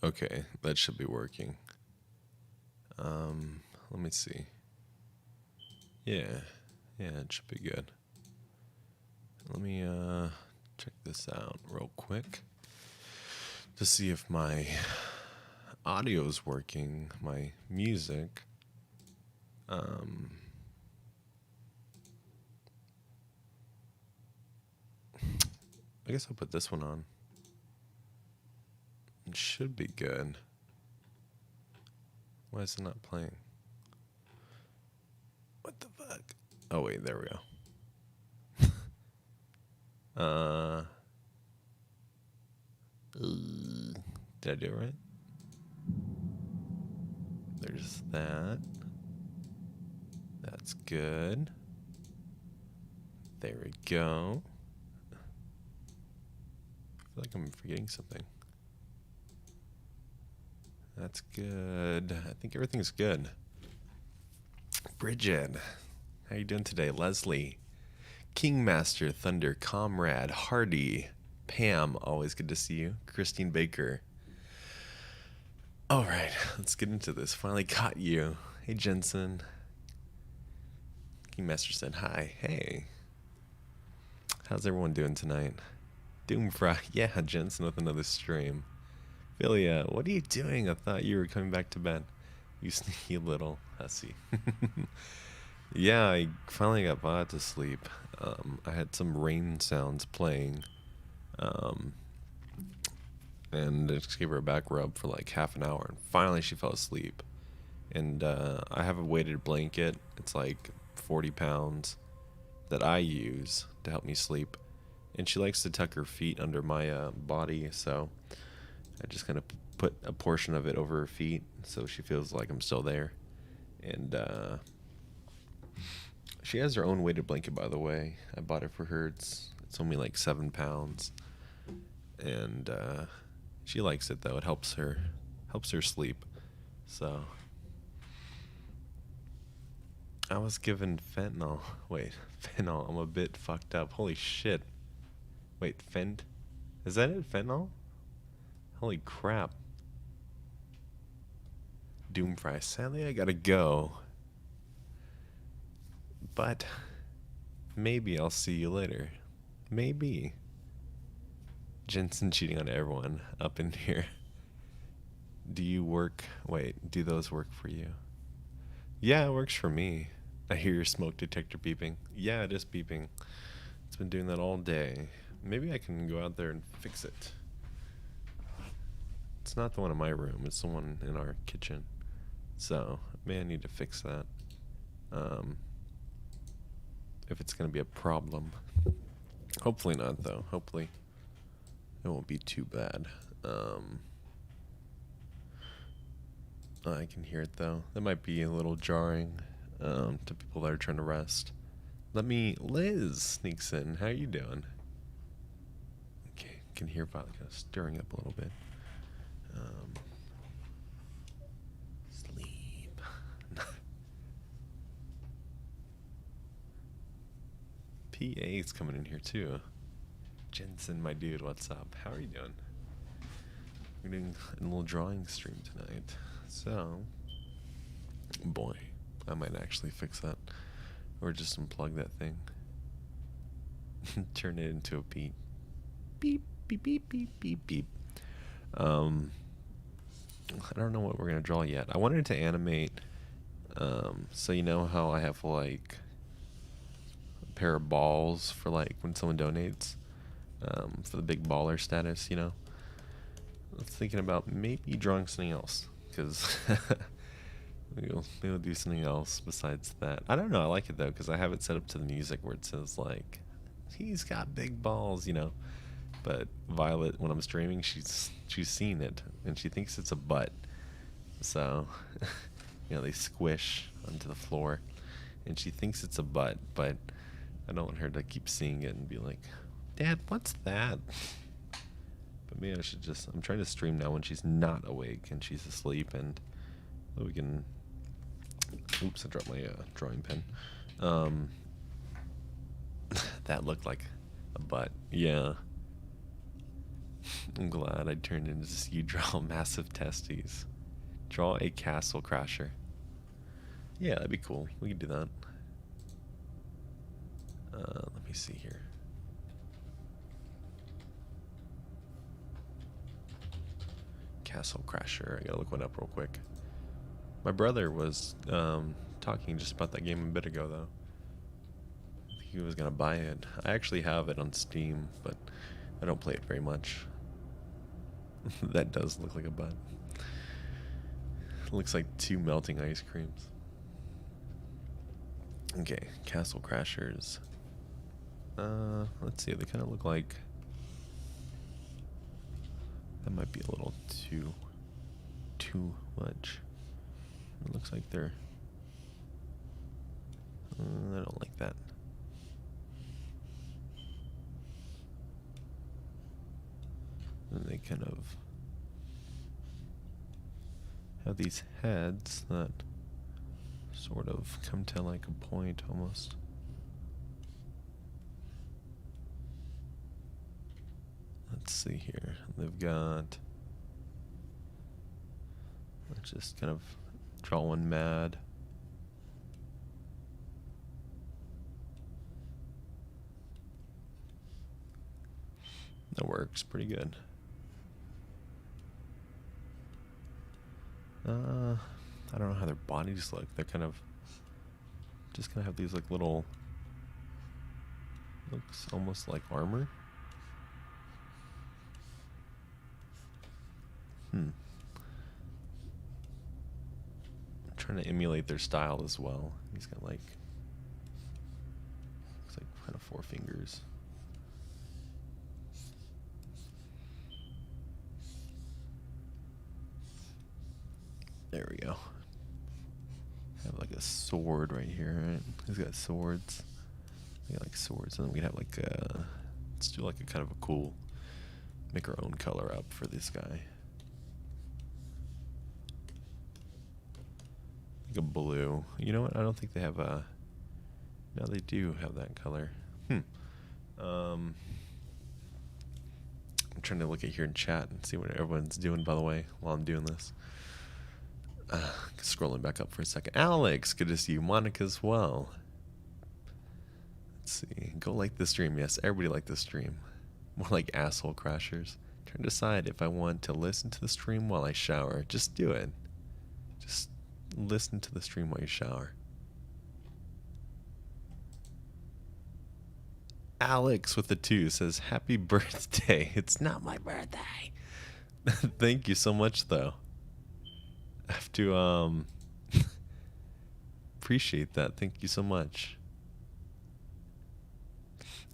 Okay, that should be working. Let me see. Yeah, yeah, it should be good. Let me check this out real quick to see if my audio is working, my music. Um, I guess I'll put this one on. It should be good. Why is it not playing? What the fuck? Oh wait, there we go. Uh, did I do it right? There's that. That's good. There we go. I feel like I'm forgetting something. That's good. I think everything's good. Bridget, how you doing today? Leslie, Kingmaster, Thunder, Comrade, Hardy, Pam, always good to see you. Christine Baker. All right, let's get into this. Finally caught you. Hey, Jensen. Kingmaster said hi. Hey. How's everyone doing tonight? Doomfry. Yeah, Jensen with another stream. Philia, what are you doing? I thought you were coming back to bed. You sneaky little hussy. Yeah, I finally got Vod to sleep. I had some rain sounds playing. Um, and I just gave her a back rub for like half an hour. And finally she fell asleep. And I have a weighted blanket. It's like 40 pounds that I use to help me sleep. And she likes to tuck her feet under my body, so I just kind of put a portion of it over her feet so she feels like I'm still there. And she has her own weighted blanket, by the way. I bought it for her. It's only like 7 pounds, and she likes it though. It helps her sleep. So I was given fentanyl. Wait, fentanyl. I'm a bit fucked up. Holy shit. Wait, fent? Is that it? Fentanyl? Holy crap. Doomfry. Sadly, I gotta go. But maybe I'll see you later. Maybe. Jensen cheating on everyone up in here. Do you work? Wait, do those work for you? Yeah, it works for me. I hear your smoke detector beeping. Yeah, it is beeping. It's been doing that all day. Maybe I can go out there and fix it. It's not the one in my room, it's the one in our kitchen. So, may I need to fix that. If it's going to be a problem. Hopefully not, though. Hopefully it won't be too bad. I can hear it, though. That might be a little jarring to people that are trying to rest. Liz sneaks in. How you doing? Okay, can hear Vodka stirring up a little bit. Sleep. PA's coming in here too. Jensen, my dude, what's up? How are you doing? We're doing a little drawing stream tonight. So, boy, I might actually fix that. Or just unplug that thing. Turn it into a beat. Beep, beep, beep, beep, beep, beep. I don't know what we're going to draw yet. I wanted to animate, so you know how I have like a pair of balls for like when someone donates, for the big baller status, you know? I was thinking about maybe drawing something else, because maybe we'll do something else besides that. I don't know, I like it though, because I have it set up to the music where it says like, he's got big balls, you know? But Violet, when I'm streaming, she's seen it, and she thinks it's a butt. So, you know, they squish onto the floor, and she thinks it's a butt, but I don't want her to keep seeing it and be like, Dad, what's that? But maybe I should just, I'm trying to stream now when she's not awake and she's asleep, and we can, oops, I dropped my drawing pen. That looked like a butt, yeah. I'm glad I turned into this. You draw massive testes. Draw a castle crasher. Yeah, that'd be cool. We could do that. Let me see here. Castle crasher. I gotta look one up real quick. My brother was talking just about that game a bit ago, though. He was gonna buy it. I actually have it on Steam, but I don't play it very much. That does look like a butt. It looks like 2 melting ice creams. Okay, Castle Crashers. Let's see. They kind of look like. That might be a little too much. It looks like they're. I don't like that. And they kind of have these heads that sort of come to like a point almost. Let's see here. They've got. Let's just kind of draw one mad. That works pretty good. I don't know how their bodies look. They're kind of just gonna have these like little. Looks almost like armor. I'm trying to emulate their style as well. He's got like. Looks like kind of 4 fingers. There we go. Have like a sword right here, right? He's got swords. We got like swords, and then we have like let's do like a kind of a cool, make our own color up for this guy. Like a blue. You know what? I don't think they have a. No, they do have that color. I'm trying to look at here in chat and see what everyone's doing. By the way, while I'm doing this. Scrolling back up for a second. Alex, good to see you. Monica as well. Let's see. Go like the stream. Yes, everybody like the stream. More like asshole crashers. Trying to decide if I want to listen to the stream while I shower. Just do it. Just listen to the stream while you shower. Alex with the 2 says, happy birthday. It's not my birthday. Thank you so much, though. I have to appreciate that. Thank you so much.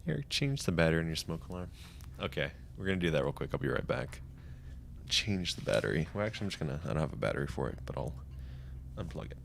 Eric, change the battery in your smoke alarm. Okay, we're gonna do that real quick. I'll be right back. Change the battery. Well, actually, I'm just gonna. I don't have a battery for it, but I'll unplug it.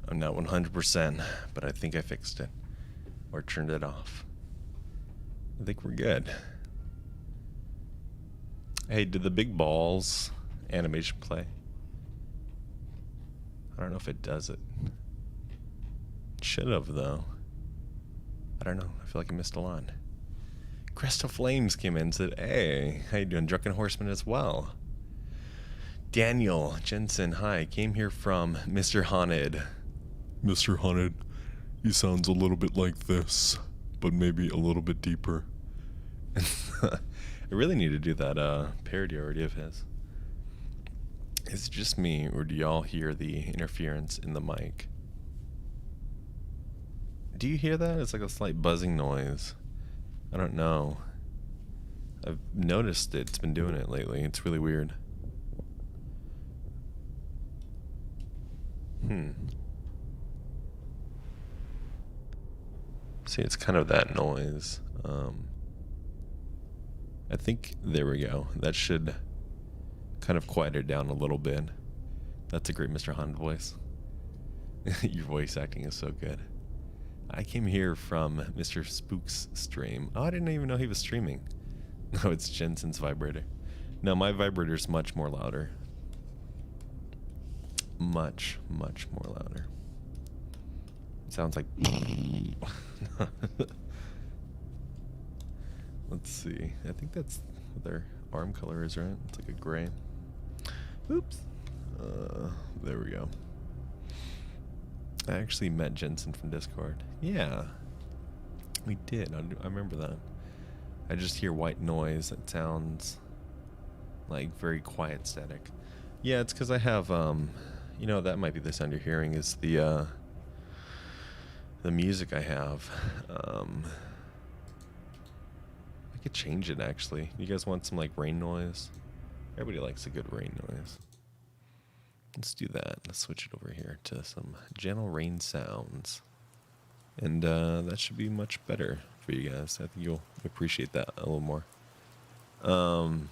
I'm not 100%, but I think I fixed it. Or turned it off. I think we're good. Hey, did the big balls animation play? I don't know if it does it. Should have, though. I don't know. I feel like I missed a line. Crest of Flames came in and said, hey, how you doing? Drunken Horseman as well. Daniel Jensen, hi. Came here from Mr. Haunted. Mr. Haunted, he sounds a little bit like this, but maybe a little bit deeper. I really need to do that parody already of his. Is it just me, or do y'all hear the interference in the mic? Do you hear that? It's like a slight buzzing noise. I don't know. I've noticed it's been doing it lately. It's really weird. See, it's kind of that noise. I think, there we go. That should kind of quiet it down a little bit. That's a great Mr. Haunted voice. Your voice acting is so good. I came here from Mr. Spook's stream. Oh, I didn't even know he was streaming. No, it's Jensen's vibrator. No, my vibrator's much more louder. Much, much more louder. It sounds like... Let's see. I think that's what their arm color is, right? It's like a gray. Oops. There we go. I actually met Jensen from Discord. Yeah. We did. I remember that. I just hear white noise that sounds like very quiet static. Yeah, it's because I have, you know, that might be the sound you're hearing is the music I have. I could change it, actually. You guys want some, like, rain noise? Everybody likes a good rain noise. Let's do that. Let's switch it over here to some gentle rain sounds. And that should be much better for you guys. I think you'll appreciate that a little more. Vidith.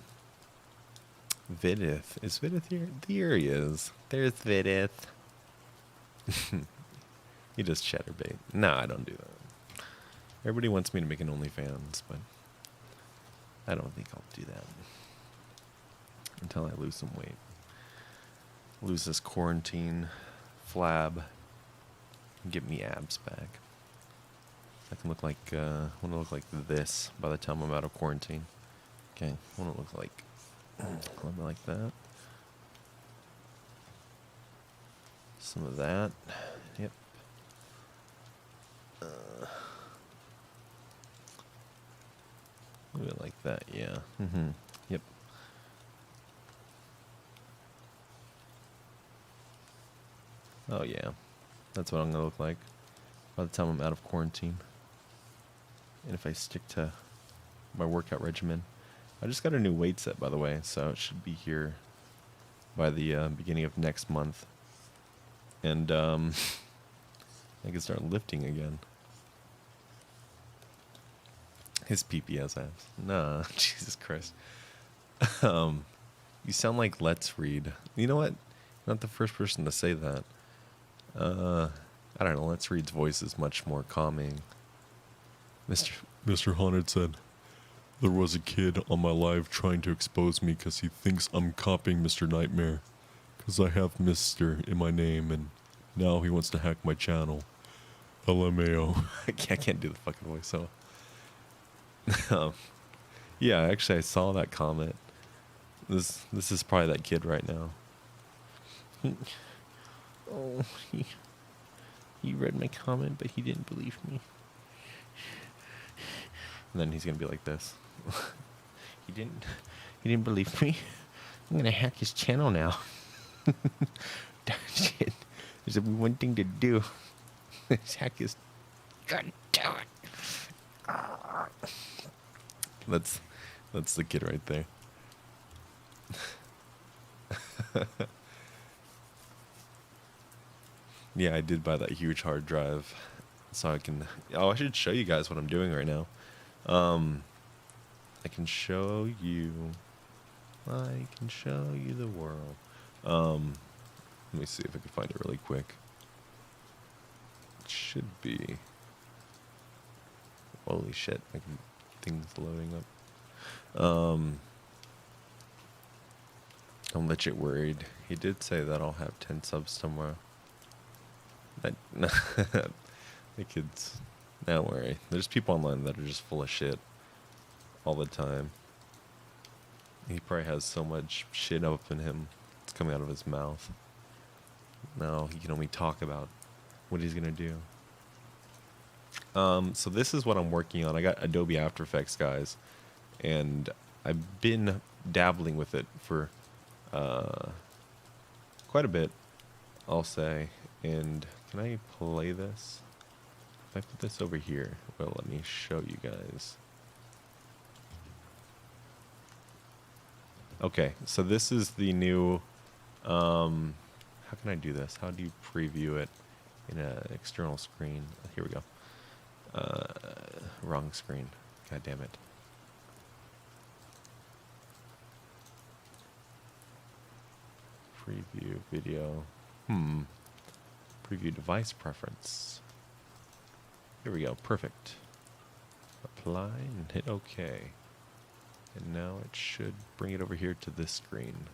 Is Vidith here? There he is. There's Vidith. He does chatterbait. No, I don't do that. Everybody wants me to make an OnlyFans, but I don't think I'll do that until I lose some weight. Lose this quarantine flab and get me abs back. I can look like, I want to look like this by the time I'm out of quarantine. Okay, I want to look like, like that. Some of that. Yep. A bit like that, yeah. Yep. Oh yeah, that's what I'm gonna look like by the time I'm out of quarantine. And if I stick to my workout regimen. I just got a new weight set, by the way, so it should be here by the beginning of next month. And I can start lifting again. His PPS abs. Nah, Jesus Christ. You sound like Let's Read. You know what? Not the first person to say that. I don't know. Let's Read's voice is much more calming. Mr. Haunted said, there was a kid on my live trying to expose me because he thinks I'm copying Mr. Nightmare. Because I have Mr. in my name and now he wants to hack my channel. LMAO. I can't do the fucking voice, so... yeah, actually, I saw that comment. This is probably that kid right now. He read my comment, but he didn't believe me. And then he's gonna be like this. He didn't believe me. I'm gonna hack his channel now. Shit. There's only one thing to do. Let's hack his. God damn it. That's the kid right there. Yeah, I did buy that huge hard drive, so I can. Oh, I should show you guys what I'm doing right now. I can show you. I can show you the world. Let me see if I can find it really quick. It should be. Holy shit! I think everything's loading up. I'm legit worried. He did say that I'll have 10 subs tomorrow. That the kids. Don't worry. There's people online that are just full of shit all the time. He probably has so much shit up in him. It's coming out of his mouth. Now he can only talk about what he's gonna do. So this is what I'm working on. I got Adobe After Effects, guys, and I've been dabbling with it for quite a bit, I'll say. And can I play this? If I put this over here, well, let me show you guys. Okay, so this is the new, how can I do this? How do you preview it in an external screen? Here we go. Wrong screen. God damn it. Preview video. Preview device preference. Here we go. Perfect. Apply and hit OK. And now it should bring it over here to this screen.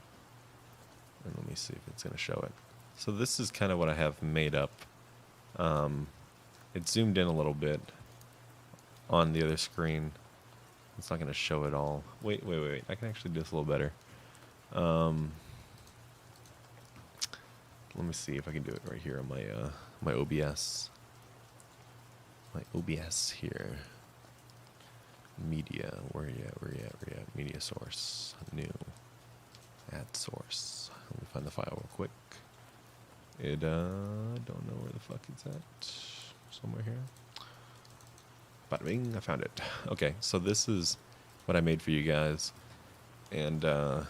And let me see if it's going to show it. So this is kind of what I have made up. It zoomed in a little bit on the other screen. It's not going to show it all. Wait. I can actually do this a little better. Let me see if I can do it right here on my my OBS. My OBS here. Media. Where you at? Media source. New. Add source. Let me find the file real quick. It don't know where the fuck it's at. Somewhere here. Bada bing, I found it. Okay, so this is what I made for you guys. And for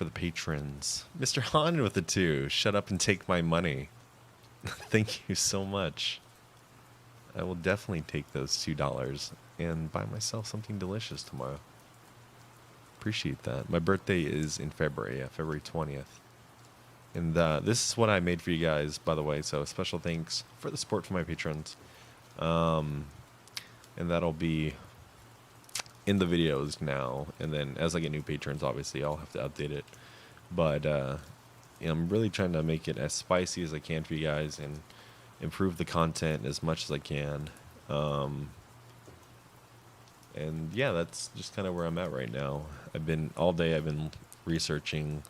the patrons. Mr. Han with the 2. Shut up and take my money. Thank you so much. I will definitely take those $2 and buy myself something delicious tomorrow. Appreciate that. My birthday is in February, February 20th. And this is what I made for you guys, by the way. So special thanks for the support from my patrons. And that'll be in the videos now. And then as I get new patrons, obviously, I'll have to update it. But I'm really trying to make it as spicy as I can for you guys and improve the content as much as I can. And yeah, that's just kind of where I'm at right now. I've been researching.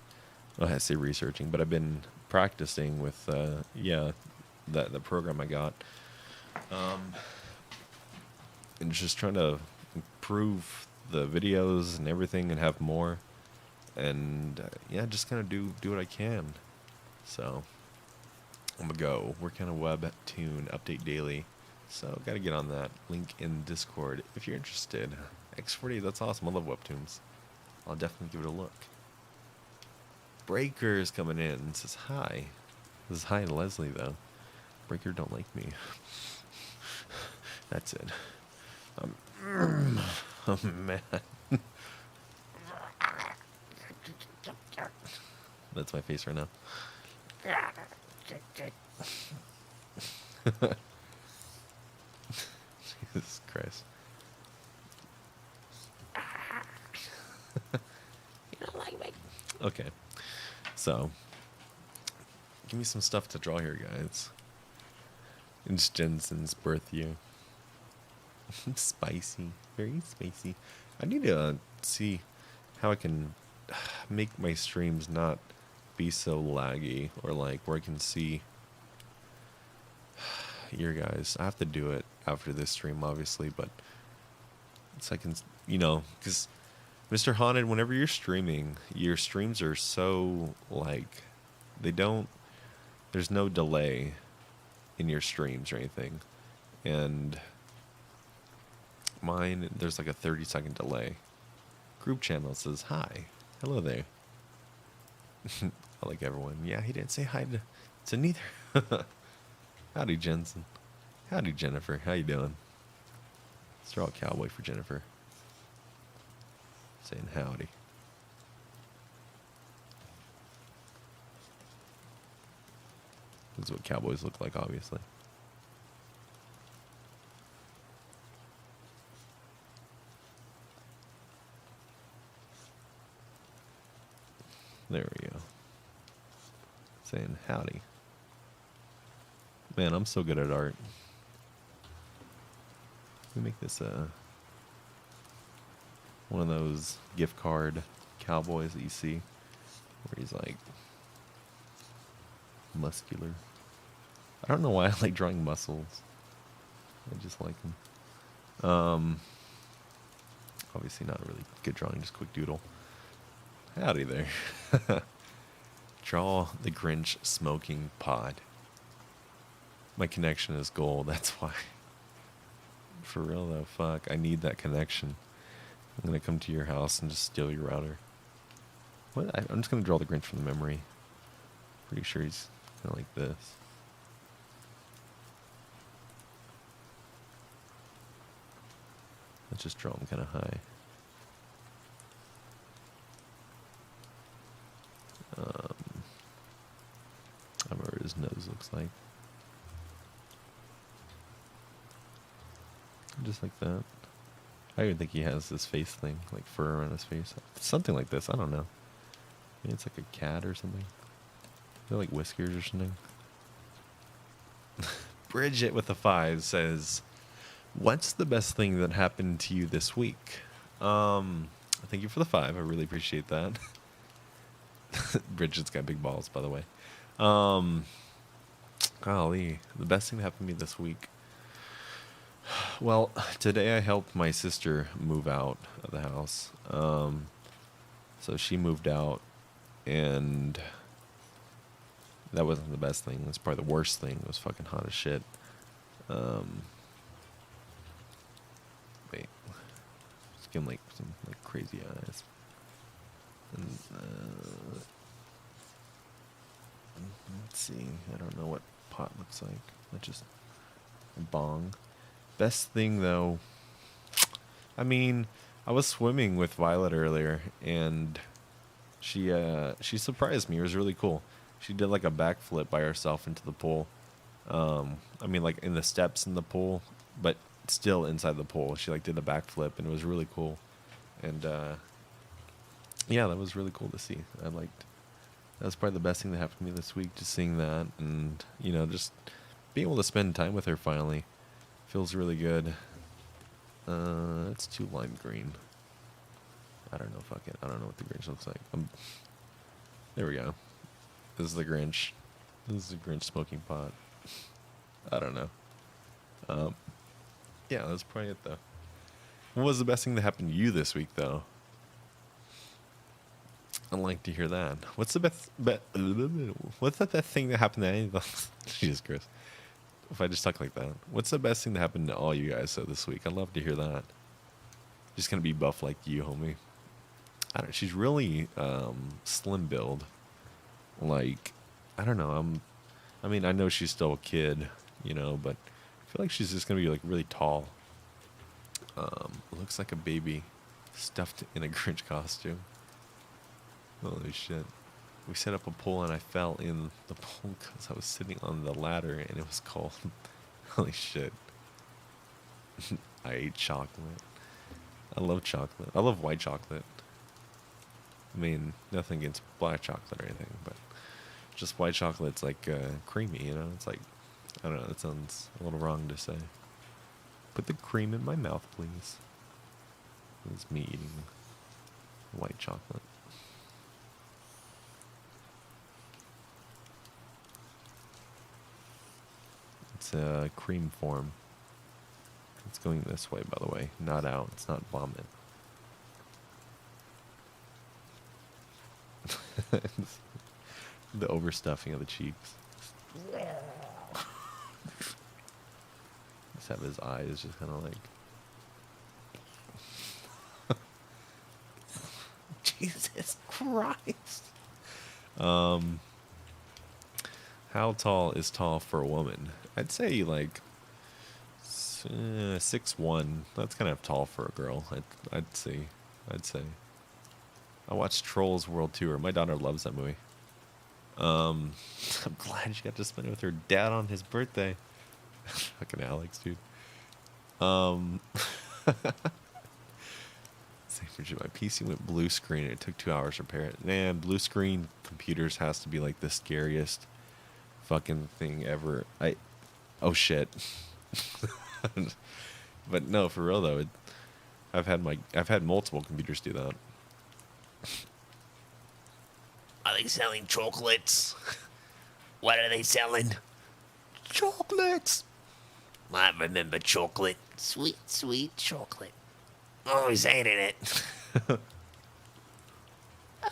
Well, I say researching, but I've been practicing with the program I got, and just trying to improve the videos and everything and have more, and just kind of do what I can. So I'm gonna go work on a webtoon update daily. So gotta get on that. Link in Discord if you're interested. X40, that's awesome. I love webtoons. I'll definitely give it a look. Breaker's coming in and says hi. This is hi to Leslie though. Breaker don't like me. That's it. Oh man. That's my face right now. Jesus Christ. You don't like me. Okay. So, give me some stuff to draw here, guys. It's Jensen's birth year. Spicy. Very spicy. I need to see how I can make my streams not be so laggy, or like where I can see your guys. I have to do it after this stream, obviously, but it's like, because Mr. Haunted, whenever you're streaming, your streams are so like, there's no delay in your streams or anything. And mine, there's like a 30-second delay. Group channel says hi. Hello there. I like everyone. Yeah, he didn't say hi to neither. Howdy, Jensen. Howdy, Jennifer. How you doing? Let's draw a cowboy for Jennifer. Saying howdy. This is what cowboys look like, obviously. There we go. Saying howdy. Man, I'm so good at art. Let me make this one of those gift card cowboys that you see where he's like muscular. I don't know why I like drawing muscles. I just like them. Obviously not a really good drawing, just quick doodle. Howdy there. Draw the Grinch smoking pod. My connection is gold, that's why. For real though, fuck. I need that connection. I'm gonna come to your house and just steal your router. What? I'm just gonna draw the Grinch from the memory. Pretty sure he's kinda like this. Let's just draw him kinda high. I remember what his nose looks like. Just like that. I even think he has this face thing, like fur around his face. Something like this, I don't know. Maybe it's like a cat or something. They're like whiskers or something. Bridget with a 5 says, "What's the best thing that happened to you this week?" Thank you for the 5. I really appreciate that. Bridget's got big balls, by the way. Golly, the best thing that happened to me this week. Well, today I helped my sister move out of the house. So she moved out, and that wasn't the best thing. It was probably the worst thing. It was fucking hot as shit. Wait, just give him like some like crazy eyes. And let's see. I don't know what pot looks like. That's just a bong. Best thing though. I mean, I was swimming with Violet earlier, and she surprised me. It was really cool. She did like a backflip by herself into the pool. I mean, like in the steps in the pool, but still inside the pool. She like did a backflip, and it was really cool. And yeah, that was really cool to see. I liked. That was probably the best thing that happened to me this week. Just seeing that, and you know, just being able to spend time with her finally feels really good. It's too lime green. I don't know. Fuck it. I don't know what the Grinch looks like. There we go. This is the Grinch. This is the Grinch smoking pot. I don't know. Yeah, that's probably it though. What was the best thing that happened to you this week though? I'd like to hear that. What's the best? What's the best thing that happened to any? Jesus Christ! If I just talk like that, what's the best thing that happened to all you guys though this week? I'd love to hear that. Just gonna be buff like you, homie. I don't. She's really slim build. Like, I don't know. I mean, I know she's still a kid, you know, but I feel like she's just gonna be like really tall. Looks like a baby stuffed in a Grinch costume. Holy shit. We set up a pool and I fell in the pool because I was sitting on the ladder and it was cold. Holy shit. I ate chocolate. I love chocolate. I love white chocolate. I mean, nothing against black chocolate or anything, but just white chocolate's like creamy, you know? It's like, I don't know, that sounds a little wrong to say. Put the cream in my mouth, please. It's me eating white chocolate. It's a cream form. It's going this way, by the way, not out. It's not vomit. The overstuffing of the cheeks. Just have his eyes just kind of like. Jesus Christ. How tall is tall for a woman? I'd say like 6'1". That's kind of tall for a girl. I'd say. I watched Trolls World Tour. My daughter loves that movie. I'm glad she got to spend it with her dad on his birthday. Fucking Alex, dude. Same My PC went blue screen. It took 2 hours to repair it. Man, blue screen computers has to be like the scariest fucking thing ever. Oh shit. But no, for real though, I've had multiple computers do that. Are they selling chocolates? What are they selling? Chocolates. I remember chocolate. Sweet, sweet chocolate. Always hated it.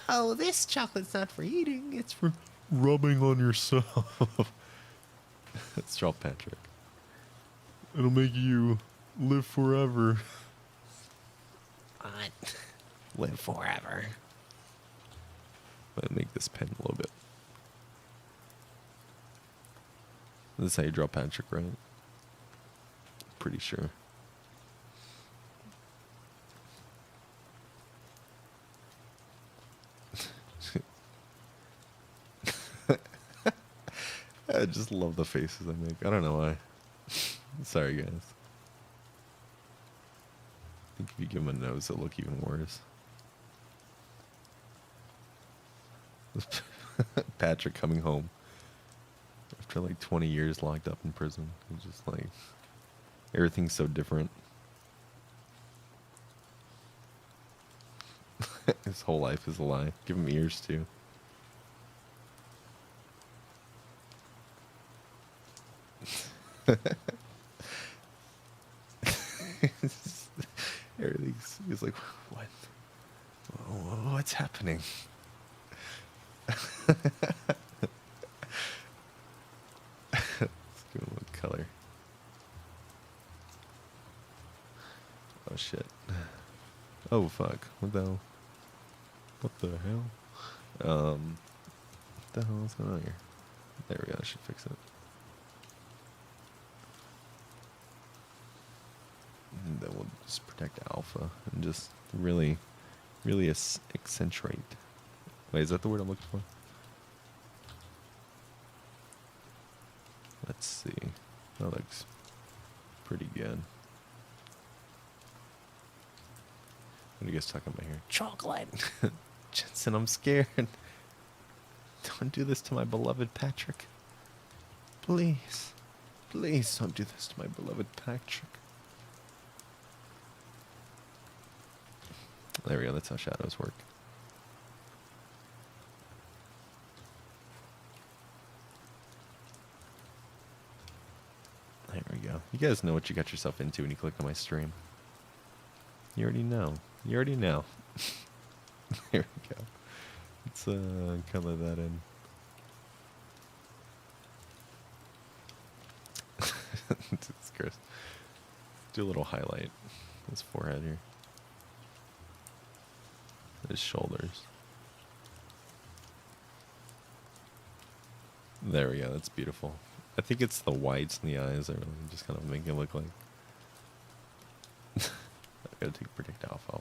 Oh, this chocolate's not for eating. It's for Rubbing on yourself. Straw Patrick. It'll make you live forever. What? Live Forever. I'm gonna make this pen a little bit. This is how you draw Patrick, right? Pretty sure. I just love the faces I make. I don't know why. Sorry, guys. I think if you give him a nose, it'll look even worse. Patrick coming home after like 20 years locked up in prison. He's just like, everything's so different. His whole life is a lie. Give him ears too. Everything's, he's like, what? What's happening? Let's give him a color. Oh shit. Oh fuck. What the hell? What the hell? What the hell is going on here? There we go, I should fix it. And then we'll just protect alpha and just really accentuate. Wait, is that the word I'm looking for? Let's see. That looks pretty good. What are you guys talking about here? Chocolate. Jensen, I'm scared. Don't do this to my beloved Patrick. Please. Please don't do this to my beloved Patrick. There we go, that's how shadows work. There we go. You guys know what you got yourself into when you click on my stream. You already know. You already know. There we go. Let's color that in. It's gross. Do a little highlight. His forehead here. His shoulders. There we go. That's beautiful. I think it's the whites in the eyes that really just kind of make it look like. I gotta take predict alpha.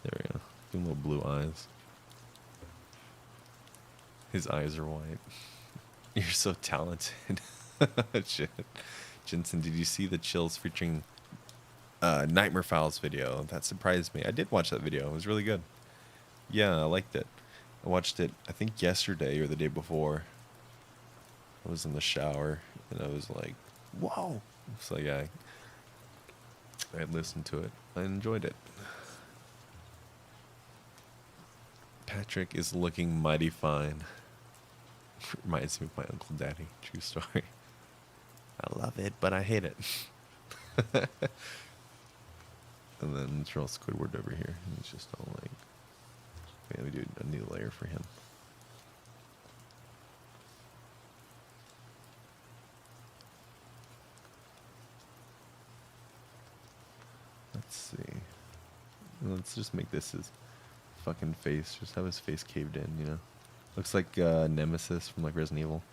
There we go. Give him little blue eyes. His eyes are white. You're so talented. Shit. Jensen, did you see the Chills featuring Nightmare Files video? That surprised me. I did watch that video. It was really good. Yeah, I liked it. I watched it, I think, yesterday or the day before. I was in the shower, and I was like, whoa. So, yeah, I listened to it. I enjoyed it. Patrick is looking mighty fine. Reminds me of my Uncle Daddy. True story. I love it, but I hate it. And then throw Squidward over here. And it's just all like... Okay, let me do a new layer for him. Let's see. Let's just make this his fucking face. Just have his face caved in, you know? Looks like Nemesis from like Resident Evil.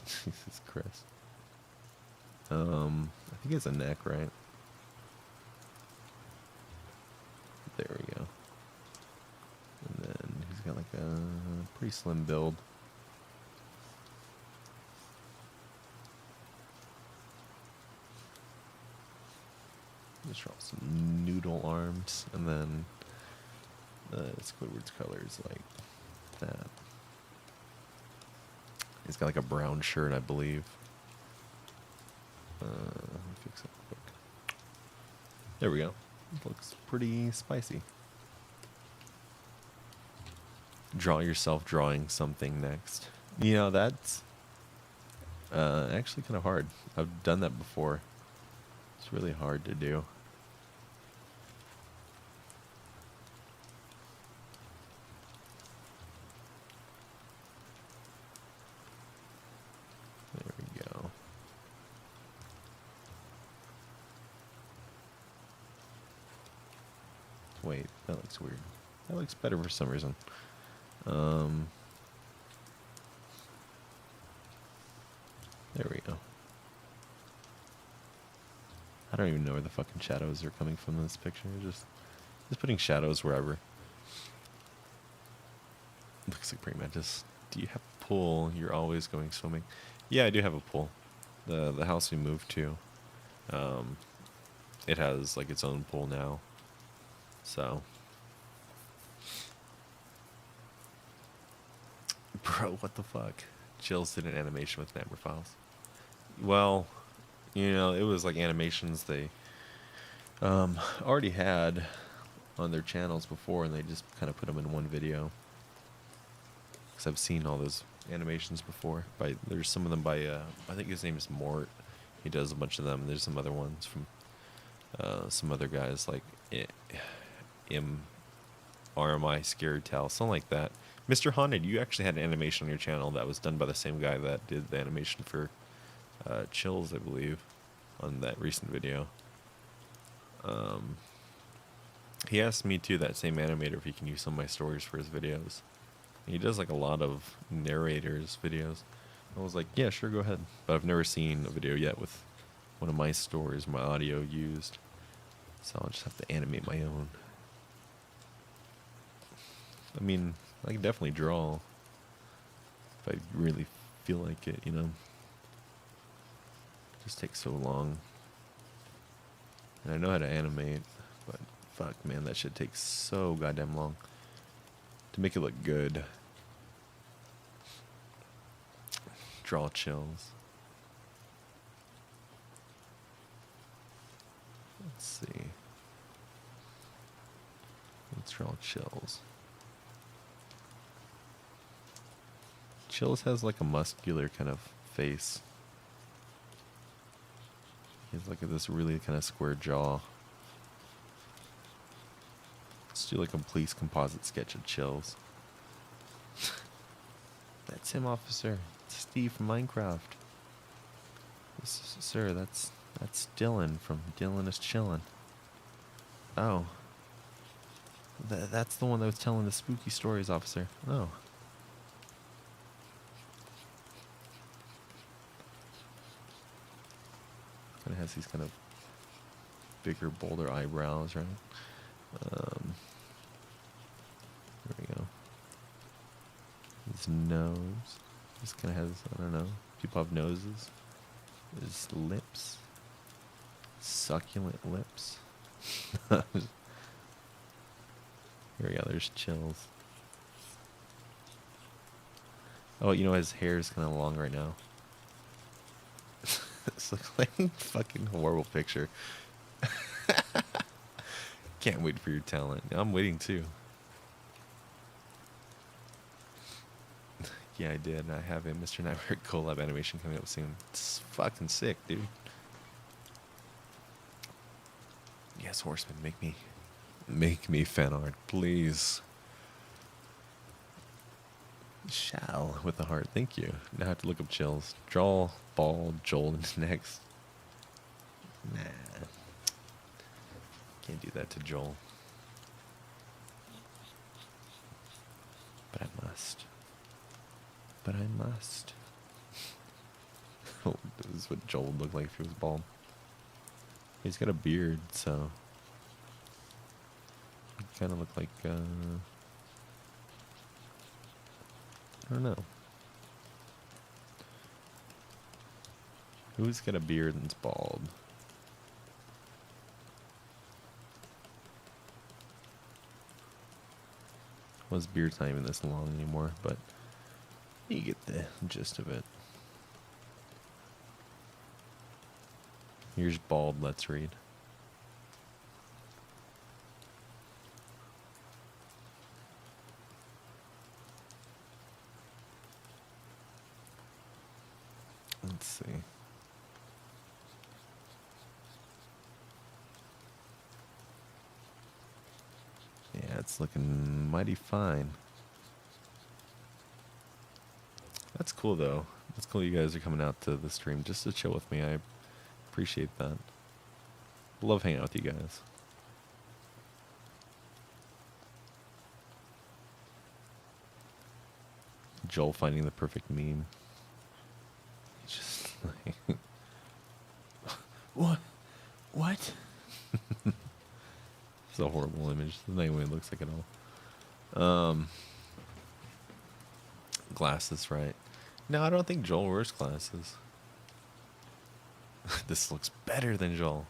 Jesus Christ. I think it's a neck, right? There we go. And then he's got like a pretty slim build. Just draw some noodle arms, and then Squidward's color is like that. He's got like a brown shirt, I believe. Let me fix it quick. There we go. It looks pretty spicy. Draw yourself drawing something next. You know, that's actually kind of hard. I've done that before. It's really hard to do. There we go. Wait, that looks weird. That looks better for some reason. There we go. I don't even know where the fucking shadows are coming from in this picture. Just putting shadows wherever. Looks like Praying Mantis. Do you have a pool? You're always going swimming. Yeah, I do have a pool. The house we moved to, it has like its own pool now. So, bro, what the fuck? Chills did an animation with Nightmare Files. Well, you know, it was like animations they already had on their channels before, and they just kind of put them in one video. Because I've seen all those animations before. There's some of them by I think his name is Mort. He does a bunch of them. There's some other ones from some other guys like RMI Scared Tell, something like that. Mr. Haunted, you actually had an animation on your channel that was done by the same guy that did the animation for Chills, I believe, on that recent video. He asked me too, that same animator, if he can use some of my stories for his videos. He does like a lot of narrators videos. I was like, yeah, sure, go ahead. But I've never seen a video yet with one of my stories, my audio used. So I'll just have to animate my own. I mean, I can definitely draw if I really feel like it, you know. It just takes so long. And I know how to animate, but fuck, man, that shit takes so goddamn long to make it look good. Draw Chills. Let's see. Let's draw Chills. Chills has like a muscular kind of face. He has like this really kind of square jaw. Let's do like a police composite sketch of Chills. That's him, officer. It's Steve from Minecraft. Sir, that's Dylan from Dylan is Chillin'. Oh. That's the one that was telling the spooky stories, officer. Oh. Kind of has these kind of bigger, bolder eyebrows, right? There we go. His nose. Just kind of has, I don't know. People have noses. His lips. Succulent lips. Here we go. There's Chills. Oh, you know, his hair is kind of long right now. This looks like a fucking horrible picture. Can't wait for your talent. I'm waiting too. Yeah, I did. I have a Mr. Nightmare collab animation coming up soon. It's fucking sick, dude. Yes, Horseman, make me fan art, please. Shall with the heart. Thank you. Now I have to look up Chills. Draw bald Joel next. Nah. Can't do that to Joel. But I must. But I must. Oh, this is what Joel would look like if he was bald. He's got a beard, so he kind of look like, I don't know. Who's got a beard and's bald? Well, his beard's not even this long anymore, but you get the gist of it. Here's Bald, let's read. Let's see. Yeah, it's looking mighty fine. That's cool, though. That's cool you guys are coming out to the stream just to chill with me. I appreciate that. Love hanging out with you guys. Joel finding the perfect meme. Just like... What? What? It's a horrible image. It's not even what it looks like at all. Glasses, right? No, I don't think Joel wears glasses. This looks better than Joel.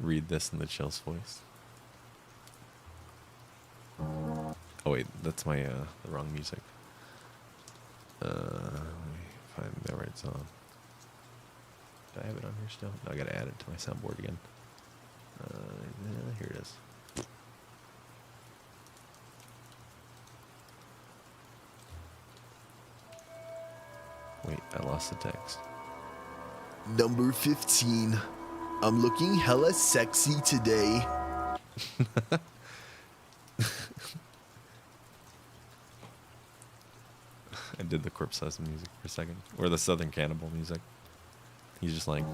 Read this in the Chill's voice. Oh wait, that's my the wrong music. Let me find the right song. Do I have it on here still? No, I gotta add it to my soundboard again. Yeah, here it is. Wait, I lost the text. Number 15. I'm looking hella sexy today. I did the Corpse Husband music for a second. Or the Southern Cannibal music. He's just like,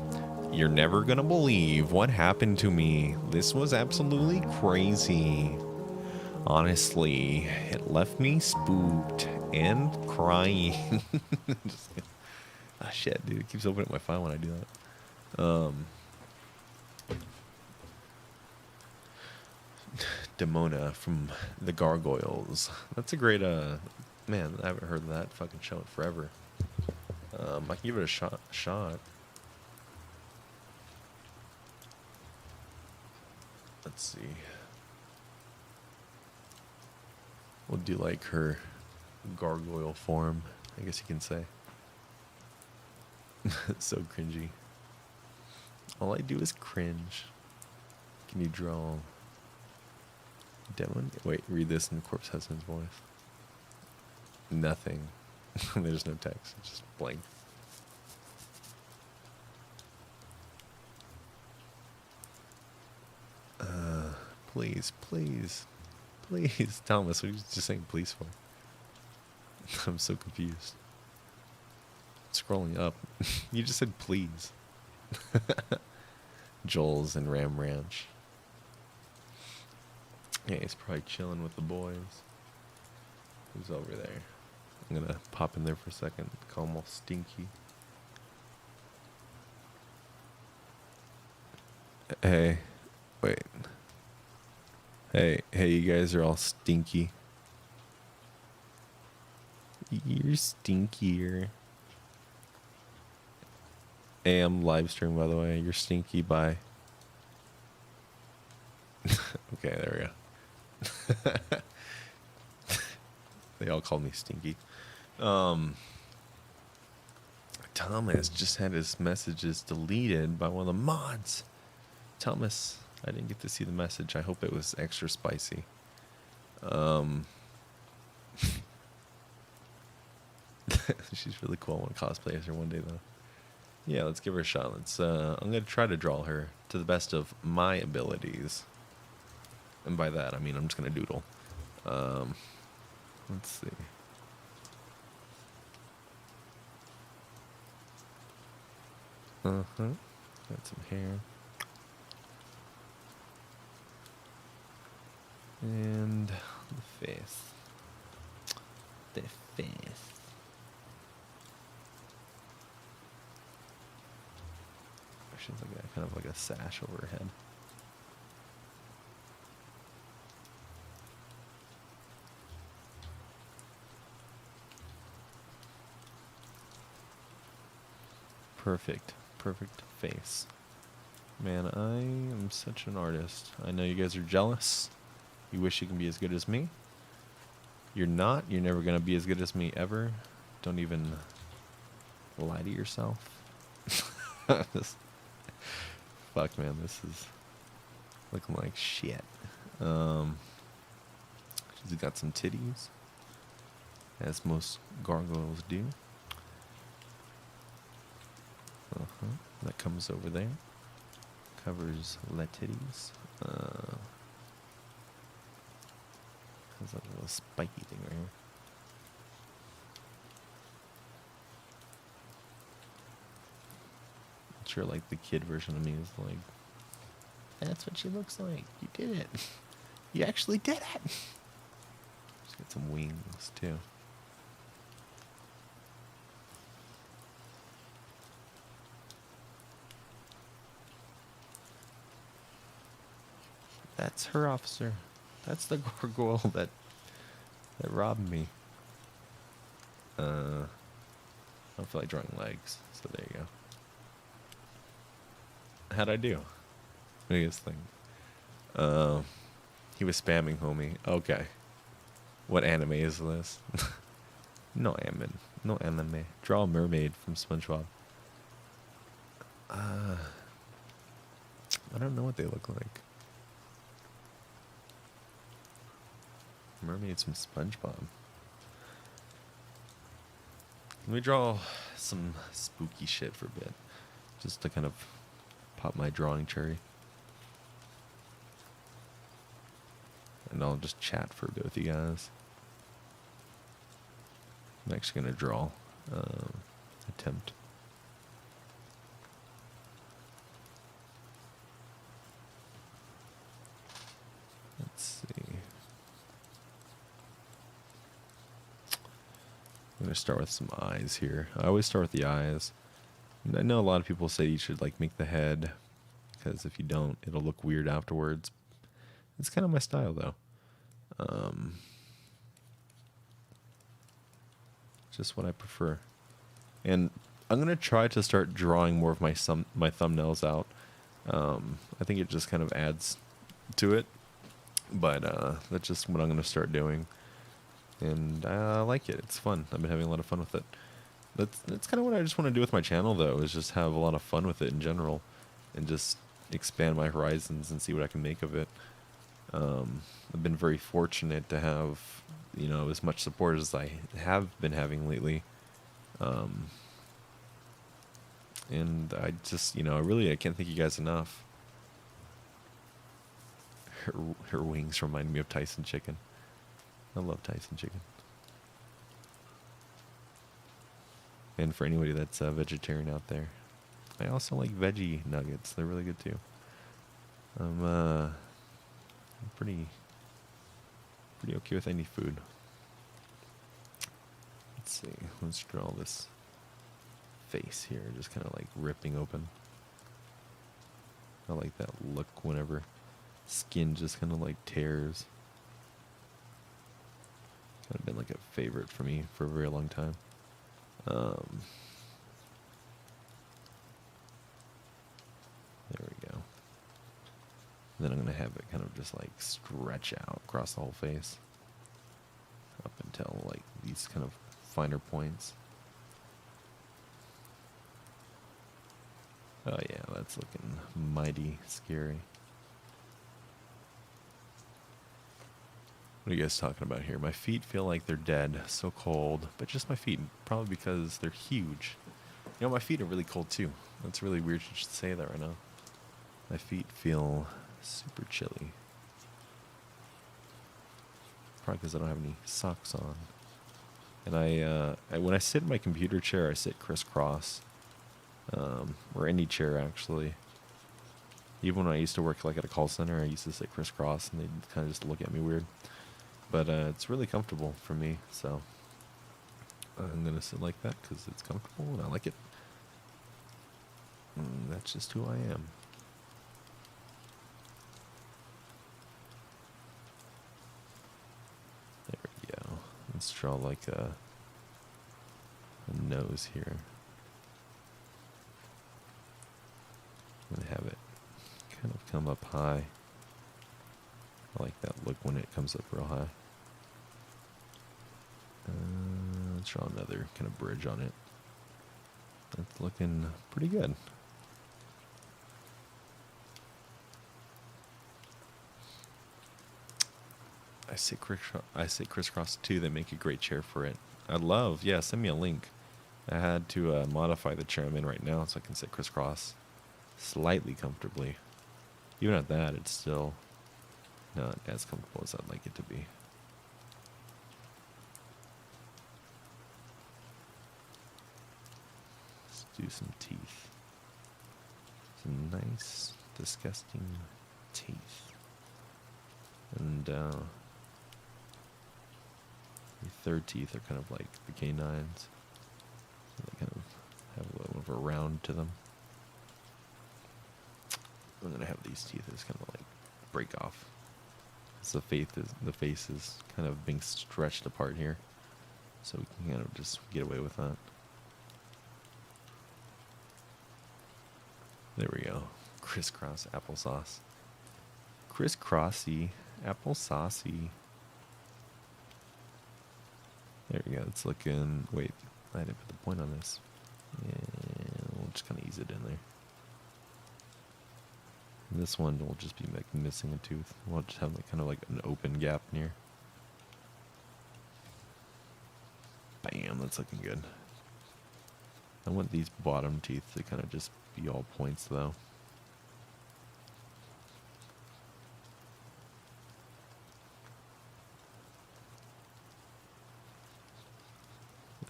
you're never gonna believe what happened to me. This was absolutely crazy. Honestly, it left me spooked and crying. Just, ah, shit, dude. It keeps opening my file when I do that. Demona from the Gargoyles. That's a great, man, I haven't heard that fucking show in forever. I can give it a shot. Let's see. We'll do like her gargoyle form, I guess you can say. So cringy. All I do is cringe. Can you draw Demon? Wait, read this in the Corpse Husband's voice. Nothing. There's no text. It's just blank. Please, please, please. Thomas, what are you just saying please for? I'm so confused. Scrolling up. You just said please. Joel's in Ram Ranch. Yeah, he's probably chilling with the boys. Who's over there? I'm gonna pop in there for a second. Call him all stinky. Hey, wait. Hey, you guys are all stinky. You're stinkier. Hey, I'm live streaming, by the way. You're stinky, bye. Okay, there we go. They all called me stinky. Thomas just had his messages deleted by one of the mods. Thomas, I didn't get to see the message. I hope it was extra spicy. She's really cool. I want to cosplay as her one day, though. Yeah, let's give her a shot. I'm going to try to draw her to the best of my abilities. And by that, I mean I'm just going to doodle. Let's see. Got some hair. And the face. The face. She's like kind of like a sash over her head. Perfect face. Man, I am such an artist. I know you guys are jealous. You wish you can be as good as me? You're not. You're never going to be as good as me ever. Don't even lie to yourself. This- fuck, man. This is looking like shit. She's got some titties, as most gargoyles do. That comes over there. Covers the titties. Has like a little spiky thing right here. I'm sure, like, the kid version of me is like, that's what she looks like. You did it. You actually did it. She's got some wings too. That's her, officer. That's the gargoyle that robbed me. I don't feel like drawing legs, so there you go. How'd I do? Biggest thing. He was spamming, homie. Okay. What anime is this? No anime. No anime. Draw a mermaid from SpongeBob. I don't know what they look like. Mermaids from SpongeBob. Let me draw some spooky shit for a bit. Just to kind of pop my drawing cherry. And I'll just chat for a bit with you guys. I'm actually going to draw. Attempt. Let's see. I'm going to start with some eyes here. I always start with the eyes. And I know a lot of people say you should like make the head, because if you don't, it'll look weird afterwards. It's kind of my style though. Just what I prefer. And I'm going to try to start drawing more of my thumbnails out. I think it just kind of adds to it. But that's just what I'm going to start doing. And I like it. It's fun. I've been having a lot of fun with it. That's kind of what I just want to do with my channel, though, is just have a lot of fun with it in general. And just expand my horizons and see what I can make of it. I've been very fortunate to have, as much support as I have been having lately. And I just, I can't thank you guys enough. Her wings remind me of Tyson chicken. I love Tyson chicken. And for anybody that's a vegetarian out there, I also like veggie nuggets. They're really good too. I'm pretty okay with any food. Let's see. Let's draw this face here, just kind of like ripping open. I like that look whenever skin just kind of like tears. Kind of been like a favorite for me for a very long time. There we go. Then I'm going to have it kind of just like stretch out across the whole face. Up until like these kind of finer points. Oh yeah, that's looking mighty scary. What are you guys talking about here? My feet feel like they're dead, so cold, but just my feet, probably because they're huge. My feet are really cold too. That's really weird you should say that right now. My feet feel super chilly. Probably because I don't have any socks on. And when I sit in my computer chair, I sit crisscross. Or any chair, actually. Even when I used to work like at a call center, I used to sit crisscross, and they'd kind of just look at me weird. But it's really comfortable for me, so I'm going to sit like that because it's comfortable and I like it. And that's just who I am. There we go. Let's draw like a nose here. I'm going to have it kind of come up high. Like that look when it comes up real high. Let's draw another kind of bridge on it. That's looking pretty good. I say crisscross too. They make a great chair for it. Yeah, send me a link. I had to modify the chair I'm in right now so I can sit crisscross slightly comfortably. Even at that, it's still not as comfortable as I'd like it to be. Let's do some teeth. Some nice, disgusting teeth. And the third teeth are kind of like the canines. They kind of have a little of a round to them. I'm gonna have these teeth as kind of like break off. So the face is kind of being stretched apart here, so we can kind of just get away with that. There we go. Crisscross applesauce. Crisscrossy applesaucy. There we go. It's looking. Wait, I didn't put the point on this. Yeah, we'll just kind of ease it in there. And this one will just be like missing a tooth. We'll just have like kind of like an open gap near. Bam, that's looking good. I want these bottom teeth to kind of just be all points though.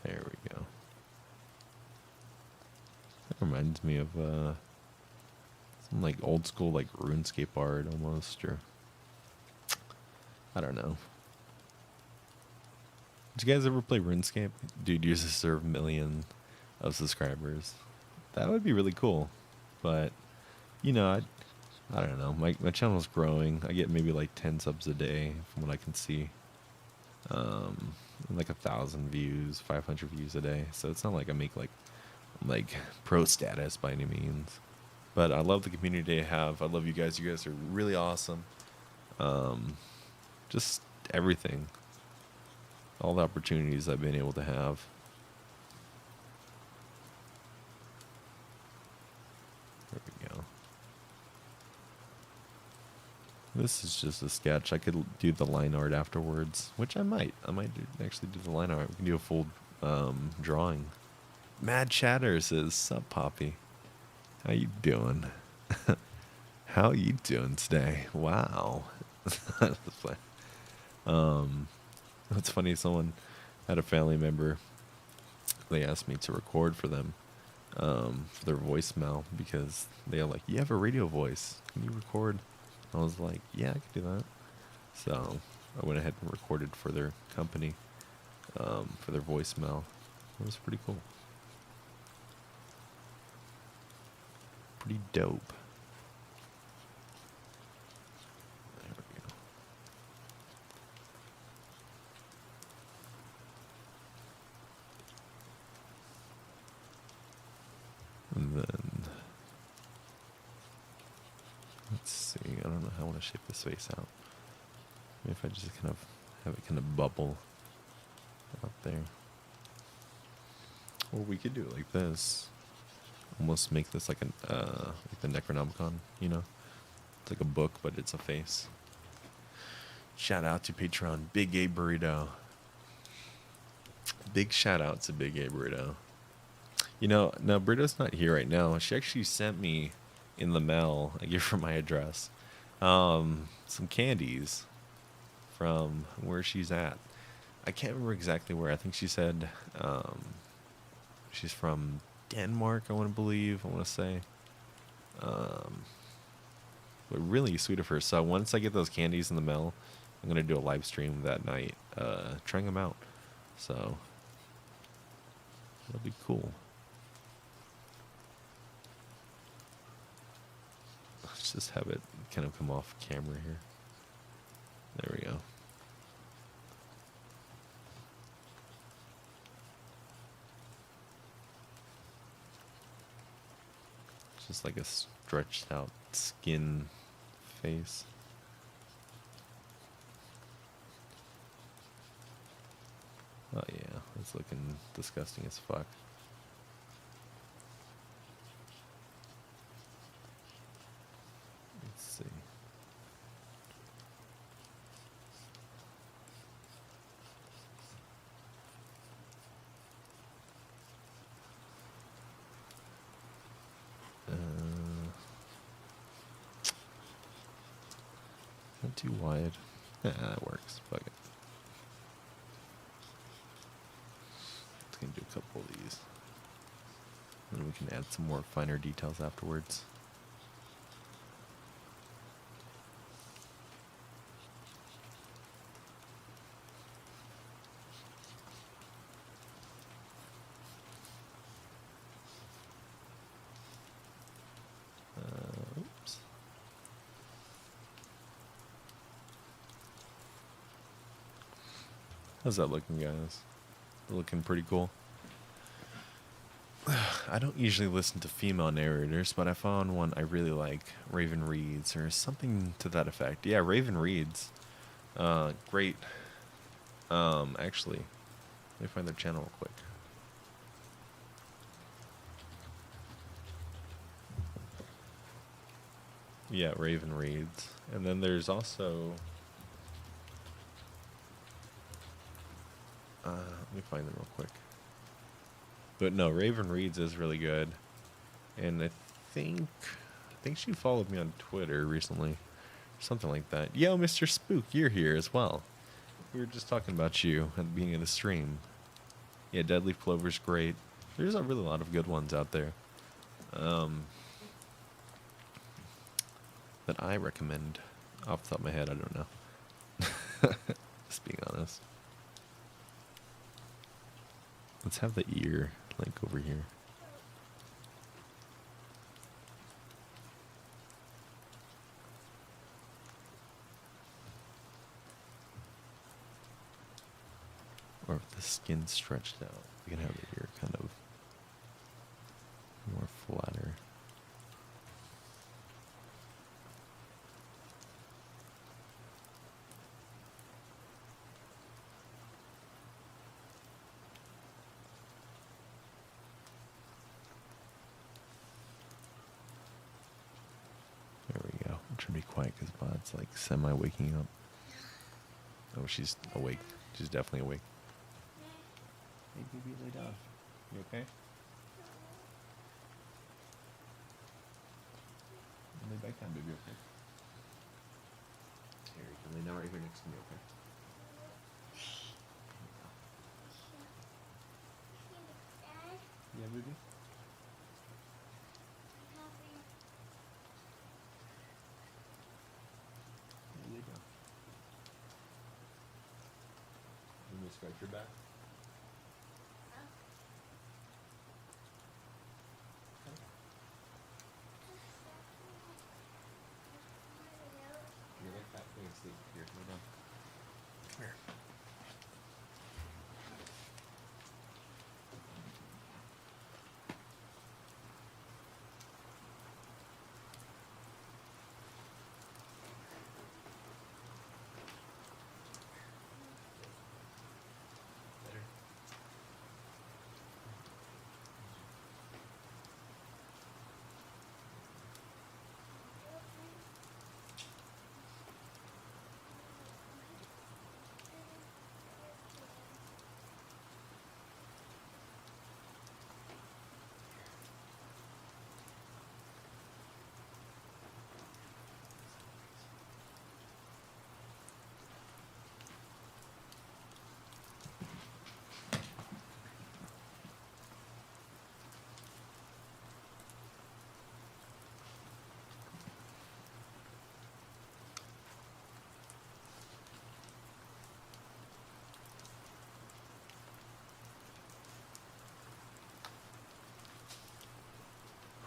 There we go. That reminds me of some like old school like RuneScape art almost, or I don't know. Did you guys ever play RuneScape? Dude, used to serve millions of subscribers. That would be really cool. But you know, I don't know. My channel's growing. I get maybe like 10 subs a day from what I can see. Like 1,000 views, 500 views a day. So it's not like I make like pro status by any means. But I love the community I have. I love you guys. You guys are really awesome. Just everything. All the opportunities I've been able to have. There we go. This is just a sketch. I could do the line art afterwards, which I might. Actually do the line art. We can do a full drawing. Mad Chatter says, "Sup, Poppy? How you doing? How you doing today? Wow." It's funny. Someone had a family member. They asked me to record for them for their voicemail because they're like, "You have a radio voice. Can you record?" I was like, "Yeah, I can do that." So I went ahead and recorded for their company for their voicemail. It was pretty cool. Pretty dope. There we go. And then let's see. I don't know how I want to shape this face out. Maybe if I just kind of have it kind of bubble out there. Or we could do it like this. Almost make this like like the Necronomicon, you know? It's like a book, but it's a face. Shout out to Patreon, Big A Burrito. Big shout out to Big A Burrito. You know, now Burrito's not here right now. She actually sent me in the mail, I gave her my address, some candies from where she's at. I can't remember exactly where. I think she said she's from Denmark, I want to say. But really sweet of her. So once I get those candies in the mail, I'm going to do a live stream that night trying them out. So it'll be cool. Let's just have it kind of come off camera here. There we go. Just like a stretched out skin face. Oh yeah, it's looking disgusting as fuck. Let's see. Not too wide. Yeah, that works. Fuck it. It's gonna do a couple of these. And we can add some more finer details afterwards. Oops. How's that looking, guys? Looking pretty cool. I don't usually listen to female narrators, but I found one I really like, Raven Reads, or something to that effect. Yeah, Raven Reads. Great. Actually, let me find their channel real quick. Yeah, Raven Reads. And then there's also... let me find them real quick. But no, Raven Reads is really good. And I think she followed me on Twitter recently. Something like that. Yo, Mr. Spook, you're here as well. We were just talking about you at the beginning of the stream. Yeah, Deadleaf Clover's great. There's a really lot of good ones out there. That I recommend. Off the top of my head, I don't know. Just being honest. Let's have the ear link over here. Or if the skin's stretched out, we can have the ear kind of more flatter. There we go. I'm trying to be quiet because Bod's like semi-waking up. Oh, she's awake. She's definitely awake. Hey, baby, lay down. You okay? Lay back down, baby, okay? Here, you can lay down right here next to me, okay? Yeah, baby? Here, lay down. You want me to scratch your back? You're like that thing asleep. Here, lay down. Come here. Better.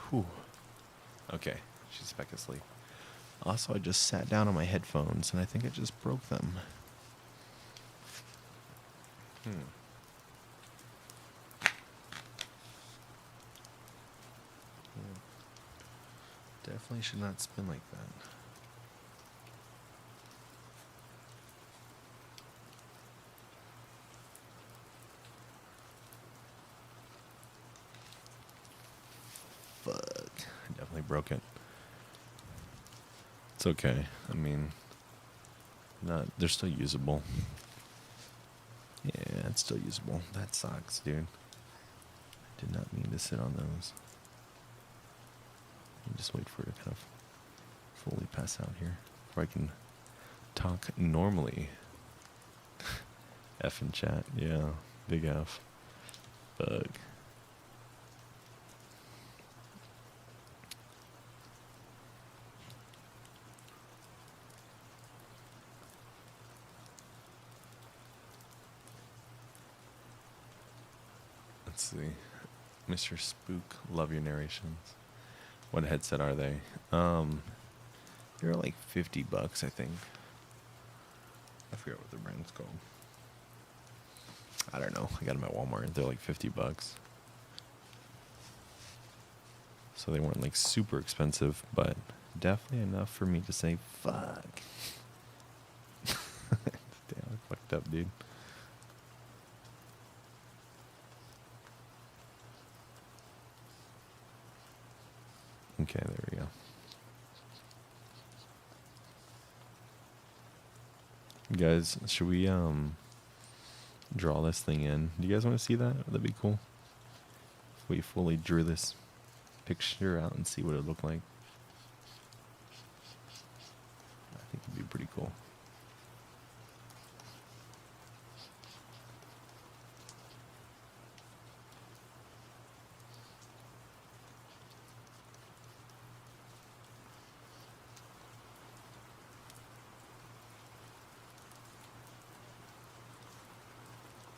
Whew. Okay, she's back asleep. Also, I just sat down on my headphones and I think I just broke them. Definitely should not spin like that. accidentally broke it. It's okay. I mean, they're still usable. Yeah, it's still usable. That sucks, dude. I did not mean to sit on those. Just wait for it to kind of fully pass out here before I can talk normally. F in chat, yeah, big F. Bug. Let's see. Mr. Spook, love your narrations. What headset are they? They're like $50, I think. I forget what the brand's called. I don't know. I got them at Walmart. They're like $50. So they weren't like super expensive, but definitely enough for me to say, fuck. Damn, I fucked up, dude. Okay, there we go. Guys, should we draw this thing in? Do you guys want to see that? That'd be cool. If we fully drew this picture out and see what it looked like. I think it'd be pretty cool.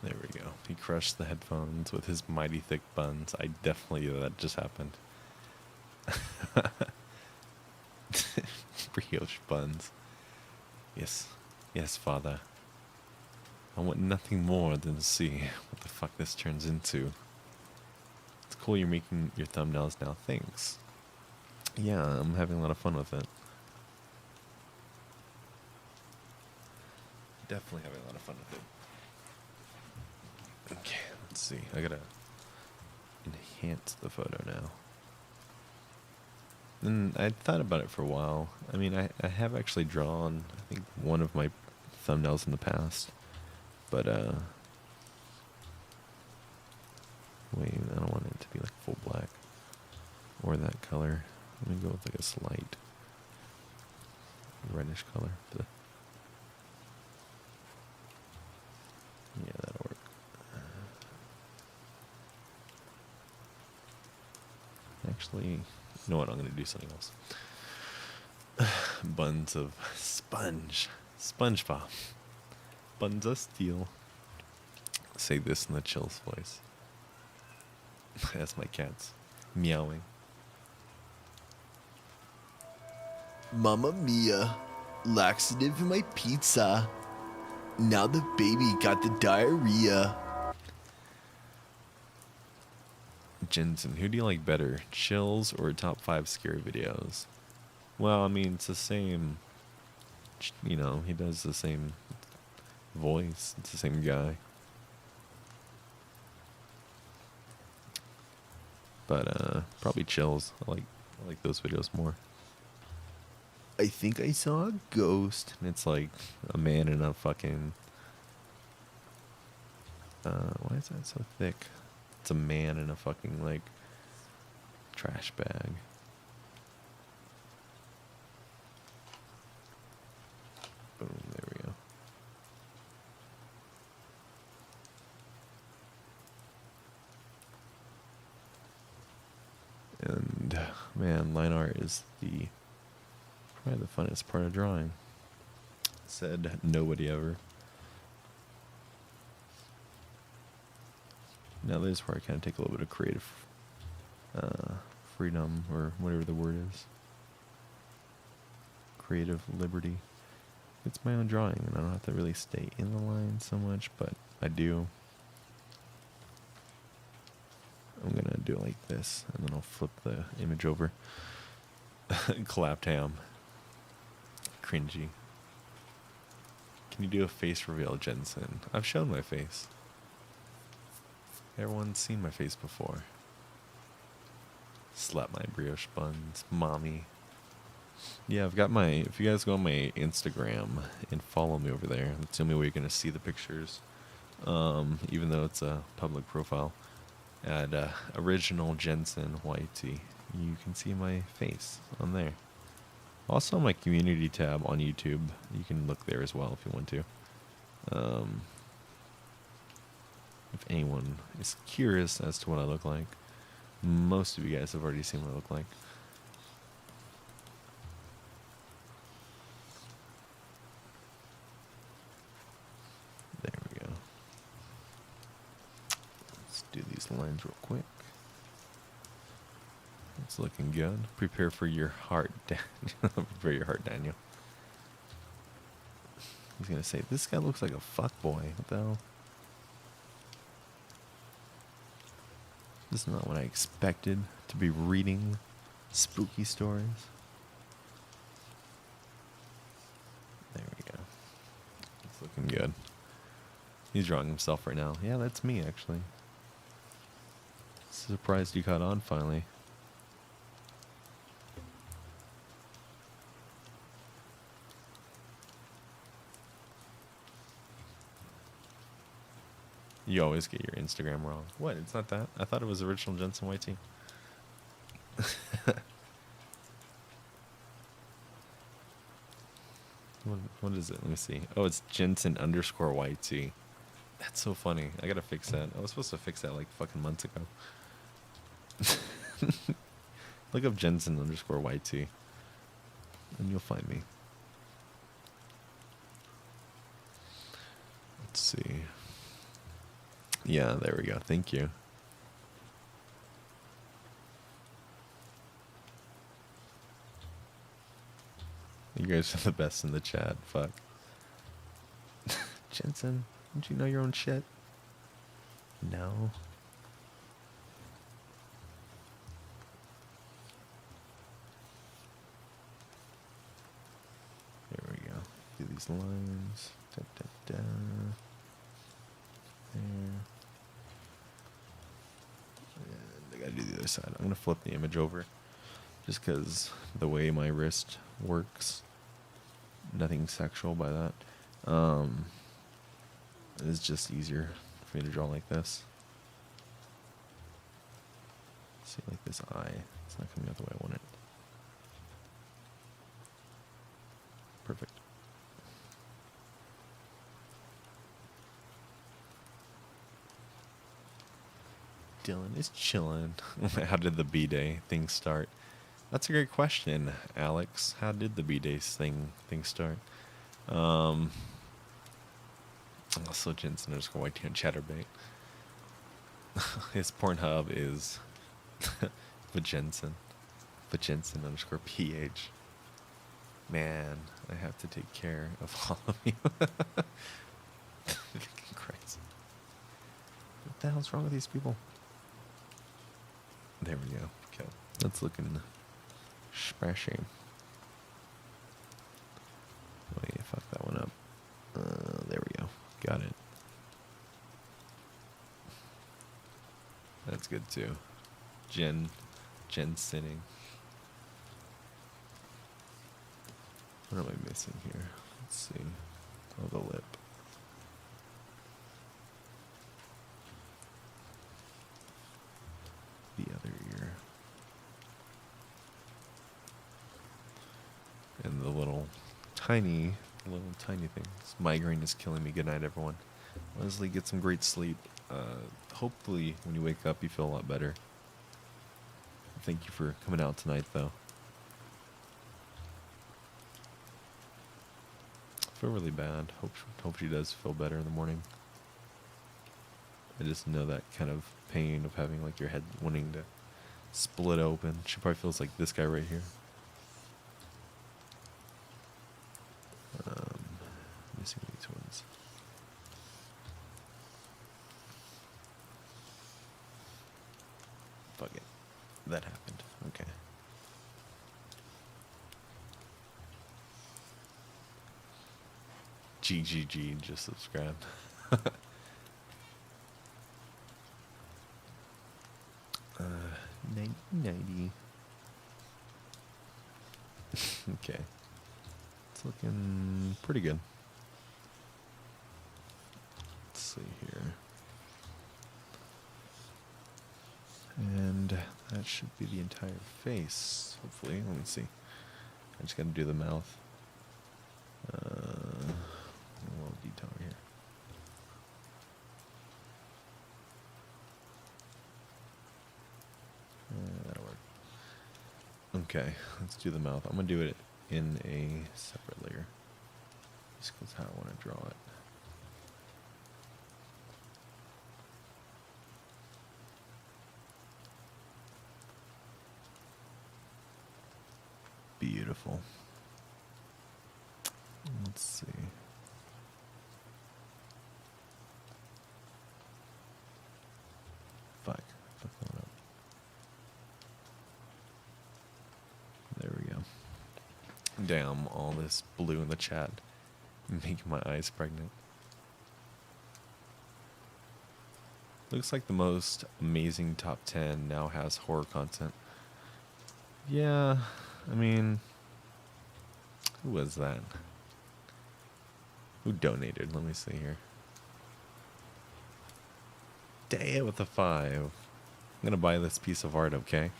There we go. He crushed the headphones with his mighty thick buns. I definitely, that just happened. Brioche buns. Yes. Yes, father. I want nothing more than to see what the fuck this turns into. It's cool you're making your thumbnails now. Thanks. Yeah, I'm having a lot of fun with it. Definitely having a lot of fun with it. Okay, let's see. I gotta enhance the photo now. And I thought about it for a while. I mean, I have actually drawn, I think, one of my thumbnails in the past. But, wait, I don't want it to be like full black. Or that color. Let me go with like a slight reddish color. Yeah, that'll work. Actually, you know what? I'm going to do something else. Buns of SpongeBob. Buns of steel. Say this in the Chills voice. That's my cats meowing. Mamma mia, laxative in my pizza. Now the baby got the diarrhea. Jensen, who do you like better, Chills or top 5 scary videos? Well, I mean, it's the same, you know, he does the same voice. It's the same guy. But, probably Chills. I like those videos more. I think I saw a ghost. And it's like a man in a fucking, why is that so thick? It's a man in a fucking, like, trash bag. Boom, there we go. And, man, line art is probably the funnest part of drawing. Said nobody ever. Now this is where I kind of take a little bit of creative freedom, or whatever the word is. Creative liberty. It's my own drawing, and I don't have to really stay in the line so much, but I do. I'm going to do it like this, and then I'll flip the image over. Clapped ham. Cringy. Can you do a face reveal, Jensen? I've shown my face. Everyone's seen my face before. Slap my brioche buns, mommy. Yeah, I've got my. If you guys go on my Instagram and follow me over there, that's the only way you're gonna see the pictures. Even though it's a public profile, at original Jensen YT, you can see my face on there. Also, my community tab on YouTube, you can look there as well if you want to. If anyone is curious as to what I look like, most of you guys have already seen what I look like. There we go. Let's do these lines real quick. It's looking good. Prepare for your heart, Prepare your heart, Daniel. He's gonna say, this guy looks like a fuckboy. What the hell? This is not what I expected to be reading spooky stories. There we go. It's looking good. He's drawing himself right now. Yeah, that's me, actually. Surprised you caught on finally. You always get your Instagram wrong. What? It's not that? I thought it was original Jensen YT. What is it? Let me see. Oh, it's Jensen underscore YT. That's so funny. I gotta fix that. I was supposed to fix that like fucking months ago. Look up Jensen underscore YT. And you'll find me. Let's see. Yeah, there we go. Thank you. You guys are the best in the chat. Fuck. Jensen, don't you know your own shit? No. There we go. Do these lines. Da, da, da. There. And I gotta do the other side. I'm gonna flip the image over. Just because the way my wrist works. Nothing sexual by that. It's just easier for me to draw like this. See, like this eye. It's not coming out the way I want it. Perfect. Dylan is chilling. How did the B-Day thing start? That's a great question, Alex. How did the B-Day thing start? Also, Jensen underscore YT on Chatterbait. His Pornhub is Vajensen. Vajensen underscore PH. Man, I have to take care of all of you. Christ. What the hell's wrong with these people? There we go. Okay. That's looking smashy. Wait, fuck that one up. There we go. Got it. That's good too. Jensening. What am I missing here? Let's see. Oh, the lip. The other ear. And the little tiny things. Migraine is killing me. Good night, everyone. Leslie, get some great sleep. Hopefully, when you wake up, you feel a lot better. Thank you for coming out tonight, though. I feel really bad. Hope she does feel better in the morning. I just know that kind of pain of having like your head wanting to split open. She probably feels like this guy right here. Missing these ones. Fuck it. That happened. Okay. GGG just subscribed. 90. Okay. It's looking pretty good. Let's see here. And that should be the entire face, hopefully. Let me see. I just gotta do the mouth. A little detail here. That'll work. Okay, let's do the mouth. I'm gonna do it in a separate layer. Just because how I want to draw it. Beautiful. Let's see. Fuck that up. There we go. Damn, all this blue in the chat making my eyes pregnant. Looks like the most amazing top 10 now has horror content. Yeah, I mean, who was that? Who donated? Let me see here. Damn, with the 5. I'm gonna buy this piece of art, okay?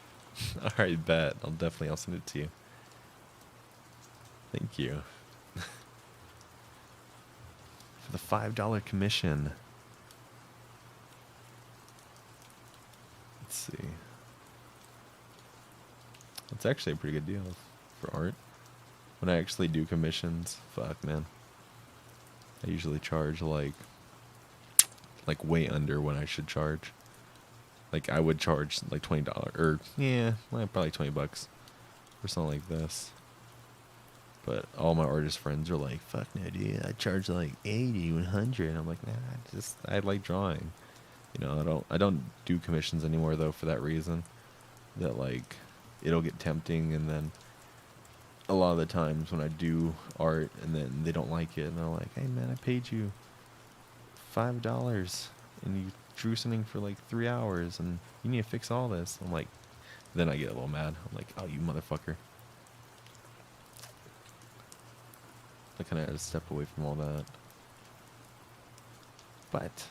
Alright, bet. I'll send it to you. Thank you. For the $5 commission. Let's see. It's actually a pretty good deal for art. When I actually do commissions, fuck man. I usually charge like way under what I should charge. Like I would charge like $20 or yeah, like probably $20 for something like this. But all my artist friends are like, fuck no dude, I charge like 80, 100. And I'm like, nah, I like drawing. You know, I don't do commissions anymore though for that reason. That like it'll get tempting, and then a lot of the times when I do art and then they don't like it and they're like, hey man, I paid you $5 and you drew something for like 3 hours and you need to fix all this. I'm like, then I get a little mad. I'm like, oh, you motherfucker. I kind of had to step away from all that. But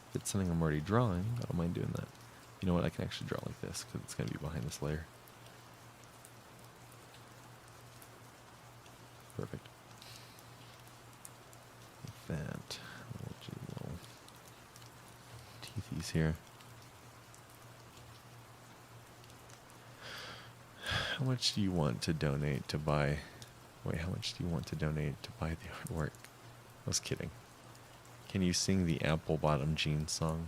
if it's something I'm already drawing, I don't mind doing that. You know what? I can actually draw like this because it's going to be behind this layer. Perfect. Like that. Little teethies here. How much do you want to donate to buy? Wait, how much do you want to donate to buy the artwork? I was kidding. Can you sing the Apple Bottom Jeans song?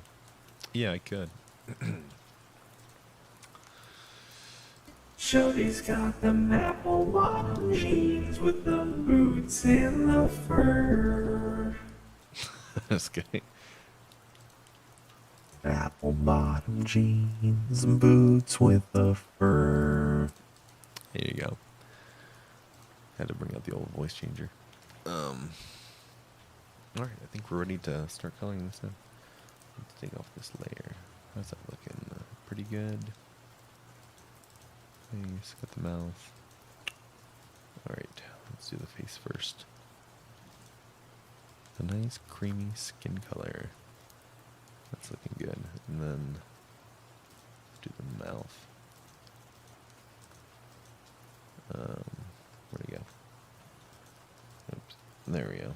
Yeah, I could. Shorty's got them apple bottom jeans with the boots and the fur. That's good. Apple bottom jeans and boots with the fur. There you go. Had to bring out the old voice changer. Alright, I think we're ready to start coloring this now. Let's take off this layer. How's that looking? Pretty good. Face, got the mouth. Alright, let's do the face first. A nice creamy skin color. That's looking good. And then do the mouth. Where'd he go? Oops. There we go.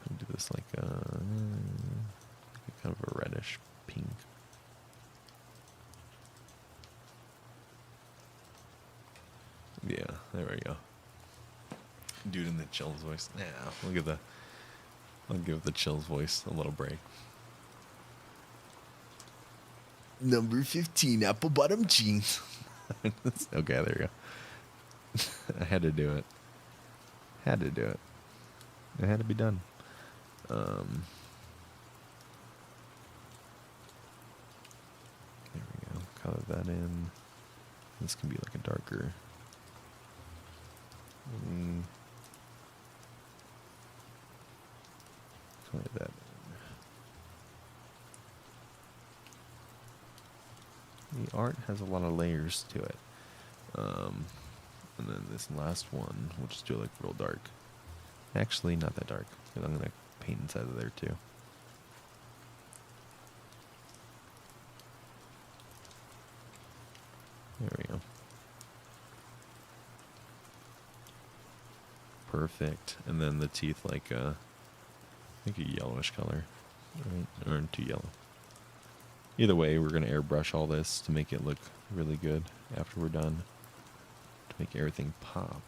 I'll do this like kind of a reddish pink. Yeah, there we go. Dude in the Chills voice. Nah, I'll give the Chills voice a little break. Number 15, apple bottom jeans. Okay, there you go. I had to do it. Had to do it. It had to be done. There we go. Color that in. This can be like a darker. Color that in. The art has a lot of layers to it. And then this last one, we'll just do it like real dark. Actually, not that dark, because I'm going to paint inside of there too. There we go. Perfect. And then the teeth like I think a yellowish color, right? Or too yellow. Either way, we're going to airbrush all this to make it look really good after we're done, to make everything pop.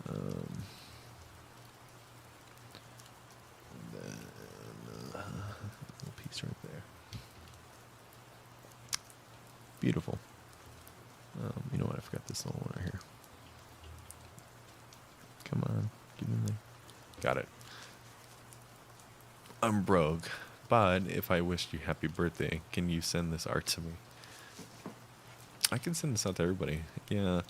And then a little piece right there. Beautiful. You know what? I forgot this little one right here. Come on, get in there. Got it. I'm broke, but if I wished you happy birthday, can you send this art to me? I can send this out to everybody. Yeah,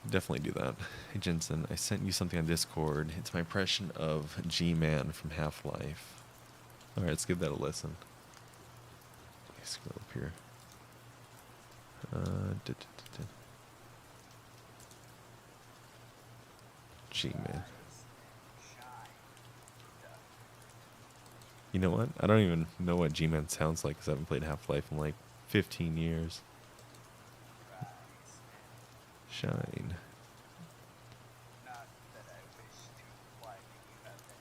definitely do that. Hey Jensen, I sent you something on Discord. It's my impression of G-Man from Half-Life. Alright, let's give that a listen. Let me scroll up here. G-Man. You know what? I don't even know what G-Man sounds like because I haven't played Half-Life in like 15 years. Shine.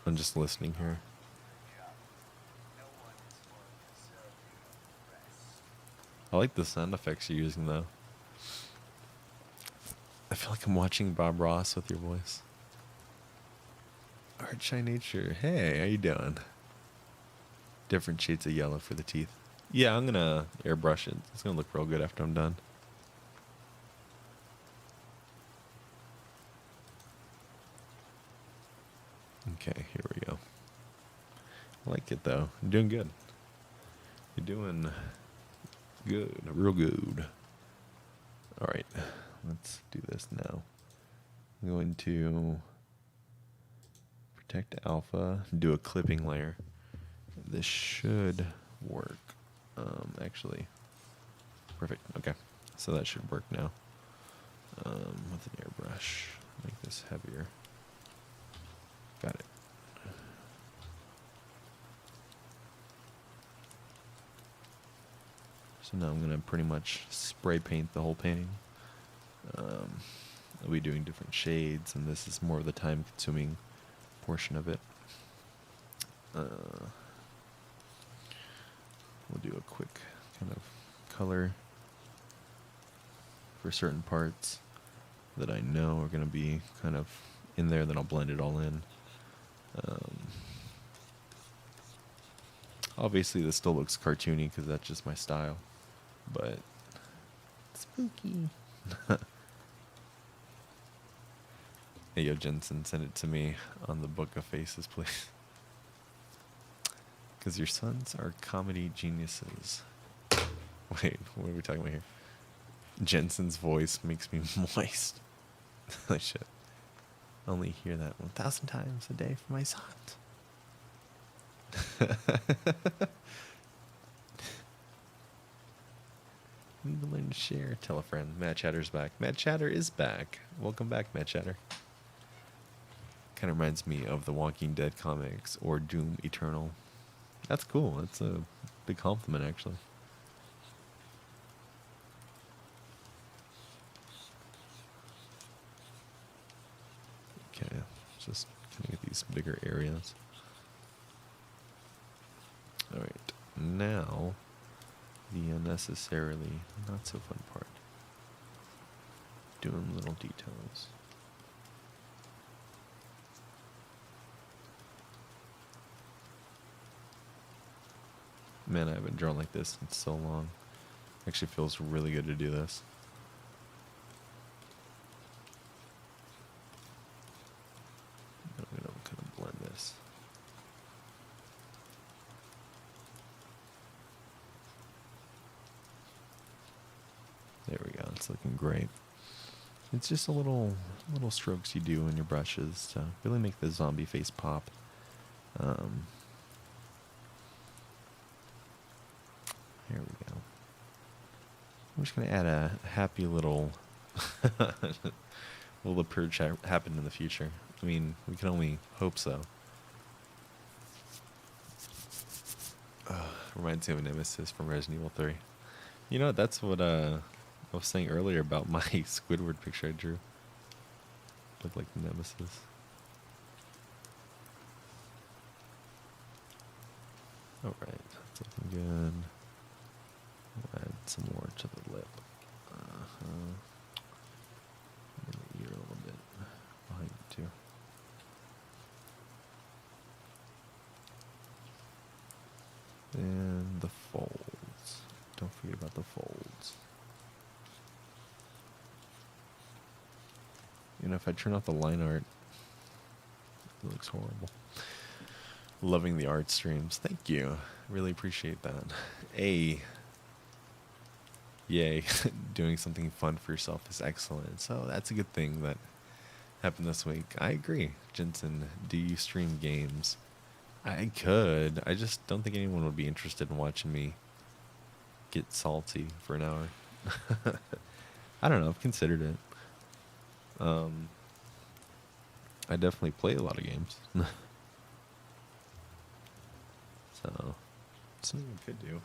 I'm just listening here. I like the sound effects you're using though. I feel like I'm watching Bob Ross with your voice. Art Shine Nature. Hey, how you doing? Different shades of yellow for the teeth. Yeah, I'm gonna airbrush it. It's gonna look real good after I'm done. Okay, here we go. I like it though. You're doing good. You're doing good, real good. All right, let's do this now. I'm going to protect alpha, do a clipping layer. This should work. Actually, perfect. Okay, so that should work now. With an airbrush, make this heavier. Got it. So now I'm gonna pretty much spray paint the whole painting. I'll be doing different shades, and this is more of the time-consuming portion of it. We'll do a quick kind of color for certain parts that I know are going to be kind of in there, then I'll blend it all in. Obviously this still looks cartoony because that's just my style, but spooky. Hey yo Jensen, send it to me on the Book of Faces, please. Because your sons are comedy geniuses. Wait, what are we talking about here? Jensen's voice makes me moist. I should only hear that 1,000 times a day from my sons. Need to learn to share. Tell a friend. Matt Chatter's back. Matt Chatter is back. Welcome back, Matt Chatter. Kind of reminds me of the Walking Dead comics or Doom Eternal. That's cool. That's a big compliment, actually. Okay, just kind of get these bigger areas. Alright, now the unnecessarily not so fun part. Doing little details. Man, I haven't drawn like this in so long. Actually feels really good to do this. I'm gonna kind of blend this. There we go. It's looking great. It's just a little strokes you do in your brushes to really make the zombie face pop. Here we go. I'm just gonna add a happy little will the purge happen in the future? I mean, we can only hope so. Reminds me of a Nemesis from Resident Evil 3. You know what? That's what I was saying earlier about my Squidward picture I drew. Looked like the Nemesis. Alright, that's looking good. We'll add some more to the lip. And the ear a little bit behind it too. And the folds. Don't forget about the folds. You know, if I turn off the line art, it looks horrible. Loving the art streams. Thank you. Really appreciate that. Yay. Doing something fun for yourself is excellent. So that's a good thing that happened this week. I agree. Jensen, do you stream games? I could. I just don't think anyone would be interested in watching me get salty for an hour. I don't know. I've considered it. I definitely play a lot of games. So, it's something I could do.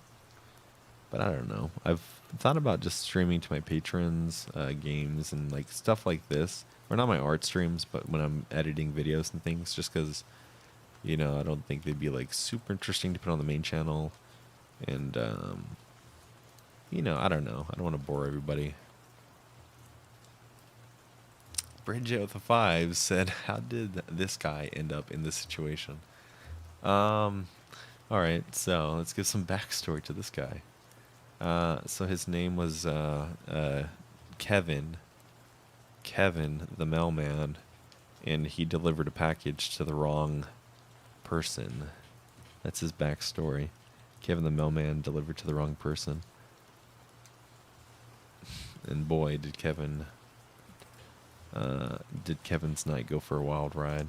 But I don't know. I've thought about just streaming to my patrons games and like stuff like this. Or not my art streams, but when I'm editing videos and things, just because, you know, I don't think they'd be like super interesting to put on the main channel. And, you know, I don't know. I don't want to bore everybody. Bridget with a 5 said, how did this guy end up in this situation? Alright, so let's give some backstory to this guy. So his name was Kevin. Kevin, the mailman. And he delivered a package to the wrong person. That's his backstory. Kevin, the mailman, delivered to the wrong person. And boy, did Kevin's night go for a wild ride.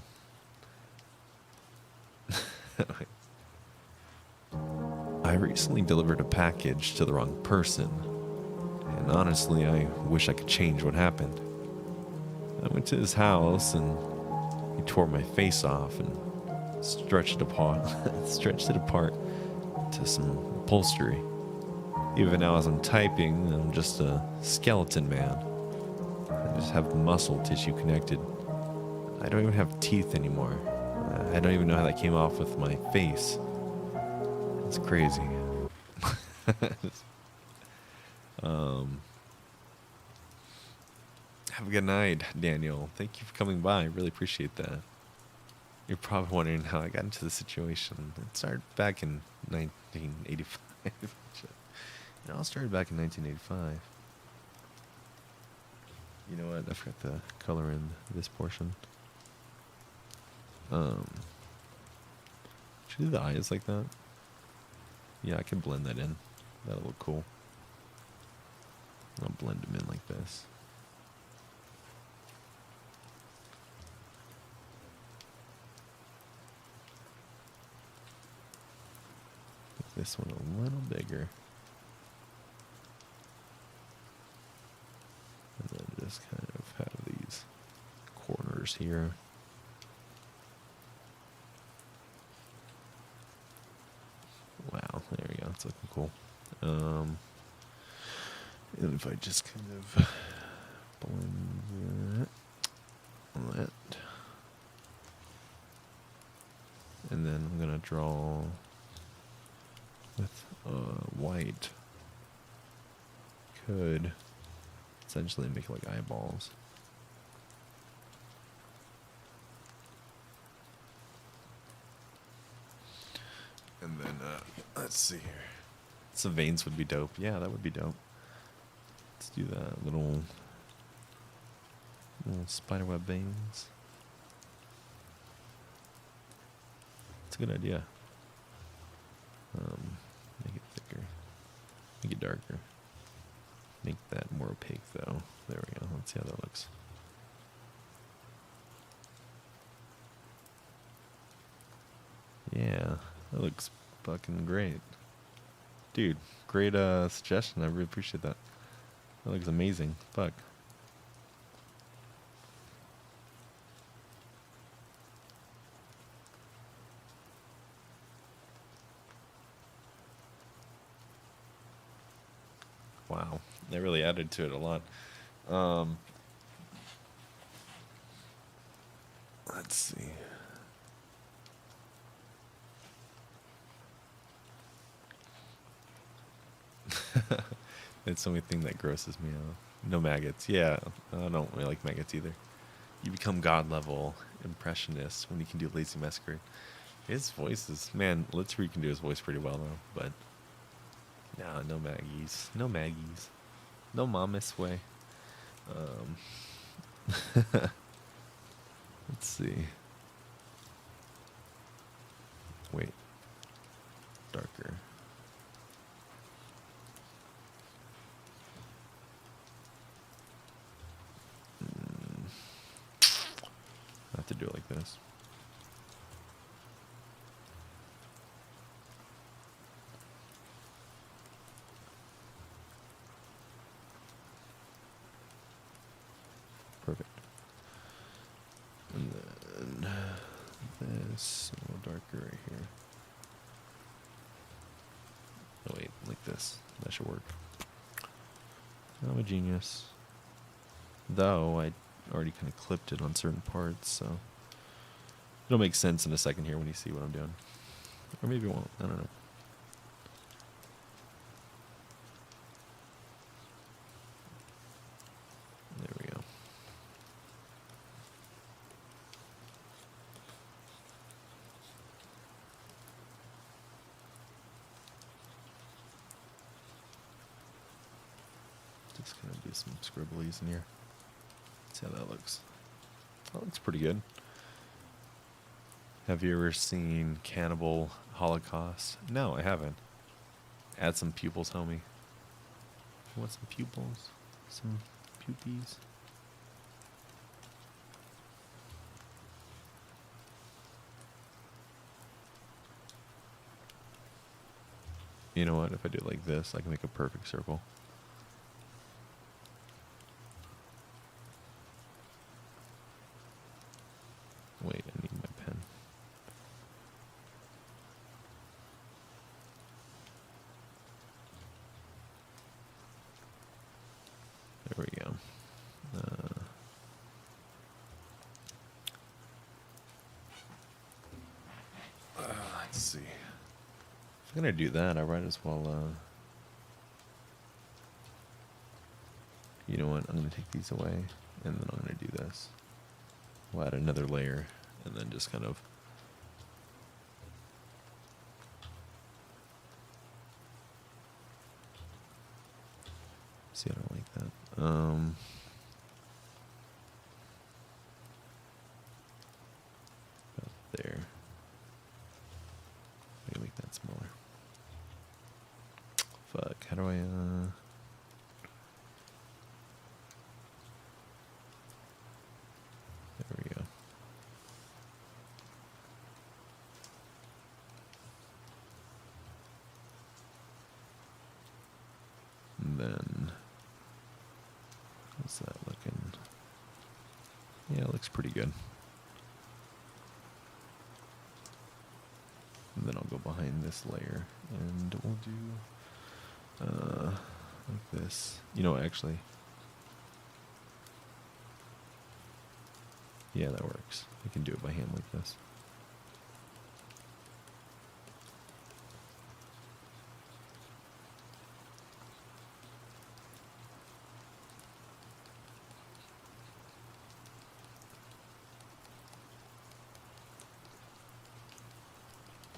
I recently delivered a package to the wrong person, and honestly, I wish I could change what happened. I went to his house, and he tore my face off and stretched it apart to some upholstery. Even now, as I'm typing, I'm just a skeleton man. I just have muscle tissue connected. I don't even have teeth anymore. I don't even know how that came off with my face. It's crazy. Have a good night, Daniel. Thank you for coming by. I really appreciate that. You're probably wondering how I got into the situation. It started back in 1985. It all started back in 1985. You know what? I forgot to color in this portion. Should I do the eyes like that? Yeah, I can blend that in. That'll look cool. I'll blend them in like this. Make this one a little bigger. And then just kind of have these corners here. Wow, there we go. It's looking cool. And if I just kind of blend that, and then I'm gonna draw with white. Could essentially make like eyeballs. And then, let's see here. Some veins would be dope. Yeah, that would be dope. Let's do that. Little spiderweb veins. It's a good idea. Make it thicker. Make it darker. Make that more opaque, though. There we go. Let's see how that looks. Yeah, that looks fucking great. Dude, great suggestion. I really appreciate that. That looks amazing. Fuck. Wow, they really added to it a lot. Um, let's see. It's the only thing that grosses me out. No maggots. Yeah, I don't really like maggots either. You become god level impressionist when you can do Lazy Masquerade. His voice is, man, Let's Read can do his voice pretty well though, but no, no Maggies. No Maggies. No Mamis way. Let's see. Wait. Darker. I have to do it like this. Perfect. And then this a little darker right here. Oh wait, like this. That should work. I'm a genius. Though I already kind of clipped it on certain parts, so it'll make sense in a second here when you see what I'm doing. Or maybe it won't. I don't know. There we go. Just gonna do some scribblies in here. See how that looks. That looks pretty good. Have you ever seen Cannibal Holocaust? No, I haven't. Add some pupils, homie. You want some pupils? Some pupies? You know what? If I do it like this, I can make a perfect circle. Wait, I need my pen. There we go. Let's see. If I'm gonna do that, I might as well. You know what? I'm gonna take these away, and then I'm gonna do this. We'll add another layer, and then just kind of. See, I don't like that. About there. I can make that smaller. Fuck. How do I? There we go. And then, how's that looking? Yeah, it looks pretty good. And then I'll go behind this layer, and we'll do like this. You know, actually, yeah, that works. I can do it by hand like this.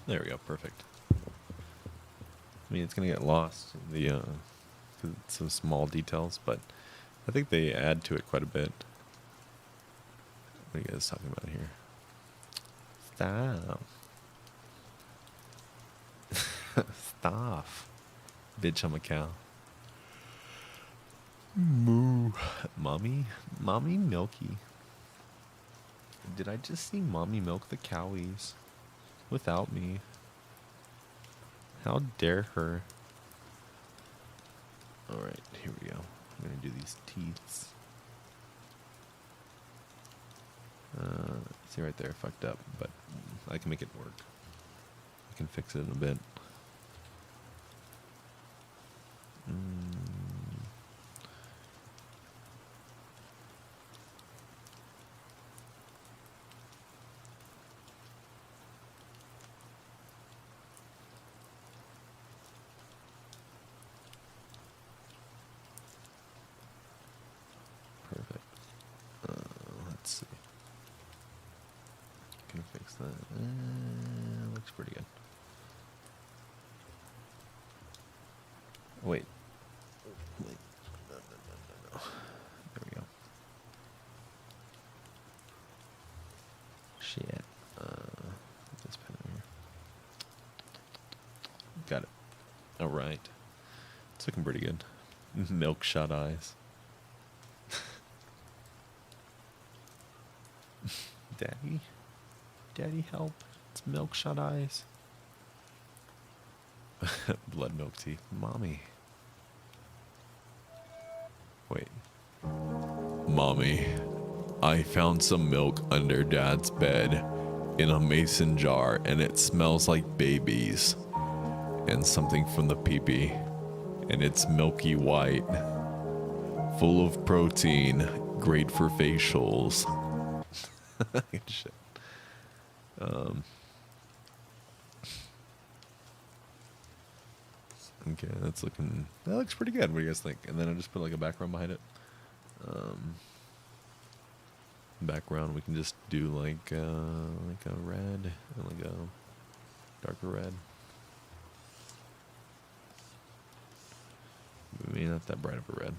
There we go, perfect. I mean, it's gonna get lost in the 'cause it's some small details, but I think they add to it quite a bit. What are you guys talking about here? Stop. Stop. Bitch, I'm a cow. Moo. Mommy? Mommy Milky. Did I just see Mommy milk the cowies? Without me. How dare her? Alright, here we go. I'm gonna do these teeths. See right there, fucked up, but I can make it work. I can fix it in a bit. Perfect. Let's see. Can I fix that? Looks pretty good. Wait. Wait. No. There we go. Shit. This pen here. Got it. All right. It's looking pretty good. Milk shot eyes. Daddy? Daddy, help. It's milk shot eyes. Blood milk teeth. Mommy. Wait. Mommy, I found some milk under Dad's bed in a mason jar, and it smells like babies and something from the pee-pee, and it's milky white, full of protein, great for facials. Shit. Okay, that looks pretty good. What do you guys think? And then I just put like a background behind it. Background, we can just do like a red and like a darker red. Maybe not that bright of a red.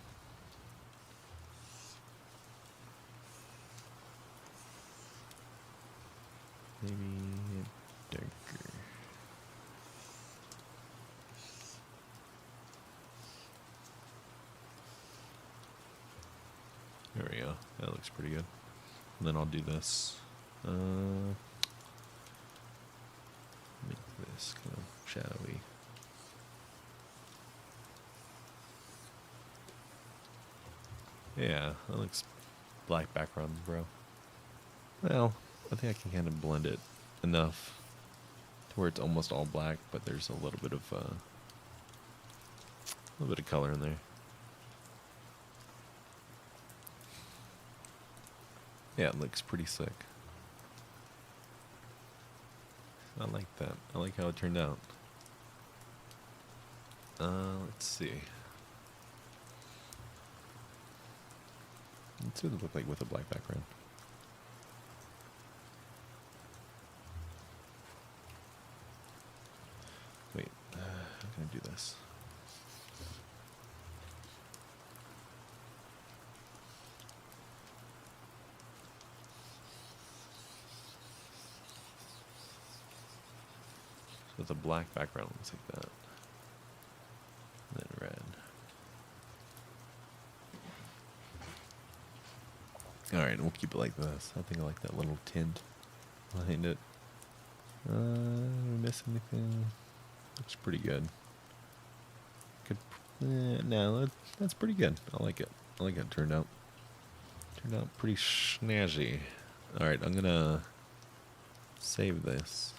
Maybe darker. There we go. That looks pretty good. And then I'll do this. Make this kind of shadowy. Yeah, that looks black background, bro. Well, I think I can kind of blend it enough to where it's almost all black, but there's a little bit of color in there. Yeah, it looks pretty sick. I like that. I like how it turned out. Let's see. Let's see what it look like with a black background. Wait, how can I do this? So with a black background, it looks like that. And then red. Alright, we'll keep it like this. I think I like that little tint behind it. Did we miss anything? Looks pretty good. No, that's pretty good. I like it. I like how it turned out. Turned out pretty snazzy. Alright, I'm gonna save this.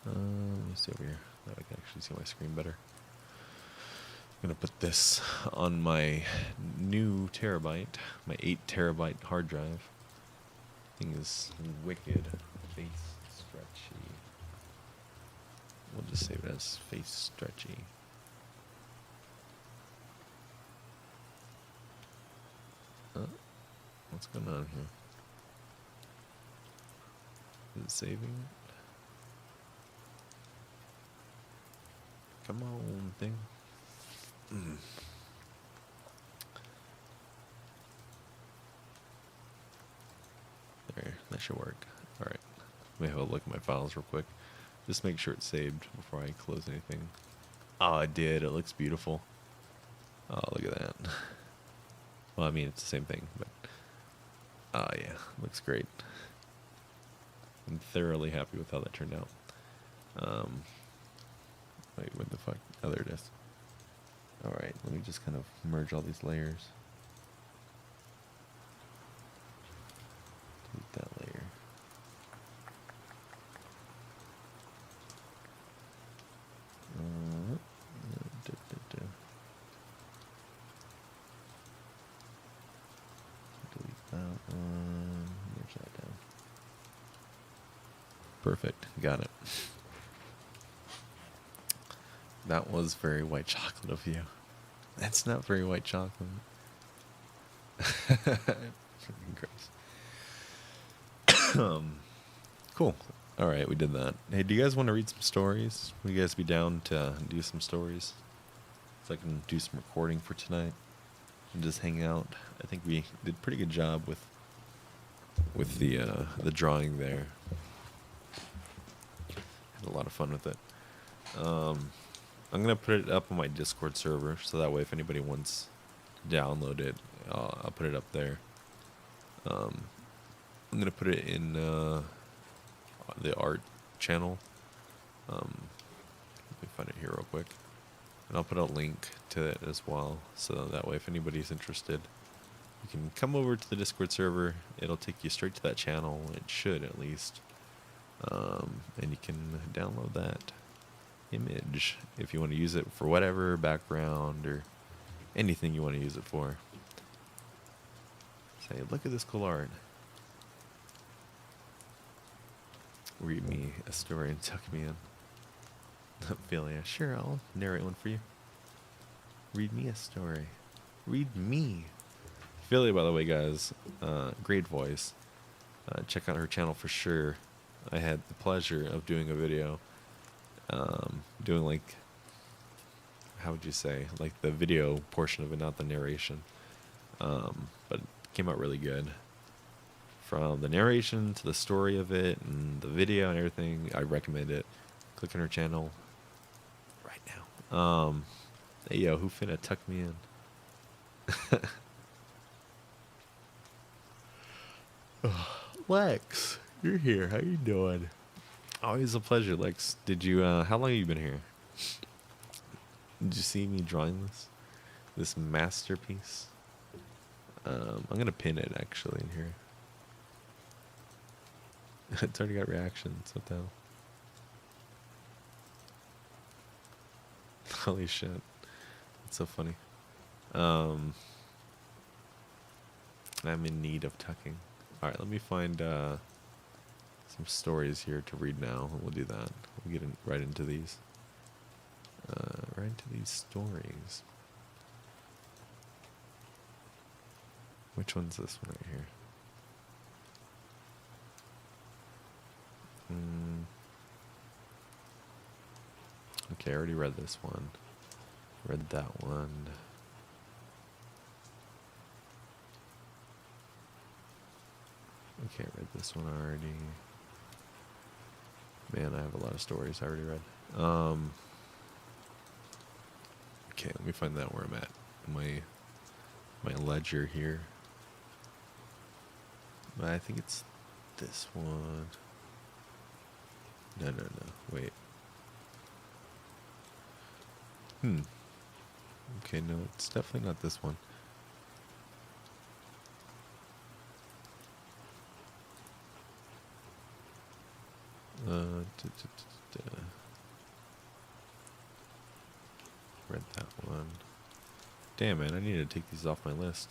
Let me see over here. Now I can actually see my screen better. I'm gonna put this on my new terabyte, my 8 terabyte hard drive. Thing is wicked. Face stretchy. We'll just save it as face stretchy. What's going on here? Is it saving? Come on, thing. There, that should work. Alright. Let me have a look at my files real quick. Just make sure it's saved before I close anything. Oh, it did. It looks beautiful. Oh, look at that. Well, I mean, it's the same thing, but... Oh, yeah. Looks great. I'm thoroughly happy with how that turned out. Wait, what the fuck? Oh, there it is. Alright, let me just kind of merge all these layers. Delete that layer. Da, da, da. Delete that one. Merge that down. Perfect. Got it. That was very white chocolate of you. That's not very white chocolate. Freaking gross. Cool. All right, we did that. Hey, do you guys want to read some stories? Would you guys be down to do some stories? So I can do some recording for tonight and just hang out. I think we did a pretty good job with the drawing there. Had a lot of fun with it. I'm gonna put it up on my Discord server, so that way if anybody wants to download it, I'll put it up there. I'm gonna put it in the art channel. Let me find it here real quick, and I'll put a link to it as well, so that way if anybody's interested, you can come over to the Discord server. It'll take you straight to that channel. It should, at least, and you can download that image if you want to use it for whatever background or anything you want to use it for. Say, look at this cool art. Read me a story and tuck me in. Ophelia, sure, I'll narrate one for you. Read me a story. Read me. Ophelia, by the way, guys, great voice. Check out her channel for sure. I had the pleasure of doing a video, doing like, how would you say, like the video portion of it, not the narration. But it came out really good. From the narration to the story of it and the video and everything, I recommend it. Click on her channel right now. Hey yo, who finna tuck me in? Lex, you're here. How you doing? Always a pleasure, Lex. Did you? How long have you been here? Did you see me drawing this masterpiece? I'm gonna pin it actually in here. It's already got reactions. What the hell? Holy shit! It's so funny. I'm in need of tucking. All right, let me find some stories here to read now, and we'll do that. We'll get right into these. Right into these stories. Which one's this one right here? Okay, I already read this one. Read that one. Okay, I read this one already. Man, I have a lot of stories I already read. Okay, let me find that where I'm at. My ledger here. I think it's this one. No, wait. Okay, no, it's definitely not this one. Read that one. Damn, man, I need to take these off my list.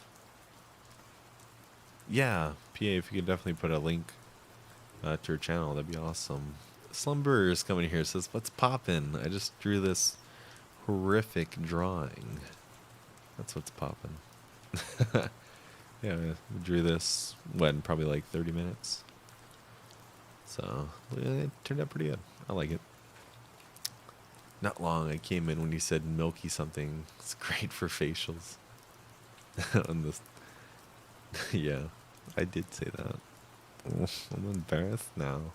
Yeah, PA, if you could definitely put a link to her channel, that'd be awesome. Slumber is coming here, says, what's poppin'? I just drew this horrific drawing. That's what's poppin'. Yeah, we drew this, in probably like 30 minutes. So, it turned out pretty good. I like it. Not long, I came in when you said milky something. It's great for facials. On this. Yeah, I did say that. I'm embarrassed now.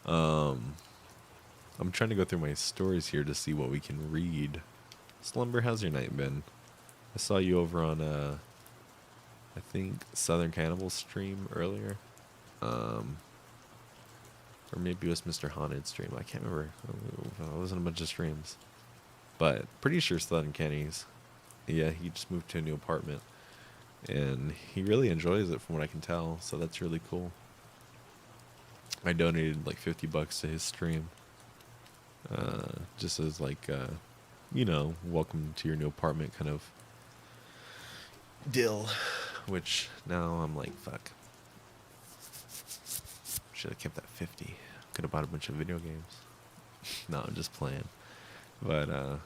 I'm trying to go through my stories here to see what we can read. Slumber, how's your night been? I saw you over on, I think, Southern Cannibal stream earlier. Or maybe it was Mr. Haunted stream. I can't remember. I was in a bunch of streams. But pretty sure Southern Kenny's. Yeah, he just moved to a new apartment, and he really enjoys it from what I can tell. So that's really cool. I donated like $50 to his stream, just as like, welcome to your new apartment kind of deal. Which now I'm like, fuck. Should have kept that 50. Could have bought a bunch of video games. No, I'm just playing. But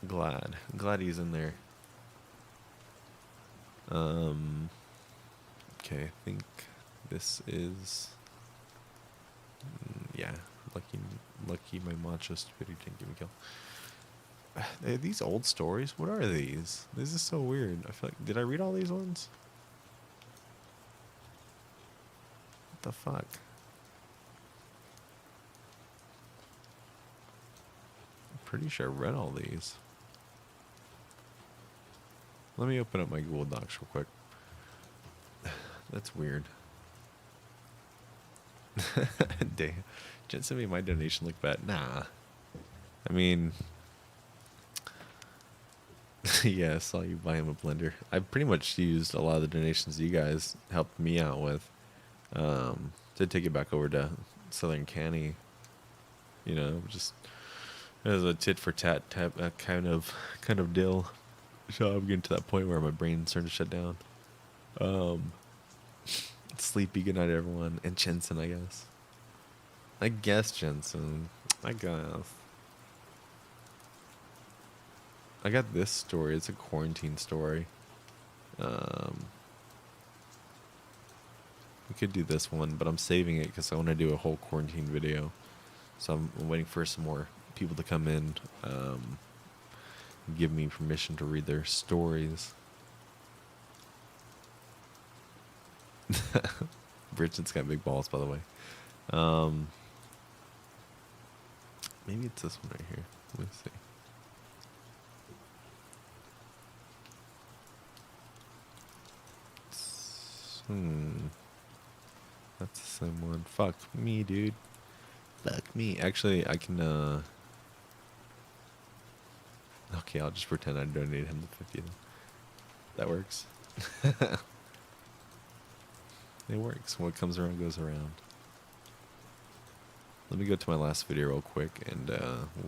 glad he's in there. Okay, I think this is yeah. Lucky my macho stupidity didn't give me kill. Are these old stories? What are these? This is so weird. I feel like, did I read all these ones? What the fuck? I'm pretty sure I read all these. Let me open up my Google Docs real quick. That's weird. Damn. Jen sent me my donation look bad. Nah. I mean, yeah, I saw you buy him a blender. I pretty much used a lot of the donations you guys helped me out with to take it back over to Southern Canny. Just as a tit for tat type kind of deal. So I'm getting to that point where my brain's starting to shut down. Sleepy, good night, everyone, and Jensen, I guess. Jensen. I guess. I got this story. It's a quarantine story. We could do this one, but I'm saving it because I want to do a whole quarantine video. So I'm waiting for some more people to come in, give me permission to read their stories. Bridget's got big balls, by the way. Maybe it's this one right here. Let me see. That's the same one. Fuck me, dude. Fuck me. Actually, I can, okay, I'll just pretend I donated him the 50. That works. It works. What comes around goes around. Let me go to my last video real quick and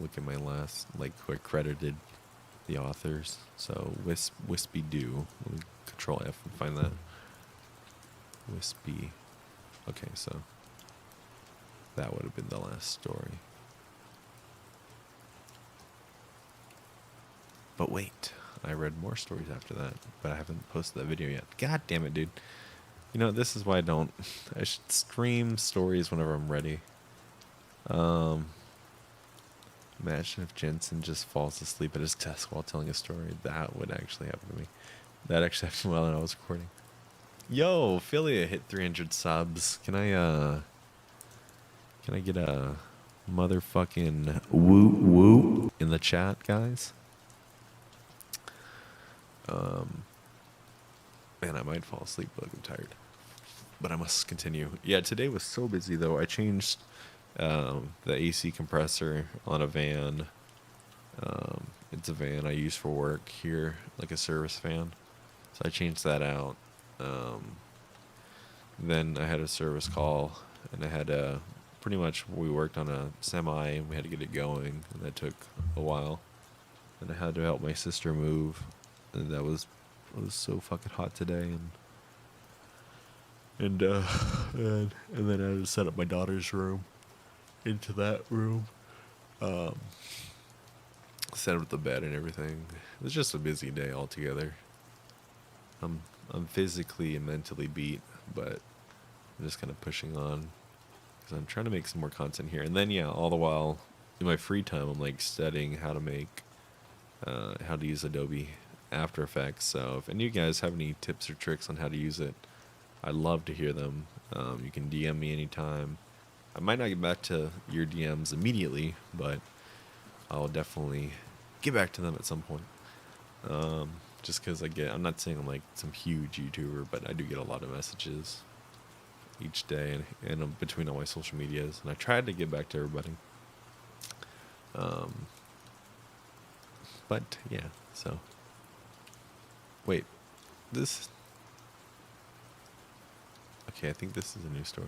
look at my last, quick credited the authors. So, Wispy Doo. Let me Control F and find that. Wispy. Okay, so that would have been the last story. But wait, I read more stories after that, but I haven't posted that video yet. God damn it, dude. This is why I should stream stories whenever I'm ready. Imagine if Jensen just falls asleep at his desk while telling a story. That would actually happen to me. That actually happened while I was recording. Yo, Philia hit 300 subs. Can I get a motherfucking woot woot in the chat, guys? Man, I might fall asleep, but I'm tired. But I must continue. Yeah, today was so busy, though. I changed the AC compressor on a van. It's a van I use for work here, like a service van. So I changed that out. Then I had a service call, and I had pretty much, we worked on a semi, and we had to get it going, and that took a while. And I had to help my sister move, and it was so fucking hot today, and then I had to set up my daughter's room into that room, set up the bed and everything. It was just a busy day altogether. I'm physically and mentally beat, but I'm just kind of pushing on because I'm trying to make some more content here. And then, yeah, all the while in my free time, I'm studying how to use Adobe After Effects. So if any of you guys have any tips or tricks on how to use it, I'd love to hear them. You can DM me anytime. I might not get back to your DMs immediately, but I'll definitely get back to them at some point. Just because I'm not saying I'm some huge YouTuber, but I do get a lot of messages each day and between all my social medias, and I tried to get back to everybody. But yeah, so Wait, this. Okay, I think this is a new story.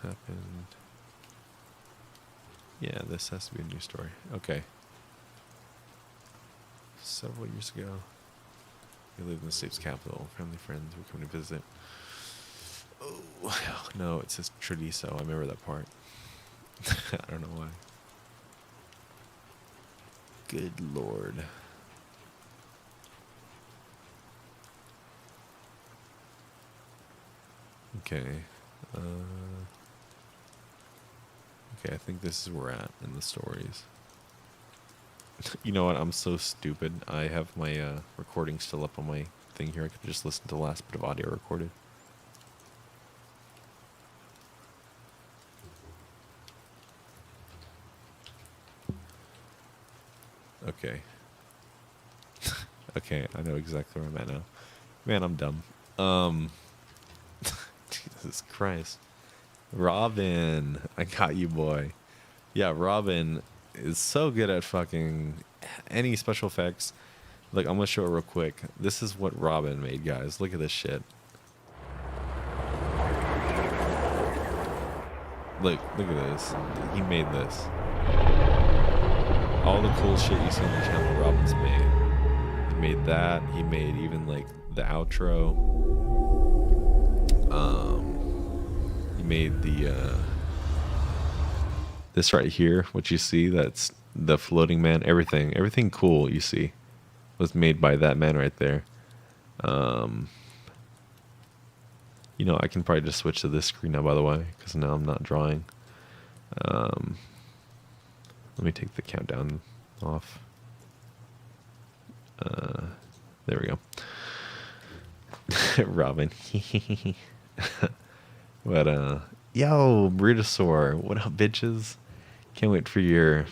Happened. Yeah, this has to be a new story. Okay. Several years ago, we lived in the state's capital. Family friends were coming to visit. Oh, no, it says Trediso. I remember that part. I don't know why. Good lord. Okay. Okay, I think this is where we're at in the stories. You know what? I'm so stupid. I have my recording still up on my thing here. I could just listen to the last bit of audio recorded. Okay. Okay, I know exactly where I'm at now. Man, I'm dumb. Jesus Christ. Robin, I got you, boy. Yeah, Robin is so good at fucking any special effects. Like, I'm gonna show it real quick. This is what Robin made, guys. Look at this shit. Look at this. He made this. All the cool shit you see on the channel, Robin's made. He made that. He made even like the outro. He made the this right here, what you see, that's the floating man. Everything cool you see was made by that man right there. You know, I can probably just switch to this screen now, by the way, because now I'm not drawing. Let me take the countdown off. There we go. Robin. But, yo, Brutosaur, what up, bitches? Can't wait for your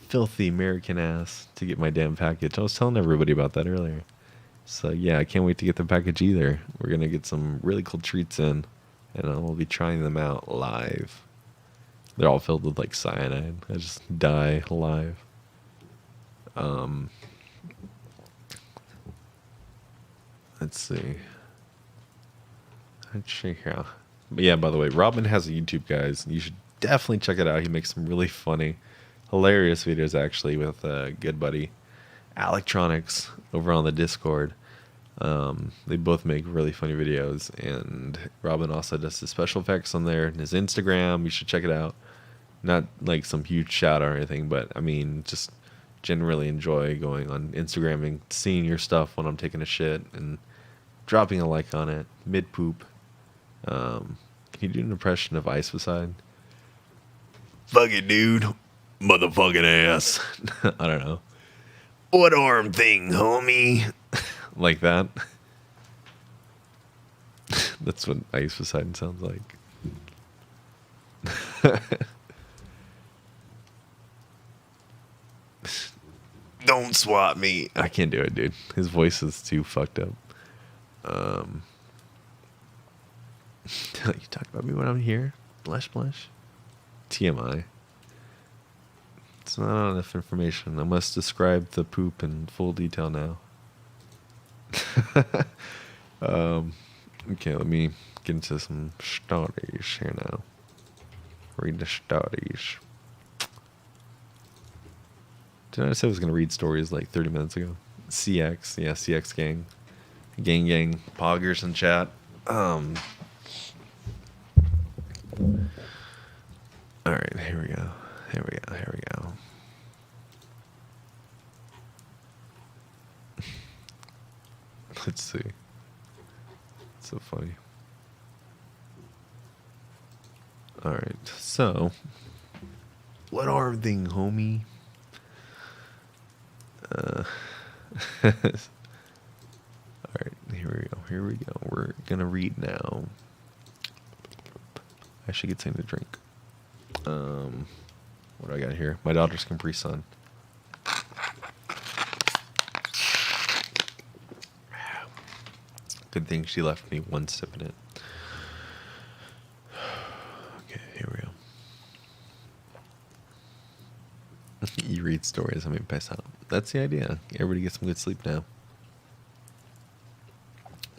filthy American ass to get my damn package. I was telling everybody about that earlier. So, yeah, I can't wait to get the package either. We're going to get some really cool treats in, and I will be trying them out live. They're all filled with, like, cyanide. I just die alive. Let's see. Let's see here. But yeah, by the way, Robin has a YouTube, guys. You should definitely check it out. He makes some really funny, hilarious videos, actually, with a good buddy, Electronics, over on the Discord. They both make really funny videos, and Robin also does the special effects on there. And his Instagram, you should check it out. Not like some huge shout out or anything, but I mean, just generally enjoy going on Instagram and seeing your stuff when I'm taking a shit and dropping a like on it mid poop. Can you do an impression of Ice Beside? Fuck it, dude. Motherfucking ass. I don't know. What arm thing, homie? Like that. That's what Ice Poseidon sounds like. Don't swat me. I can't do it, dude. His voice is too fucked up. You talk about me when I'm here? Blush, blush. TMI. It's not enough information. I must describe the poop in full detail now. Okay, let me get into some stories here now. Read the stories. Did I say I was going to read stories like 30 minutes ago? CX, yeah, CX gang. Gang, poggers in chat. Alright, here we go. Let's see. It's so funny. Alright, so. What arm thing, homie? Alright, here we go. We're gonna read now. I should get something to drink. What do I got here? My daughter's Capri Sun. Good thing she left me one sip in it. Okay, here we go. read stories. I mean, pass out. That's the idea. Everybody gets some good sleep now.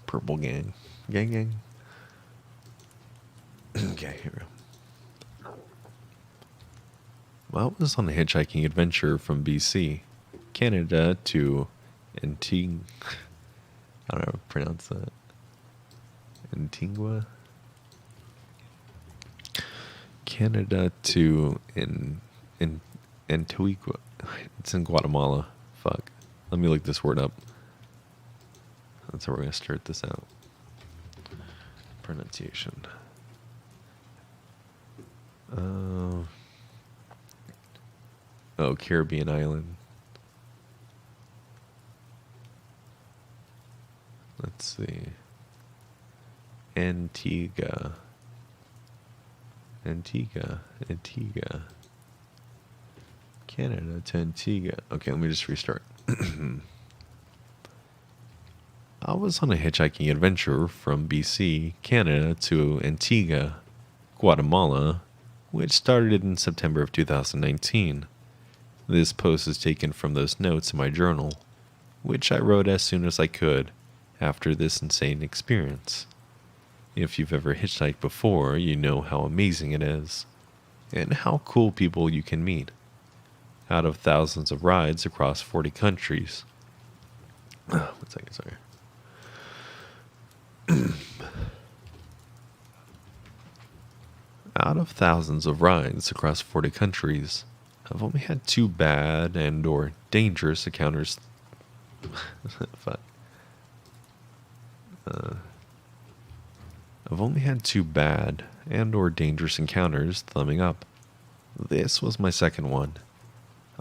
Purple gang. Gang, gang. Okay, here we go. Well, I was on a hitchhiking adventure from BC, Canada to Antigua. I don't know how to pronounce that. Antigua? Canada to in Antigua. It's in Guatemala. Fuck. Let me look this word up. That's how we're going to start this out. Pronunciation. Oh, Caribbean island. Let's see. Antigua. Canada to Antigua. Okay, let me just restart. I was on a hitchhiking adventure from BC, Canada to Antigua, Guatemala, which started in September of 2019. This post is taken from those notes in my journal, which I wrote as soon as I could after this insane experience. If you've ever hitchhiked before, you know how amazing it is, and how cool people you can meet. Out of thousands of rides across 40 countries. 1 second, sorry. Out of thousands of rides across 40 countries, I've only had 2 bad and or dangerous encounters. Fuck. I've only had 2 bad and or dangerous encounters, thumbing up. This was my second one.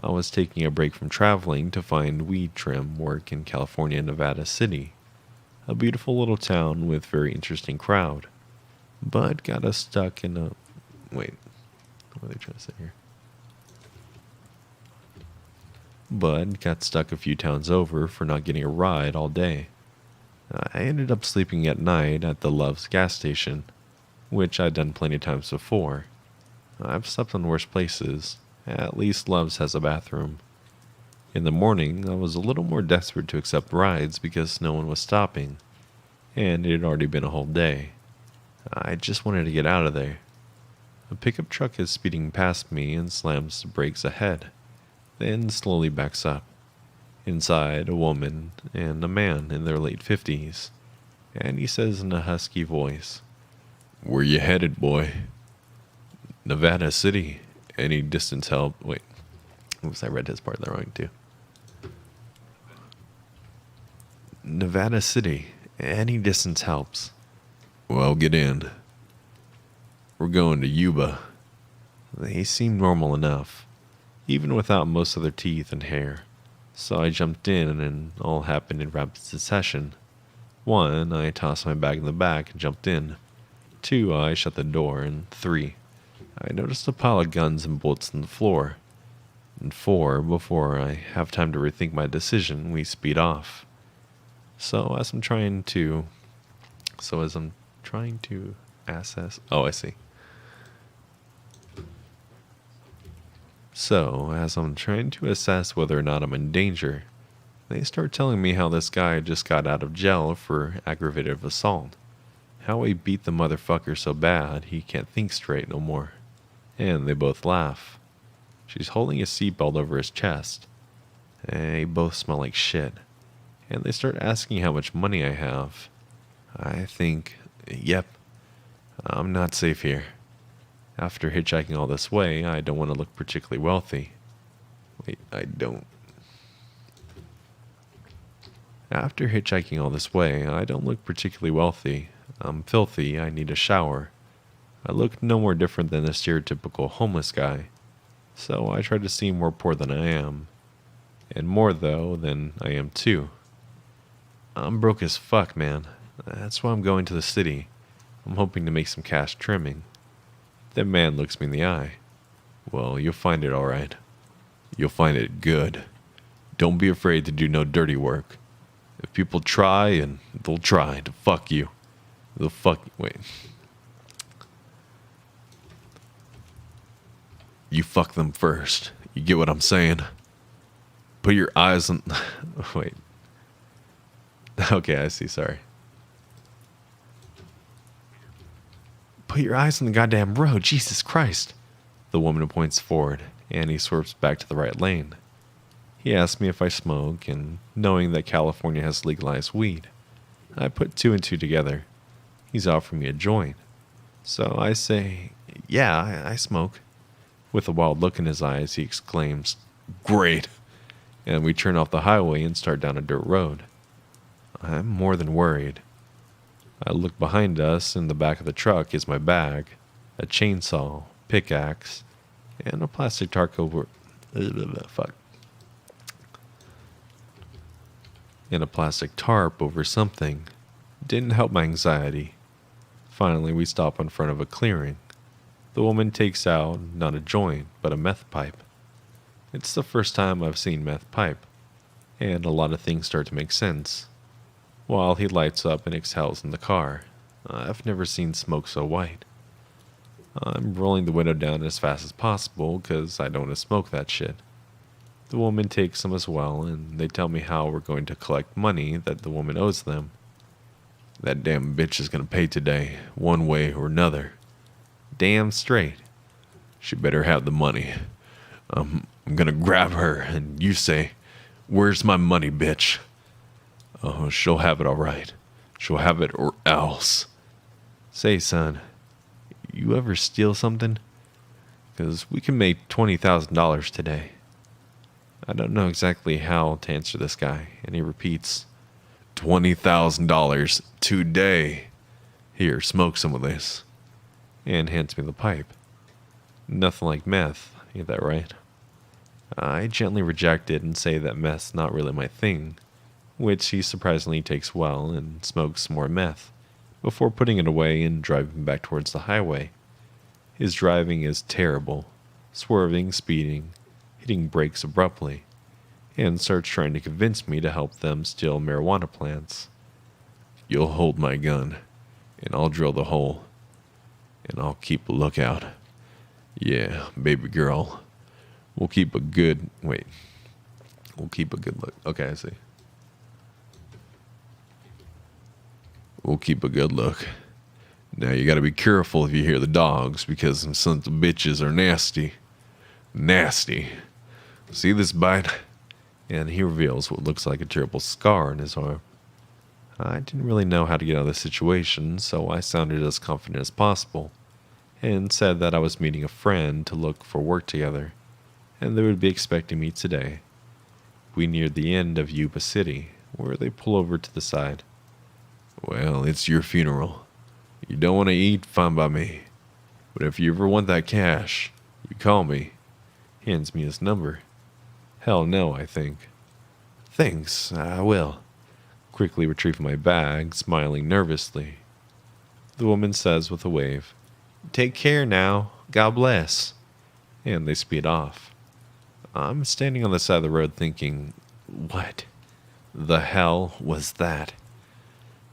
I was taking a break from traveling to find weed trim work in California, Nevada City, a beautiful little town with very interesting crowd, but got us stuck in a... Wait, what are they trying to say here? But got stuck a few towns over for not getting a ride all day. I ended up sleeping at night at the Love's gas station, which I'd done plenty of times before. I've slept in worse places. At least Love's has a bathroom. In the morning, I was a little more desperate to accept rides because no one was stopping, and it had already been a whole day. I just wanted to get out of there. A pickup truck is speeding past me and slams the brakes ahead, then slowly backs up. Inside, a woman and a man in their late 50s, and he says in a husky voice, "Where you headed, boy?" "Nevada City. Any distance help?" Wait. Oops, I read his part there wrong too. "Nevada City. Any distance helps." "Well, get in. We're going to Yuba." They seemed normal enough, even without most of their teeth and hair. So I jumped in and all happened in rapid succession. 1, I tossed my bag in the back and jumped in. 2, I shut the door. And 3, I noticed a pile of guns and bullets on the floor. And 4, before I have time to rethink my decision, we speed off. As I'm trying to assess... Oh, I see. As I'm trying to assess whether or not I'm in danger, they start telling me how this guy just got out of jail for aggravated assault. How he beat the motherfucker so bad he can't think straight no more. And they both laugh. She's holding a seatbelt over his chest. They both smell like shit. And they start asking how much money I have. I think, yep, I'm not safe here. After hitchhiking all this way, I don't want to look particularly wealthy. Wait, I don't. After hitchhiking all this way, I don't look particularly wealthy. I'm filthy, I need a shower. I look no more different than a stereotypical homeless guy. So I try to seem more poor than I am. And more, though, than I am too. I'm broke as fuck, man. That's why I'm going to the city. I'm hoping to make some cash trimming. That man looks me in the eye. "Well, you'll find it all right. You'll find it good. Don't be afraid to do no dirty work. If people try, and they'll try to fuck you, they'll fuck you." Wait. "You fuck them first. You get what I'm saying? Put your eyes on... Wait. Okay, I see, sorry. Put your eyes on the goddamn road, Jesus Christ. The woman points forward, and he swerves back to the right lane. He asks me if I smoke, and knowing that California has legalized weed, I put two and two together. He's offering me a joint. So I say, yeah, I smoke. With a wild look in his eyes, he exclaims, great. And we turn off the highway and start down a dirt road. I'm more than worried. I look behind us. In the back of the truck is my bag, a chainsaw, pickaxe, and a plastic tarp over... Fuck. And a plastic tarp over something. Didn't help my anxiety. Finally, we stop in front of a clearing. The woman takes out, not a joint, but a meth pipe. It's the first time I've seen meth pipe, and a lot of things start to make sense. While he lights up and exhales in the car, I've never seen smoke so white. I'm rolling the window down as fast as possible because I don't want to smoke that shit. The woman takes some as well, and they tell me how we're going to collect money that the woman owes them. That damn bitch is gonna pay today, one way or another. Damn straight. She better have the money. I'm gonna grab her, and you say, where's my money, bitch? Oh, she'll have it all right. She'll have it or else. Say, son, you ever steal something? 'Cause we can make $20,000 today. I don't know exactly how to answer this guy, and he repeats, $20,000 today. Here, smoke some of this. And hands me the pipe. Nothing like meth, ain't that right? I gently reject it and say that meth's not really my thing, which he surprisingly takes well and smokes some more meth, before putting it away and driving back towards the highway. His driving is terrible, swerving, speeding, hitting brakes abruptly, and starts trying to convince me to help them steal marijuana plants. You'll hold my gun, and I'll drill the hole, and I'll keep a lookout. Yeah, baby girl. We'll keep a good... Wait. We'll keep a good look. Okay, I see. We'll keep a good look. Now you gotta be careful if you hear the dogs, because some sons of bitches are nasty. Nasty. See this bite? And he reveals what looks like a terrible scar on his arm. I didn't really know how to get out of the situation, so I sounded as confident as possible, and said that I was meeting a friend to look for work together, and they would be expecting me today. We neared the end of Yuba City, where they pull over to the side. Well, it's your funeral. You don't want to eat, fine by me. But if you ever want that cash, you call me. Hands me his number. Hell no, I think. Thanks, I will. Quickly retrieving my bag, smiling nervously. The woman says with a wave, Take care now, God bless. And they speed off. I'm standing on the side of the road thinking, what the hell was that?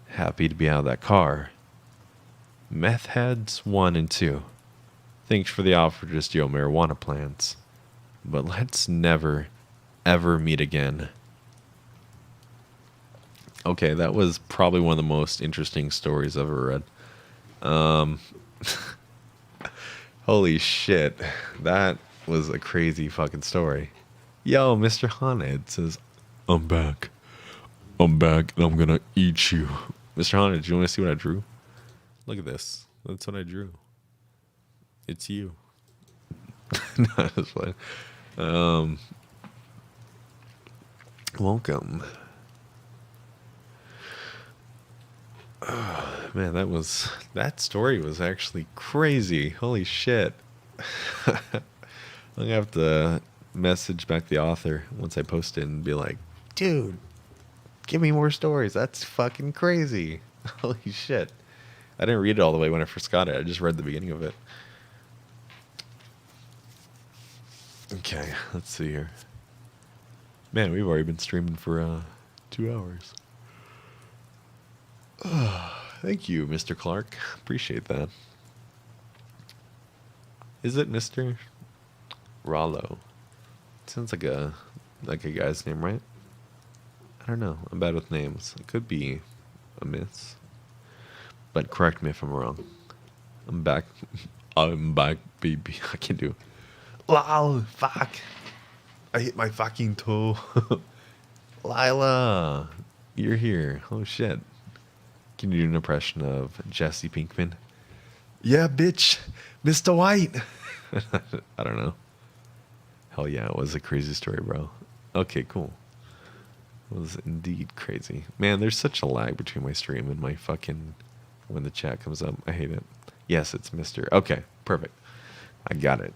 Happy to be out of that car. Meth heads 1 and 2. Thanks for the offer to steal marijuana plants. But let's never, ever meet again. Okay, that was probably one of the most interesting stories I've ever read. Holy shit. That was a crazy fucking story. Yo, Mr. Haunted says, I'm back. I'm back, and I'm gonna eat you. Mr. Haunted, do you want to see what I drew? Look at this. That's what I drew. It's you. No, that's fine. Welcome. Man, that story was actually crazy. Holy shit. I'm gonna have to message back the author once I post it and be like, dude, give me more stories. That's fucking crazy. Holy shit. I didn't read it all the way when I first got it. I just read the beginning of it. Okay, let's see here. Man, we've already been streaming for 2 hours. Thank you, Mr. Clark. Appreciate that. Is it Mr. Rollo? Sounds like a guy's name, right? I don't know. I'm bad with names. It could be a miss. But correct me if I'm wrong. I'm back. I'm back, baby. I can do. Wow, fuck. I hit my fucking toe. Lila, you're here. Oh shit. Can you do an impression of Jesse Pinkman? Yeah, bitch. Mr. White. I don't know. Hell yeah, it was a crazy story, bro. Okay, cool. It was indeed crazy. Man, there's such a lag between my stream and my fucking when the chat comes up. I hate it. Yes, it's Mr. Okay, perfect. I got it.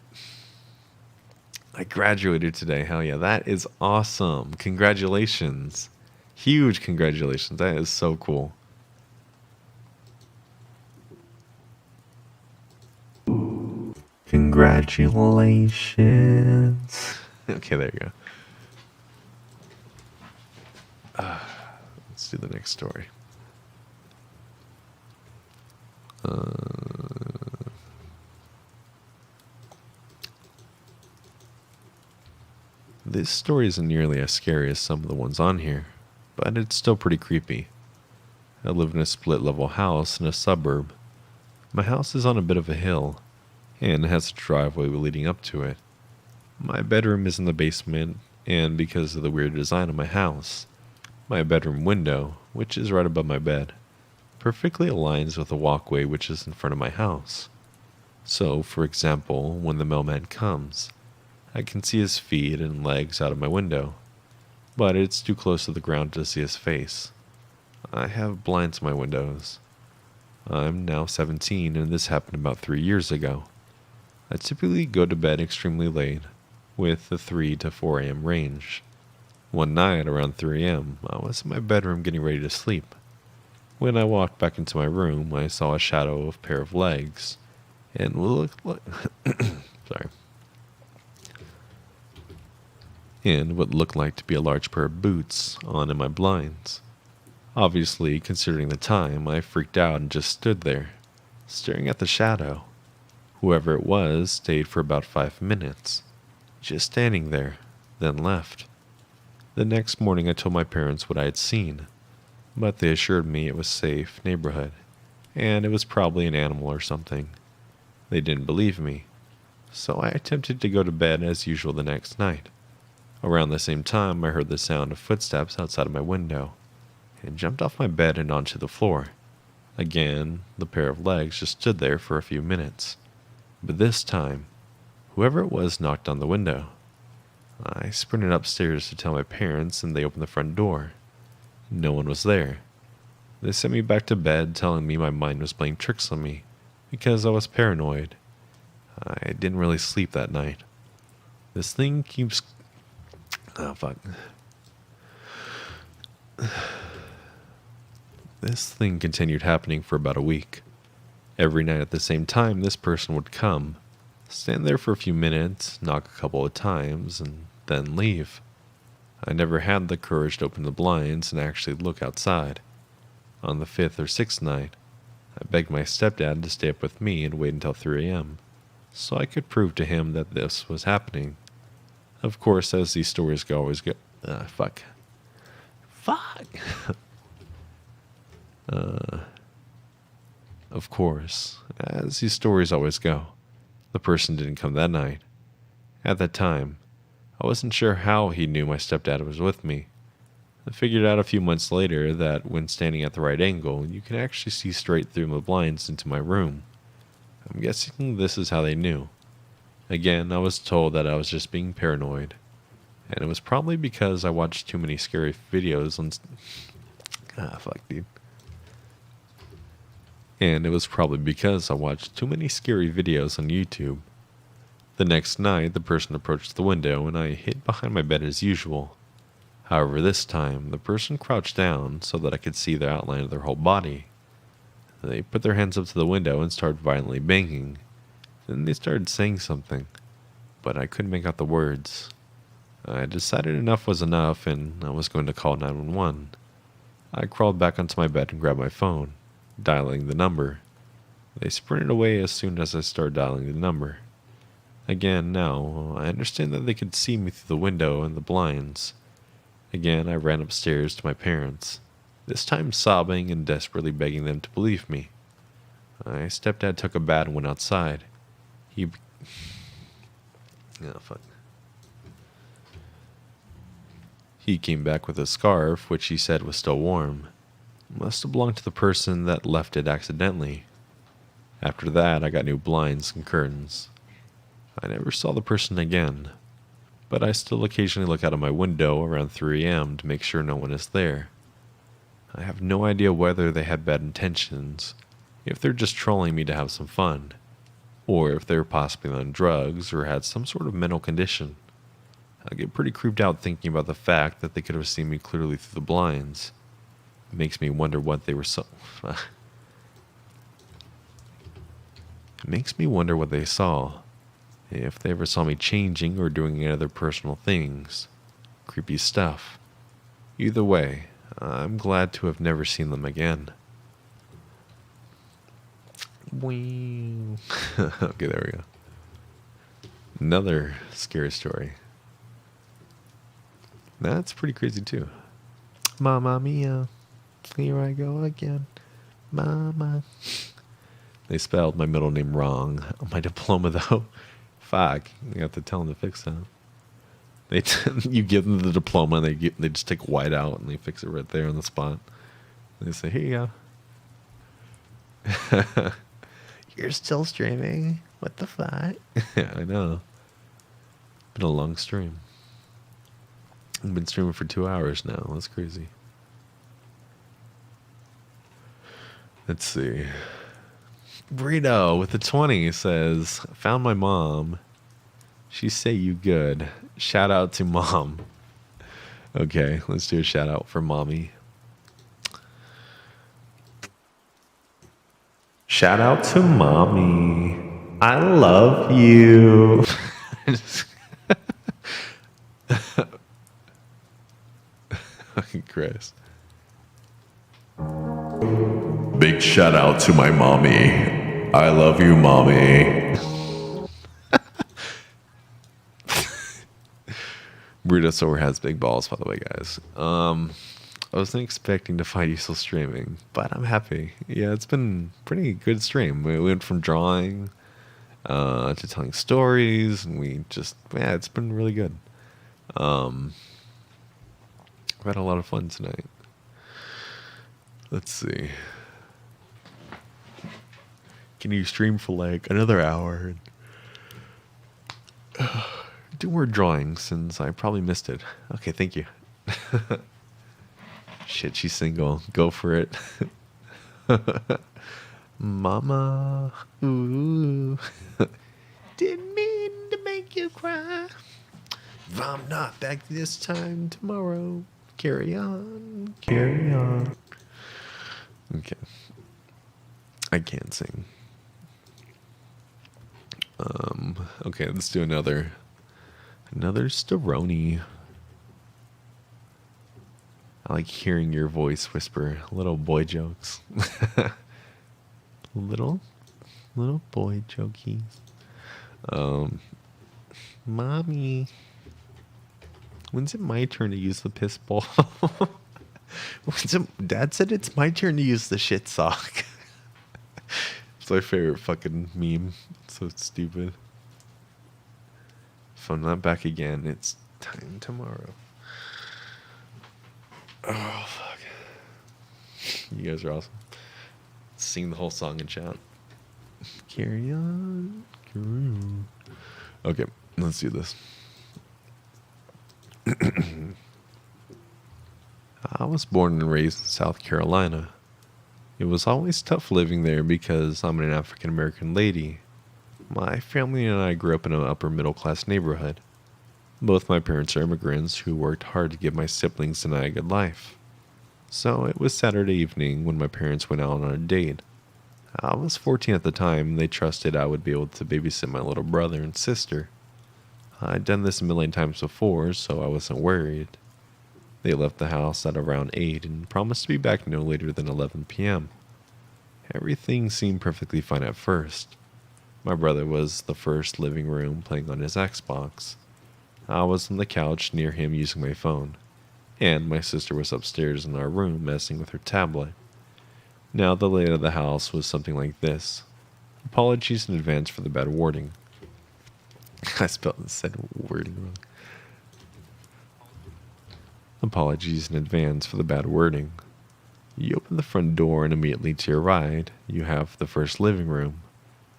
I graduated today. Hell yeah, that is awesome. Congratulations. Huge congratulations. That is so cool. Congratulations. Okay, there you go. Let's do the next story. This story isn't nearly as scary as some of the ones on here, but it's still pretty creepy. I live in a split level house in a suburb. My house is on a bit of a hill, and has a driveway leading up to it. My bedroom is in the basement, and because of the weird design of my house, my bedroom window, which is right above my bed, perfectly aligns with the walkway which is in front of my house. So, for example, when the mailman comes, I can see his feet and legs out of my window, but it's too close to the ground to see his face. I have blinds in my windows. I'm now 17, and this happened about 3 years ago. I typically go to bed extremely late, with the 3 to 4 a.m. range. One night, around 3 a.m., I was in my bedroom getting ready to sleep. When I walked back into my room, I saw a shadow of a pair of legs, and sorry, and what looked like to be a large pair of boots on in my blinds. Obviously, considering the time, I freaked out and just stood there, staring at the shadow. Whoever it was stayed for about 5 minutes, just standing there, then left. The next morning I told my parents what I had seen, but they assured me it was safe neighborhood, and it was probably an animal or something. They didn't believe me, so I attempted to go to bed as usual the next night. Around the same time I heard the sound of footsteps outside of my window, and jumped off my bed and onto the floor. Again, the pair of legs just stood there for a few minutes. But this time, whoever it was knocked on the window. I sprinted upstairs to tell my parents, and they opened the front door. No one was there. They sent me back to bed, telling me my mind was playing tricks on me, because I was paranoid. I didn't really sleep that night. This thing keeps... Oh, fuck. This thing continued happening for about a week. Every night at the same time, this person would come, stand there for a few minutes, knock a couple of times, and then leave. I never had the courage to open the blinds and actually look outside. On the 5th or 6th night, I begged my stepdad to stay up with me and wait until 3 a.m., so I could prove to him that this was happening. Of course, as these stories go, always go... fuck. Fuck! Of course, as these stories always go, the person didn't come that night. At that time, I wasn't sure how he knew my stepdad was with me. I figured out a few months later that when standing at the right angle, you can actually see straight through the blinds into my room. I'm guessing this is how they knew. Again, I was told that I was just being paranoid, and it was probably because I watched too many scary videos on... fuck, dude. And it was probably because I watched too many scary videos on YouTube. The next night, the person approached the window and I hid behind my bed as usual. However, this time, the person crouched down so that I could see the outline of their whole body. They put their hands up to the window and started violently banging. Then they started saying something, but I couldn't make out the words. I decided enough was enough and I was going to call 911. I crawled back onto my bed and grabbed my phone, dialing the number. They sprinted away as soon as I started dialing the number. Again, no, I understand that they could see me through the window and the blinds. Again, I ran upstairs to my parents, this time sobbing and desperately begging them to believe me. My stepdad took a bat and went outside. He. Oh, fuck. He came back with a scarf, which he said was still warm. Must have belonged to the person that left it accidentally. After that, I got new blinds and curtains. I never saw the person again, but I still occasionally look out of my window around 3 a.m. to make sure no one is there. I have no idea whether they had bad intentions, if they're just trolling me to have some fun, or if they're possibly on drugs or had some sort of mental condition. I get pretty creeped out thinking about the fact that they could have seen me clearly through the blinds. It makes me wonder what they were It makes me wonder what they saw. If they ever saw me changing or doing any other personal things. Creepy stuff. Either way, I'm glad to have never seen them again. Wee. Okay, there we go. Another scary story. That's pretty crazy too. Mamma mia, here I go again. Mama. They spelled my middle name wrong on my diploma though. Fuck, you have to tell them to fix that. You give them the diploma and they just take white out and they fix it right there on the spot. They say, here you go. You're still streaming? What the fuck? Yeah, I know. Been a long stream. I've been streaming for 2 hours now. That's crazy. Let's see. Burrito with the 20 says, found my mom. She say you good. Shout out to mom. Okay, let's do a shout out for mommy. Shout out to mommy. I love you. Fucking Chris. Big shout out to my mommy. I love you, mommy. Burrito Sober has big balls, by the way, guys. I wasn't expecting to find you still streaming, but I'm happy. Yeah, it's been pretty good stream. We went from drawing to telling stories, and it's been really good. I've had a lot of fun tonight. Let's see. Can you stream for like another hour? Do more drawing since I probably missed it. Okay, thank you. Shit, she's single. Go for it. Mama. Ooh. Didn't mean to make you cry. If I'm not back this time tomorrow, carry on. Carry on. Okay. I can't sing. Okay, let's do another Staroni. I like hearing your voice whisper little boy jokes. little boy jokies. Mommy, when's it my turn to use the piss ball? Dad said it's my turn to use the shit sock. It's my favorite fucking meme. It's so stupid. If I'm not back again, it's time tomorrow. Oh, fuck. You guys are awesome. Sing the whole song in chat. Carry on. Carry on. Okay, let's do this. I was born and raised in South Carolina. It was always tough living there because I'm an African American lady. My family and I grew up in an upper middle class neighborhood. Both my parents are immigrants who worked hard to give my siblings and I a good life. So it was Saturday evening when my parents went out on a date. I was 14 at the time and they trusted I would be able to babysit my little brother and sister. I'd done this a million times before, so I wasn't worried. They left the house at around 8 and promised to be back no later than 11 p.m. Everything seemed perfectly fine at first. My brother was the first living room playing on his Xbox. I was on the couch near him using my phone, and my sister was upstairs in our room messing with her tablet. Now, the layout of the house was something like this. Apologies in advance for the bad wording. I said wording wrong. Apologies in advance for the bad wording. You open the front door, and immediately to your right, you have the first living room.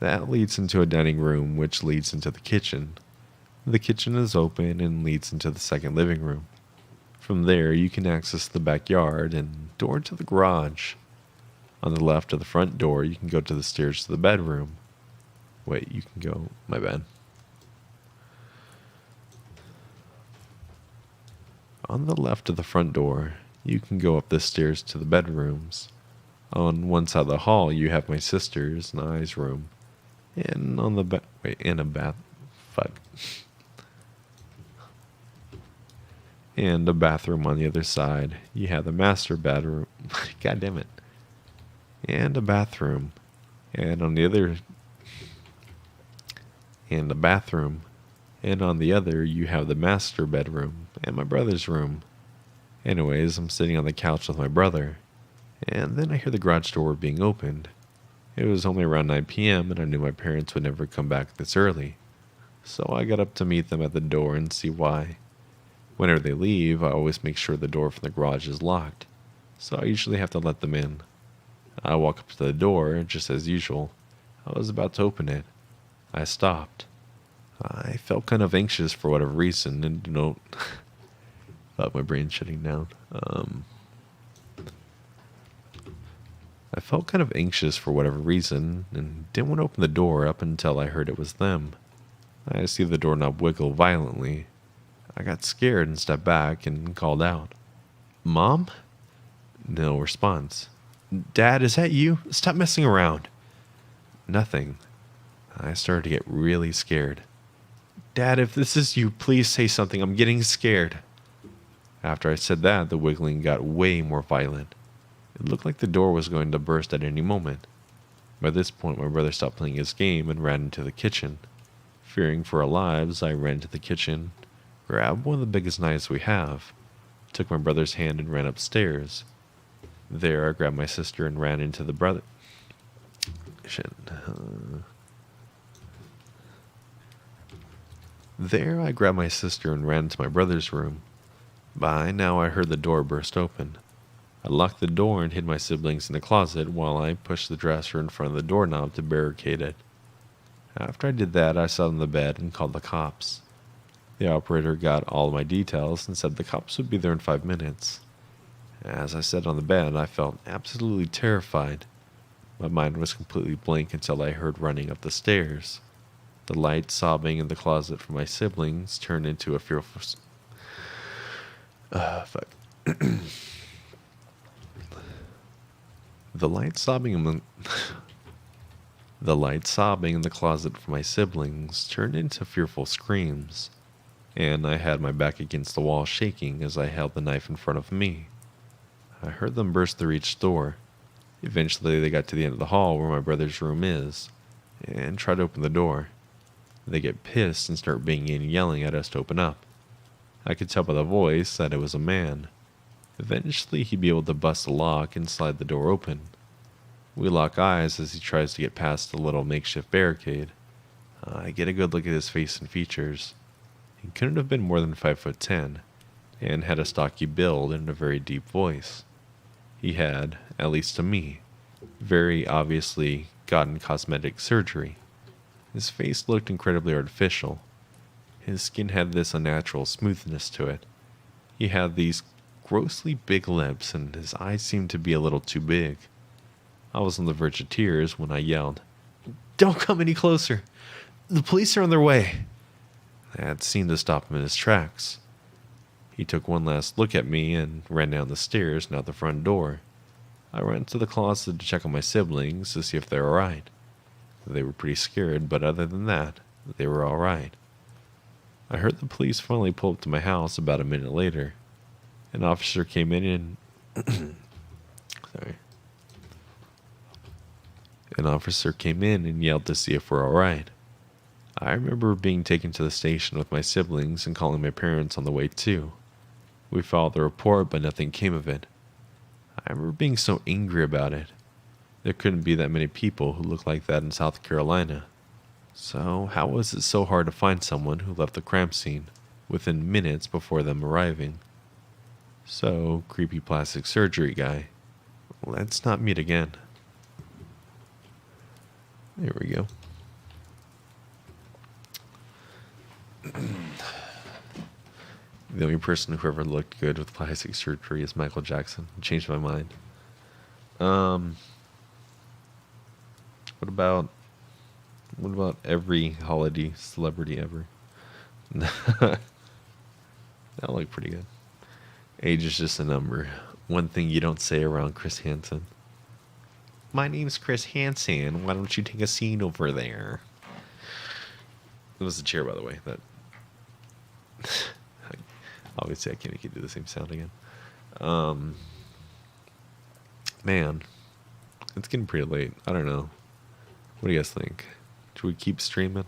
That leads into a dining room, which leads into the kitchen. The kitchen is open and leads into the second living room. From there, you can access the backyard and door to the garage. On the left of the front door, you can go to the stairs to the bedroom. Wait, you can go. My bad. On the left of the front door, you can go up the stairs to the bedrooms. On one side of the hall, you have my sister's and I's room. And on the in a bath. Fuck. And a bathroom on the other side. You have the master bedroom. God damn it. And a bathroom. And on the other. And a bathroom. And on the other, you have the master bedroom and my brother's room. Anyways, I'm sitting on the couch with my brother. And then I hear the garage door being opened. It was only around 9 p.m. and I knew my parents would never come back this early. So I got up to meet them at the door and see why. Whenever they leave, I always make sure the door from the garage is locked, so I usually have to let them in. I walk up to the door, just as usual. I was about to open it. I stopped. I felt kind of anxious for whatever reason, and felt my brain shutting down. I felt kind of anxious for whatever reason, and didn't want to open the door up until I heard it was them. I see the doorknob wiggle violently. I got scared and stepped back and called out, "Mom?" No response. "Dad, is that you? Stop messing around." Nothing. I started to get really scared. "Dad, if this is you, please say something. I'm getting scared." After I said that, the wiggling got way more violent. It looked like the door was going to burst at any moment. By this point, my brother stopped playing his game and ran into the kitchen. Fearing for our lives, I ran to the kitchen, grabbed one of the biggest knives we have, took my brother's hand and ran upstairs. There, I grabbed my sister and ran into the brother. There, I grabbed my sister and ran to my brother's room. By now, I heard the door burst open. I locked the door and hid my siblings in the closet while I pushed the dresser in front of the doorknob to barricade it. After I did that, I sat on the bed and called the cops. The operator got all of my details and said the cops would be there in 5 minutes. As I sat on the bed, I felt absolutely terrified. My mind was completely blank until I heard running up the stairs. The light sobbing in the closet for my siblings turned into a fearful. Fuck. The light sobbing in the closet for my siblings turned into fearful screams, and I had my back against the wall shaking as I held the knife in front of me. I heard them burst through each door. Eventually, they got to the end of the hall where my brother's room is, and tried to open the door. They get pissed and start banging and yelling at us to open up. I could tell by the voice that it was a man. Eventually, he'd be able to bust the lock and slide the door open. We lock eyes as he tries to get past the little makeshift barricade. I get a good look at his face and features. He couldn't have been more than 5'10", and had a stocky build and a very deep voice. He had, at least to me, very obviously gotten cosmetic surgery. His face looked incredibly artificial. His skin had this unnatural smoothness to it. He had these grossly big lips, and his eyes seemed to be a little too big. I was on the verge of tears when I yelled, "Don't come any closer! The police are on their way!" That seemed to stop him in his tracks. He took one last look at me and ran down the stairs and out the front door. I ran to the closet to check on my siblings to see if they were alright. They were pretty scared, but other than that, they were alright. I heard the police finally pull up to my house about a minute later. An officer came in and An officer came in and yelled to see if we're alright. I remember being taken to the station with my siblings and calling my parents on the way too. We filed the report, but nothing came of it. I remember being so angry about it. There couldn't be that many people who looked like that in South Carolina. So, how was it so hard to find someone who left the crime scene within minutes before them arriving? So, creepy plastic surgery guy, let's not meet again. There we go. The only person who ever looked good with plastic surgery is Michael Jackson. Changed my mind. What about every holiday celebrity ever? That looked pretty good. Age is just a number. One thing you don't say around Chris Hansen. My name's Chris Hansen. Why don't you take a seat over there? It was the chair, by the way. That obviously I can't make it do the same sound again. Man, it's getting pretty late. I don't know. What do you guys think? Should we keep streaming?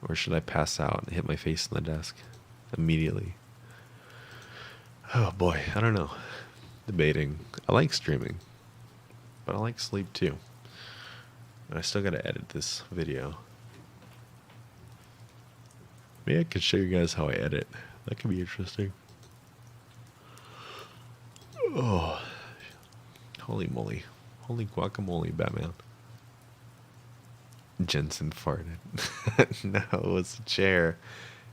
Or should I pass out and hit my face on the desk immediately? Oh boy, I don't know. Debating. I like streaming, but I like sleep too. And I still gotta edit this video. Maybe I could show you guys how I edit. That could be interesting. Oh, holy moly. Holy guacamole, Batman. Jensen farted. No, it was the chair.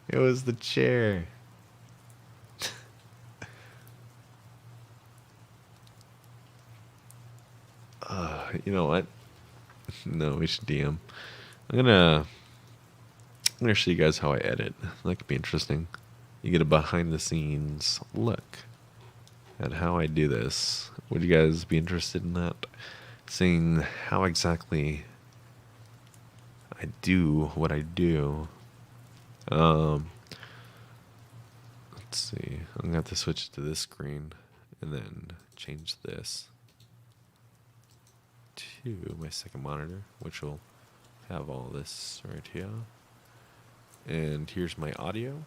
It was the chair. You know what? No, we should DM. I'm gonna show you guys how I edit. That could be interesting. You get a behind the scenes look at how I do this. Would you guys be interested in that? Seeing how exactly I do what I do. Let's see. I'm gonna have to switch to this screen and then change this to my second monitor, which will have all this right here. And here's my audio.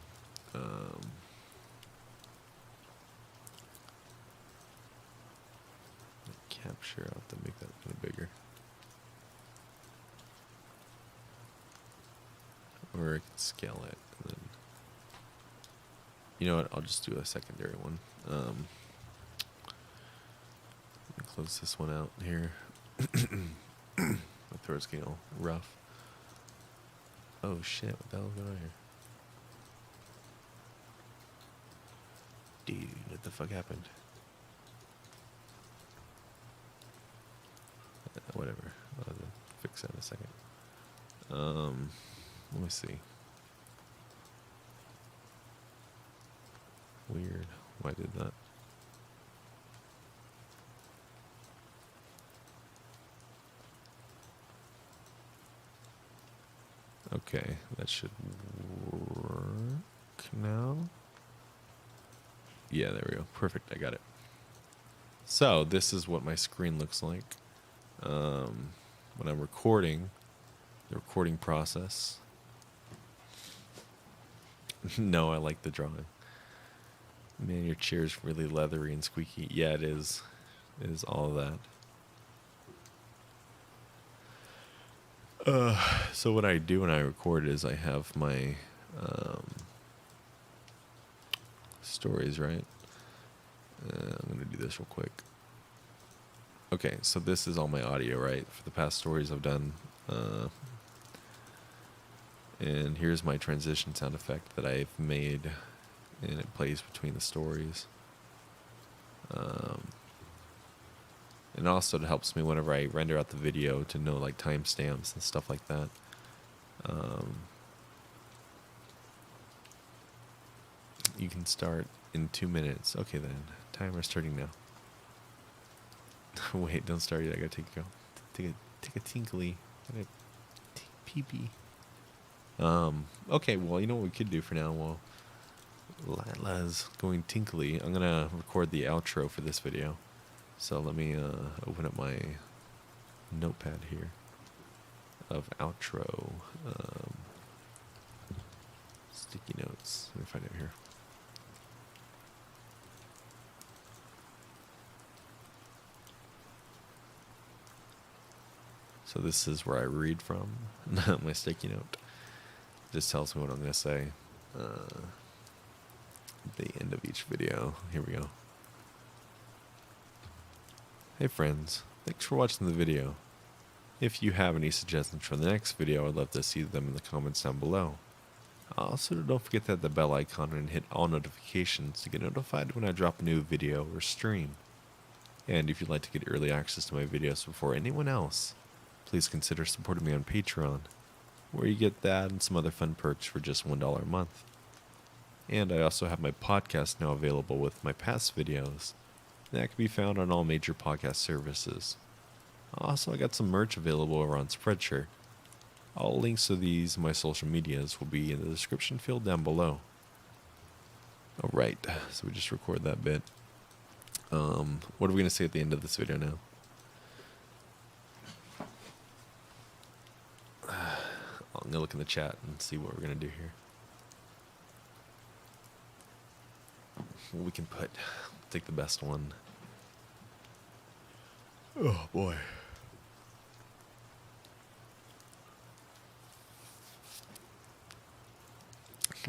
Capture, I'll have to make that kind of bigger. Or I can scale it. And then, you know what? I'll just do a secondary one. Let me close this one out here. My throat's getting all rough. Oh shit, what the hell's going on here? Dude, what the fuck happened? Whatever. I'll fix that in a second. Let me see. Weird. Why did that? Okay, that should work now. Yeah, there we go. Perfect, I got it. So, this is what my screen looks like when I'm recording, the recording process. No, I like the drawing. Man, your chair's really leathery and squeaky. Yeah, it is. It is all of that. So what I do when I record is I have my stories, right? I'm going to do this real quick. Okay, so this is all my audio, right? For the past stories I've done. And here's my transition sound effect that I've made, and it plays between the stories. And also it helps me whenever I render out the video to know like timestamps and stuff like that. You can start in 2 minutes. Okay then, timer starting now. Wait, don't start yet. I gotta take a go. Take a tinkly. Gotta take pee pee. Okay, well, you know what we could do for now? Well, Lila's going tinkly. I'm gonna record the outro for this video. So let me open up my notepad here of outro sticky notes. Let me find it here. So this is where I read from, not my sticky note. Just tells me what I'm going to say. At the end of each video. Here we go. Hey friends, thanks for watching the video. If you have any suggestions for the next video, I'd love to see them in the comments down below. Also, don't forget to hit the bell icon and hit all notifications to get notified when I drop a new video or stream. And if you'd like to get early access to my videos before anyone else, please consider supporting me on Patreon, where you get that and some other fun perks for just $1 a month. And I also have my podcast now available with my past videos. That can be found on all major podcast services. Also, I got some merch available over on Spreadshirt. All links to these and my social medias will be in the description field down below. Alright, so we just record that bit. What are we going to say at the end of this video now? I'm going to look in the chat and see what we're going to do here. We can take the best one. Oh boy.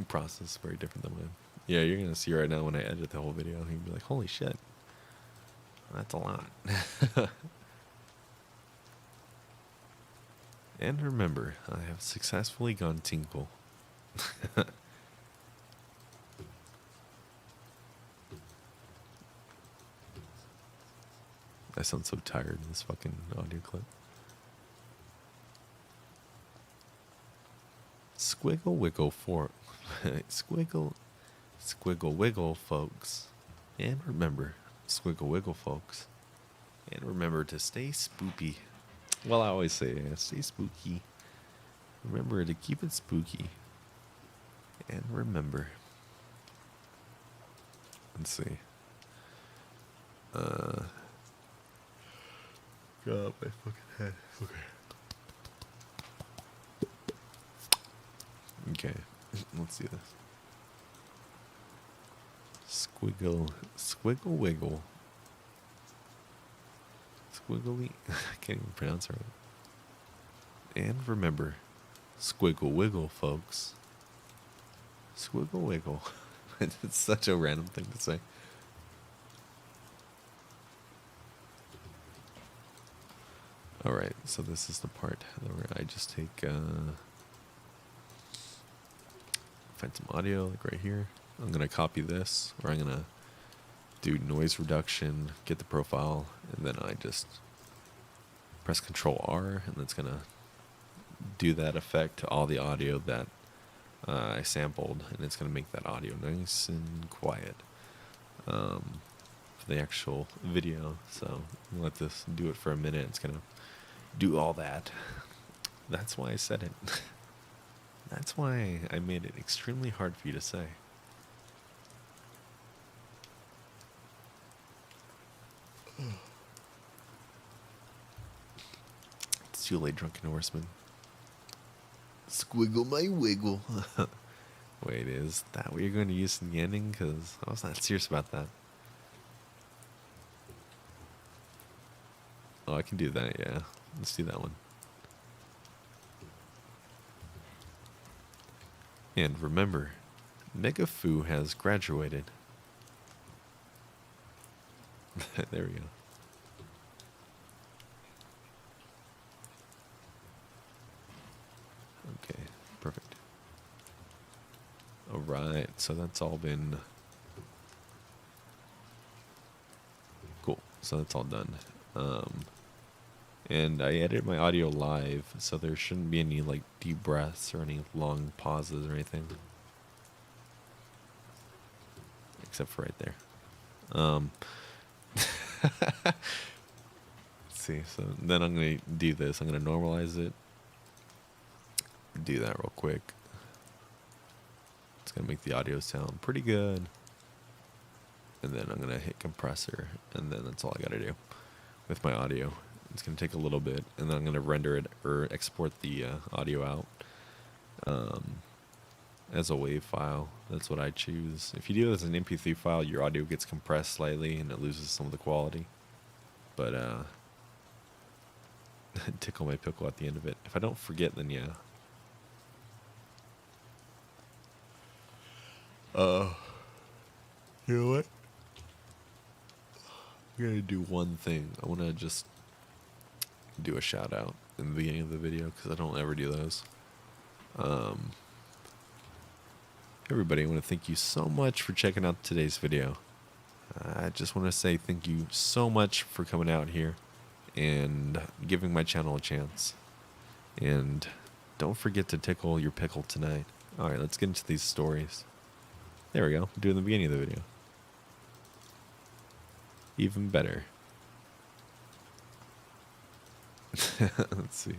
Process very different than mine. Yeah, you're gonna see right now when I edit the whole video, you're gonna be like, holy shit. That's a lot. And remember, I have successfully gone tinkle. I sound so tired in this fucking audio clip. Squiggle wiggle for squiggle wiggle folks. And remember, squiggle wiggle folks. And remember to stay spoopy. Well, I always say stay spooky. Remember to keep it spooky. And remember. Let's see. God, my fucking head. Okay, let's do this. Squiggle wiggle. Squiggly, I can't even pronounce it right. And remember, squiggle wiggle, folks. Squiggle wiggle. It's such a random thing to say. Alright, so this is the part where I just take, find some audio, like right here. I'm going to copy this, or I'm going to do noise reduction, get the profile, and then I just press Control R, and it's going to do that effect to all the audio that I sampled, and it's going to make that audio nice and quiet for the actual video. So I'll let this do it for a minute. It's going to do all that. That's why I said it. That's why I made it extremely hard for you to say. It's too late, drunken horseman. Squiggle my wiggle. Wait, is that what you're going to use in the ending? Because I was not serious about that. Oh, I can do that, yeah. Let's do that one. And remember, Megafoo has graduated. There we go. Okay, perfect. Alright, so that's all been... Cool, so that's all done. And I edited my audio live, so there shouldn't be any like deep breaths or any long pauses or anything. Except for right there. Let's see, so then I'm going to do this. I'm going to normalize it. Do that real quick. It's going to make the audio sound pretty good. And then I'm going to hit compressor, and then that's all I got to do with my audio. It's going to take a little bit, and then I'm going to render it or export the audio out as a WAV file. That's what I choose. If you do it as an MP3 file, your audio gets compressed slightly and it loses some of the quality. But tickle my pickle at the end of it. If I don't forget, then yeah. You know what? I'm gonna do one thing. I want to just do a shout out in the beginning of the video because I don't ever do those. Everybody, I want to thank you so much for checking out today's video. I just want to say thank you so much for coming out here and giving my channel a chance. And don't forget to tickle your pickle tonight. Alright, let's get into these stories. There we go. Do it in the beginning of the video. Even better. Let's see.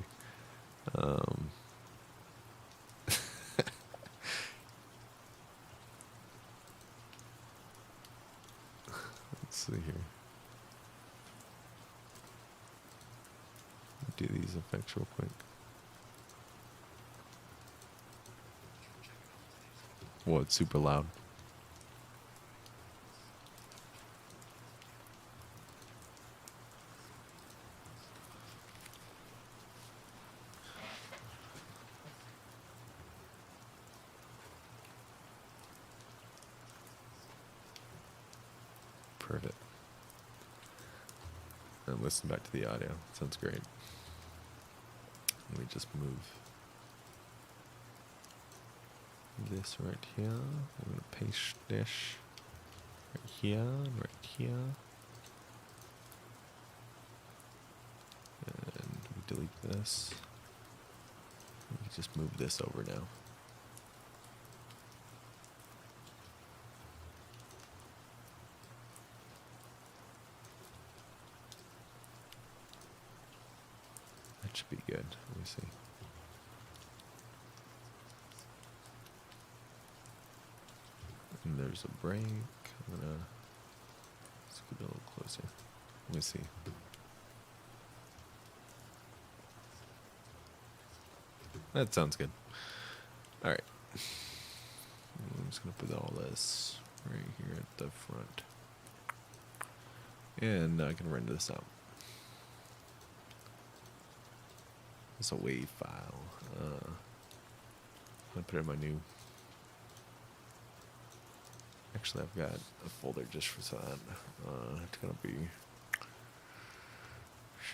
Let's see here. Do these effects real quick. Whoa, it's super loud. Perfect. And listen back to the audio. Sounds great. Let me just move this right here. I'm going to paste this right here and right here. And we delete this. We can just move this over now. That should be good. Let me see. And there's a break. I'm gonna scoot a little closer. Let me see. That sounds good. Alright. I'm just gonna put all this right here at the front. And I can render this out. It's a WAV file. I'm gonna put it in my new. Actually, I've got a folder just for that. It's gonna be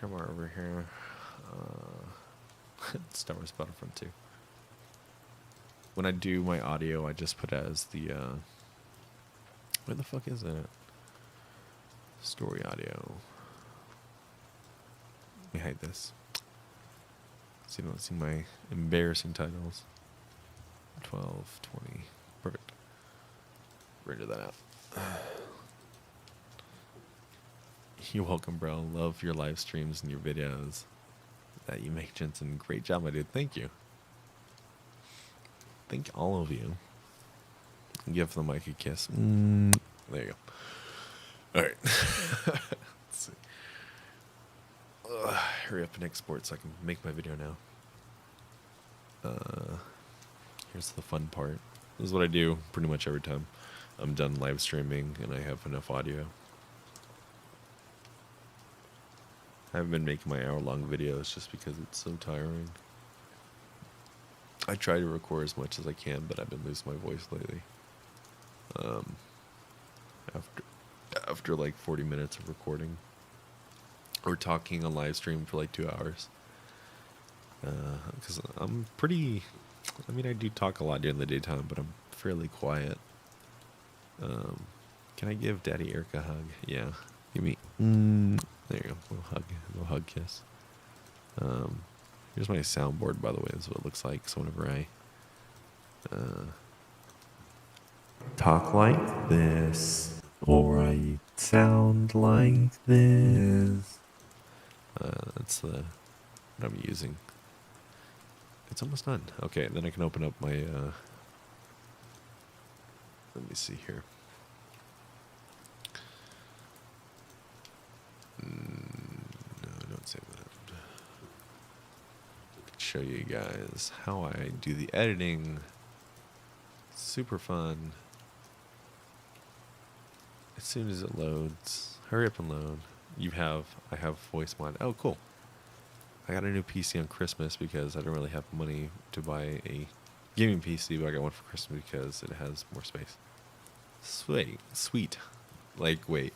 somewhere over here. Star Wars Battlefront 2. When I do my audio, I just put it as the. Where the fuck is that? Story audio. Let me hide this. So you don't see my embarrassing titles. 12, 20. Perfect. Render that out. You're welcome, bro. Love your live streams and your videos that you make, Jensen. Great job, my dude. Thank you. Thank all of you. Give the mic a kiss. There you go. All right. Let's see. Hurry up and export so I can make my video now. Here's the fun part. This is what I do pretty much every time I'm done live streaming and I have enough audio. I haven't been making my hour-long videos just because it's so tiring. I try to record as much as I can, but I've been losing my voice lately. After like 40 minutes of recording or talking on live stream for like 2 hours. Because I'm pretty, I mean, I do talk a lot during the daytime, but I'm fairly quiet. Can I give Daddy Eric a hug? Yeah. Give me, there you go, a little hug kiss. Here's my soundboard, by the way. This is what it looks like. So whenever I talk like this, or I sound like this, that's what I'm using. It's almost done. Okay, then I can open up my, let me see here. No, don't save is how I do the editing. Super fun. As soon as it loads, hurry up and load. I have voice mod. Oh, cool. I got a new PC on Christmas because I don't really have money to buy a gaming PC, but I got one for Christmas because it has more space. Sweet. Like, wait,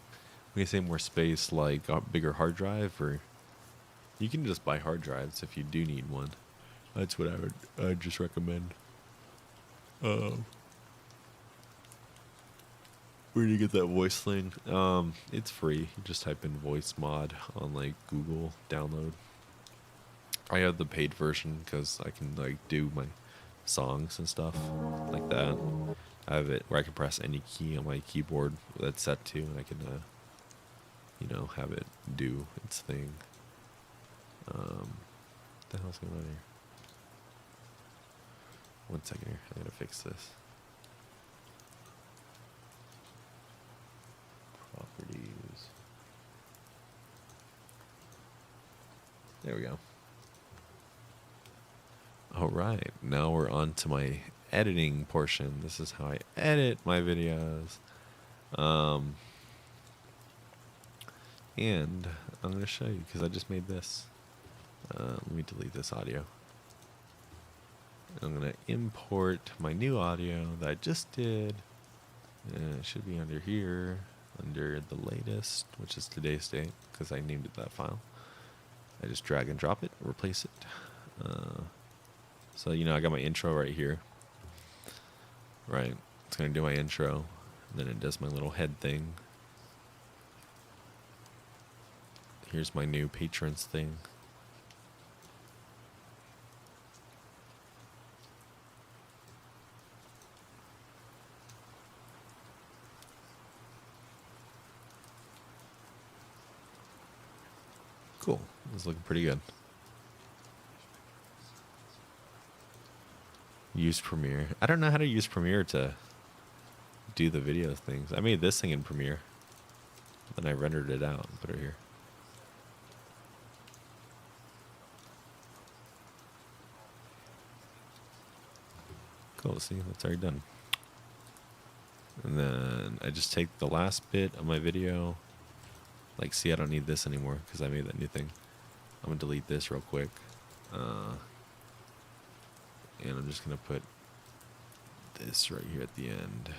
when you say more space, like a bigger hard drive, or you can just buy hard drives if you do need one. That's what I'd just recommend. Where do you get that voice thing? It's free. You just type in voice mod on like Google, download. I have the paid version because I can like do my songs and stuff like that. I have it where I can press any key on my keyboard that's set to, and I can, have it do its thing. What the hell's going on here? One second here. I gotta fix this. Properties. There we go. All right, now we're on to my editing portion. This is how I edit my videos. And I'm going to show you because I just made this. Let me delete this audio. I'm going to import my new audio that I just did. It should be under here, under the latest, which is today's date because I named it that file. I just drag and drop it, replace it. So, I got my intro right here. Right. It's going to do my intro. And then it does my little head thing. Here's my new patrons thing. Cool. This is looking pretty good. Use Premiere. I don't know how to use Premiere to do the video things. I made this thing in Premiere. Then I rendered it out and put it here. Cool, see, that's already done. And then I just take the last bit of my video. Like, see, I don't need this anymore because I made that new thing. I'm going to delete this real quick. And I'm just going to put this right here at the end.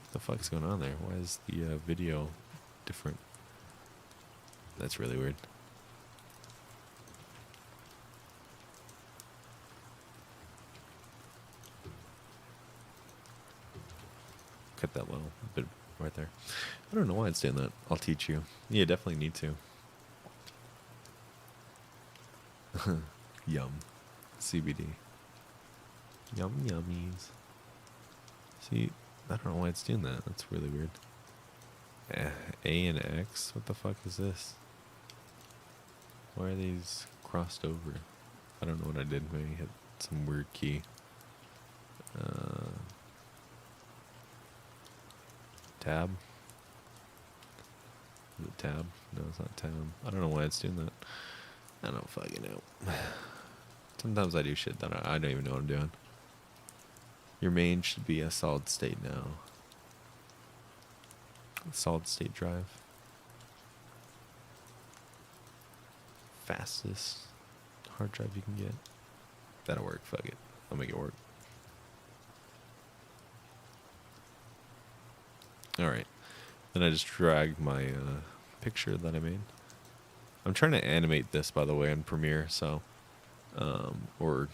What the fuck's going on there? Why is the video different? That's really weird. Cut that little bit right there. I don't know why it's doing that. I'll teach you. Yeah, definitely need to. Yum. CBD. Yum yummies. See, I don't know why it's doing that. That's really weird. A and X? What the fuck is this? Why are these crossed over? I don't know what I did. Maybe hit some weird key. Tab? Is it tab? No, it's not tab. I don't know why it's doing that. I don't fucking know. Sometimes I do shit that I don't even know what I'm doing. Your main should be a solid state now. Solid state drive. Fastest hard drive you can get. That'll work. Fuck it. I'll make it work. Alright. Then I just drag my picture that I made. I'm trying to animate this, by the way, in Premiere, so... or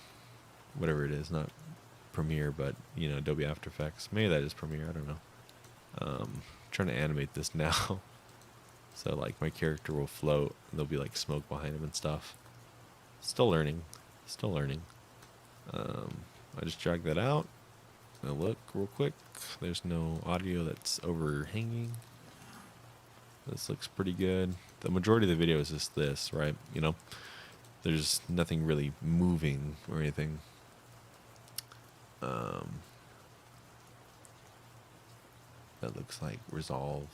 whatever it is, not Premiere, but, Adobe After Effects. Maybe that is Premiere, I don't know. Trying to animate this now. So, like, my character will float, and there'll be, like, smoke behind him and stuff. Still learning. Still learning. I just drag that out. Now look real quick. There's no audio that's overhanging. This looks pretty good. The majority of the video is just this, right? There's nothing really moving or anything. That looks like resolve.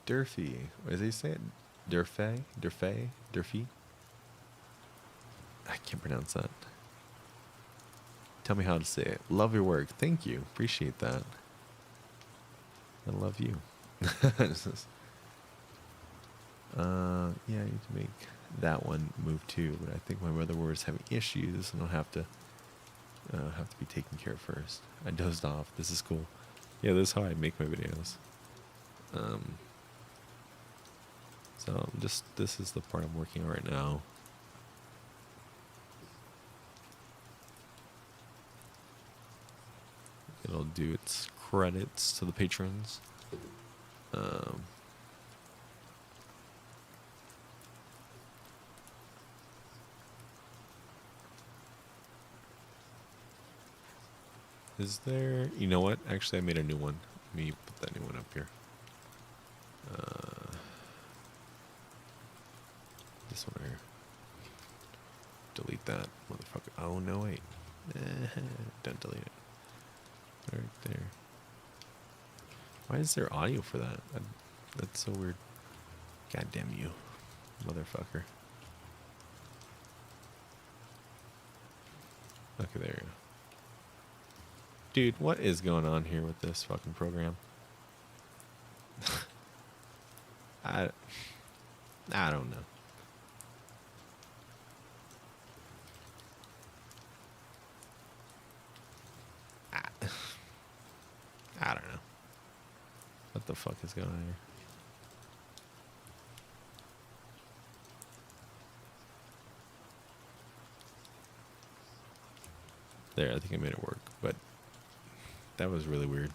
Durfee. What does he say it? Durfee? Durfee? Durfee? I can't pronounce that. Tell me how to say it. Love your work. Thank you. Appreciate that. I love you. Yeah, I need to make that one move too, but I think my motherboard is having issues and I'll have to be taken care of first. I dozed off. This is cool. Yeah, this is how I make my videos. So this is the part I'm working on right now. It'll do its credits to the patrons. Is there... You know what? Actually, I made a new one. Let me put that new one up here. This one right here. Delete that, motherfucker. Oh, no, wait. Don't delete it. Right there. Why is there audio for that? That's so weird. God damn you, motherfucker. Okay, there you go. Dude, what is going on here with this fucking program? I don't know. I don't know. What the fuck is going on here? There, I think I made it work, but that was really weird.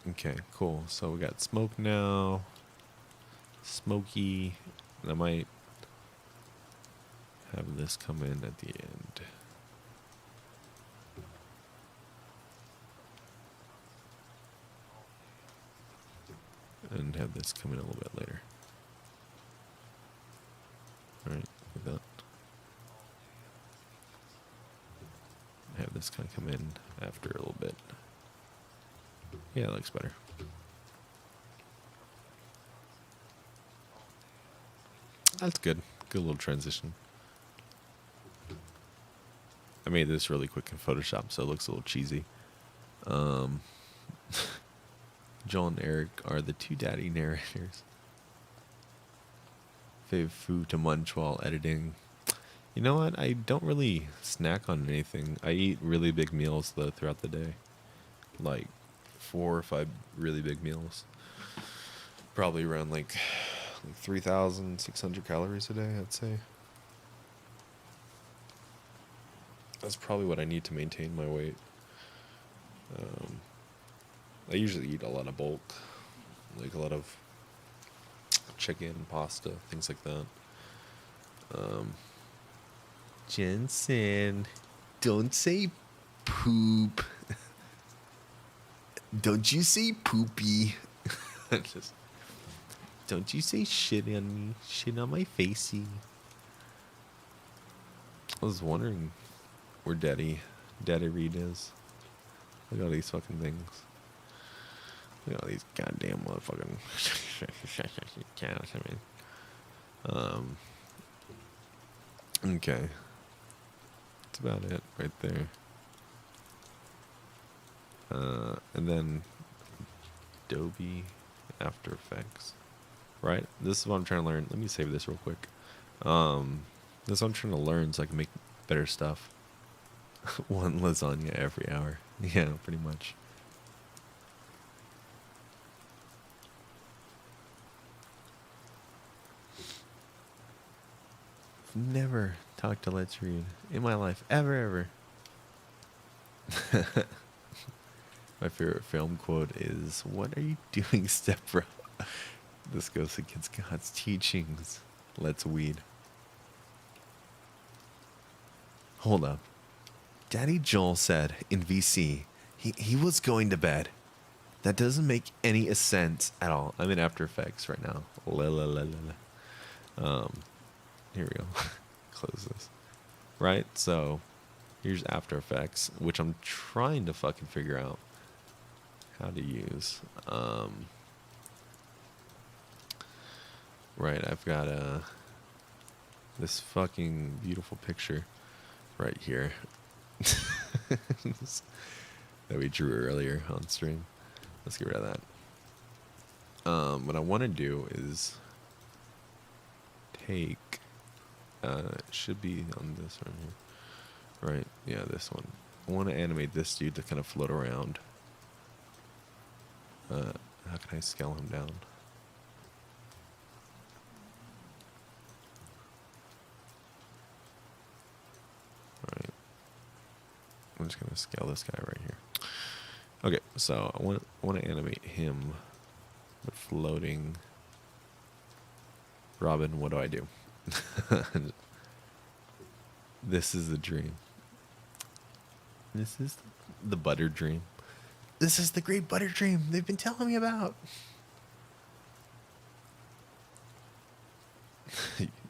Okay, cool. So we got smoke now. Smoky. And I might have this come in at the end. And have this come in a little bit later. Alright, like that. Have this kind of come in after a little bit. Yeah, it looks better. That's good. Good little transition. I made this really quick in Photoshop, so it looks a little cheesy. Joel and Eric are the two daddy narrators. Fave food to munch while editing. You know what? I don't really snack on anything. I eat really big meals, though, throughout the day. Like 4 or 5 really big meals. Probably around like 3,600 calories a day, I'd say. That's probably what I need to maintain my weight. I usually eat a lot of bulk, like a lot of chicken, pasta, things like that. Jensen, don't say poop. Don't you say poopy. Just, don't you say shit on me. Shit on my facey. I was wondering where Daddy Reed is. Look at all these fucking things. Look at all these goddamn motherfucking cows. I mean, okay. That's about it right there. And then Adobe After Effects. Right? This is what I'm trying to learn. Let me save this real quick. This is what I'm trying to learn so I can make better stuff. One lasagna every hour. Yeah, pretty much. I've never talked to Let's Read in my life. Ever. My favorite film quote is, "What are you doing, stepbro?" This goes against God's teachings. Let's weed. Hold up. Daddy Joel said in VC he was going to bed. That doesn't make any sense at all. I'm in After Effects right now. Here we go. Close this. Right? So Here's After Effects, which I'm trying to fucking figure out how to use. Right, I've got this fucking beautiful picture right here that we drew earlier on stream. Let's get rid of that. What I want to do is take, it should be on this one here. Right, yeah, this one. I want to animate this dude to kind of float around. How can I scale him down? Right. I'm just gonna scale this guy right here. Okay, so I want to animate him, but floating. Robin, what do I do? This is the dream. This is the butter dream. This is the great butter dream they've been telling me about.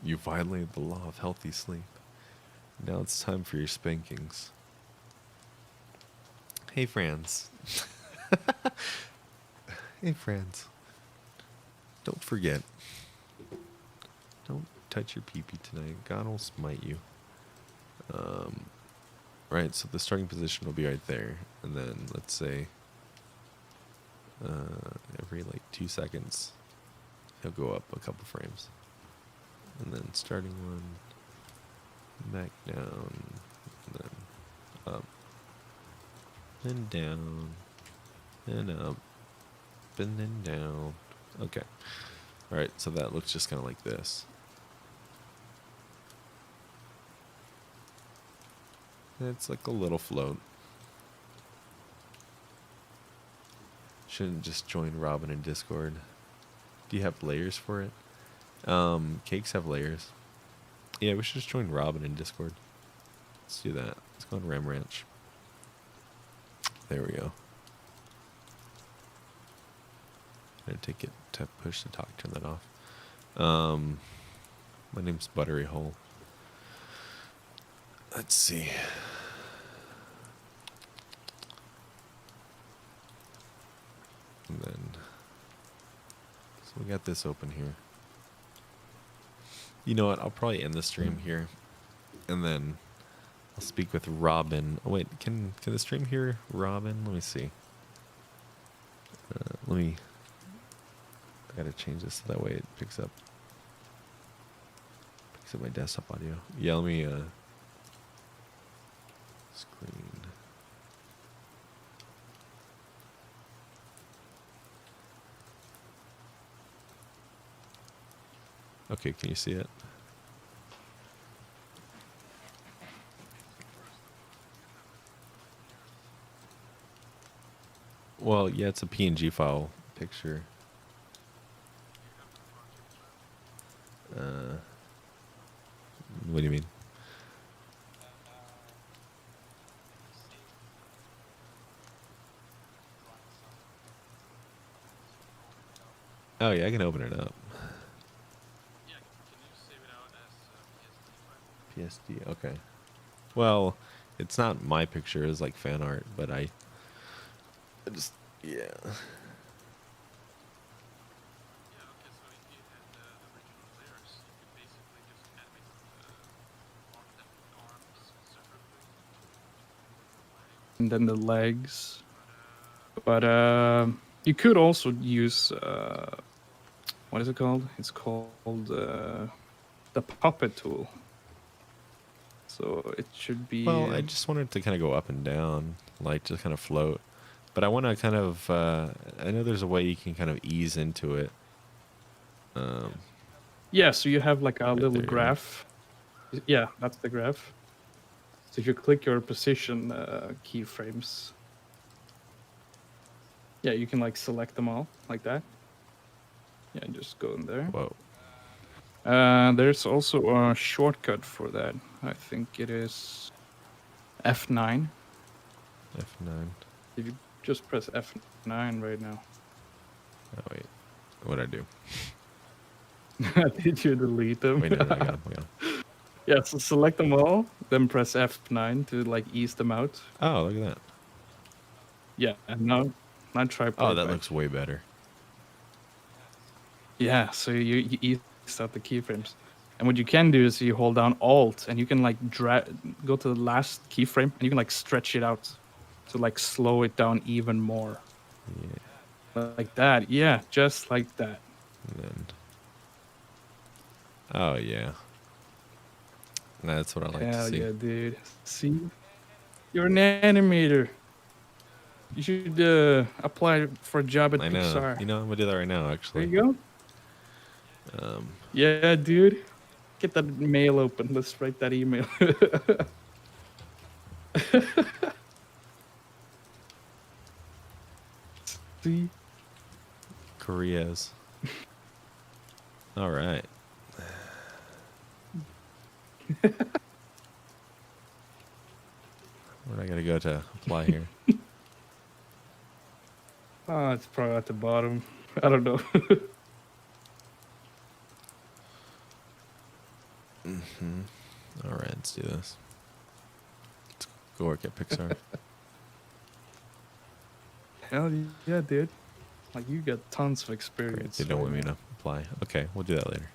You violated the law of healthy sleep. Now it's time for your spankings. Hey, Franz. Hey, Franz. Don't forget. Don't touch your pee-pee tonight. God will smite you. Right, so the starting position will be right there. And then, let's say, every, like, 2 seconds, he'll go up a couple frames. And then starting one, back down, and then up, then down, and up, and then down. Okay. Alright, so that looks just kind of like this. It's like a little float. Shouldn't just join Robin in Discord. Do you have layers for it? Cakes have layers. Yeah, we should just join Robin in Discord. Let's do that. Let's go on Ram Ranch. There we go. I'm gonna take it to push to talk, turn that off. My name's Buttery Hole. Let's see. And then, so we got this open here. You know what? I'll probably end the stream here, and then I'll speak with Robin. Oh wait, can the stream hear Robin? Let me see. I gotta change this so that way it picks up my desktop audio. Yeah, let me screen. Okay, can you see it? Well, yeah, it's a PNG file picture. What do you mean? Oh yeah, I can open it up. PSD, okay. Well, it's not my picture, it's like fan art, but I just, yeah. And then the legs. But you could also use what is it called? It's called the puppet tool. So it should be. Well, I just wanted to kind of go up and down, like just kind of float. But I want to kind of. I know there's a way you can kind of ease into it. Yeah, so you have like a Right little there, yeah. graph. Yeah, that's the graph. So if you click your position keyframes, yeah, you can like select them all like that. Yeah, just go in there. Whoa. There's also a shortcut for that. I think it is F9. F9. If you just press F9 right now. Oh wait, what'd I do? Did you delete them? Wait, no, I got him. Yeah, so select them all, then press F9 to like ease them out. Oh, look at that. Yeah, and now try Oh, that playback. looks way better. Yeah, so you ease out the keyframes. And what you can do is you hold down Alt and you can like go to the last keyframe and you can like stretch it out to like slow it down even more. Like that. Yeah, just like that. And then, oh yeah, that's what I like to Hell see. yeah, dude. See? You're an animator. You should apply for a job at I know. Pixar. You know, I'm gonna do that right now. There Actually. you go. Yeah, dude. Get that mail open. Let's write that email. See? Korea's. All right. Where do I gotta go to apply here? Oh, it's probably at the bottom. I don't know. All right, let's do this. Let's go work at Pixar. Hell yeah, dude. Like, you got tons of Great. experience. They don't right want me now. to apply. Okay, we'll do that later.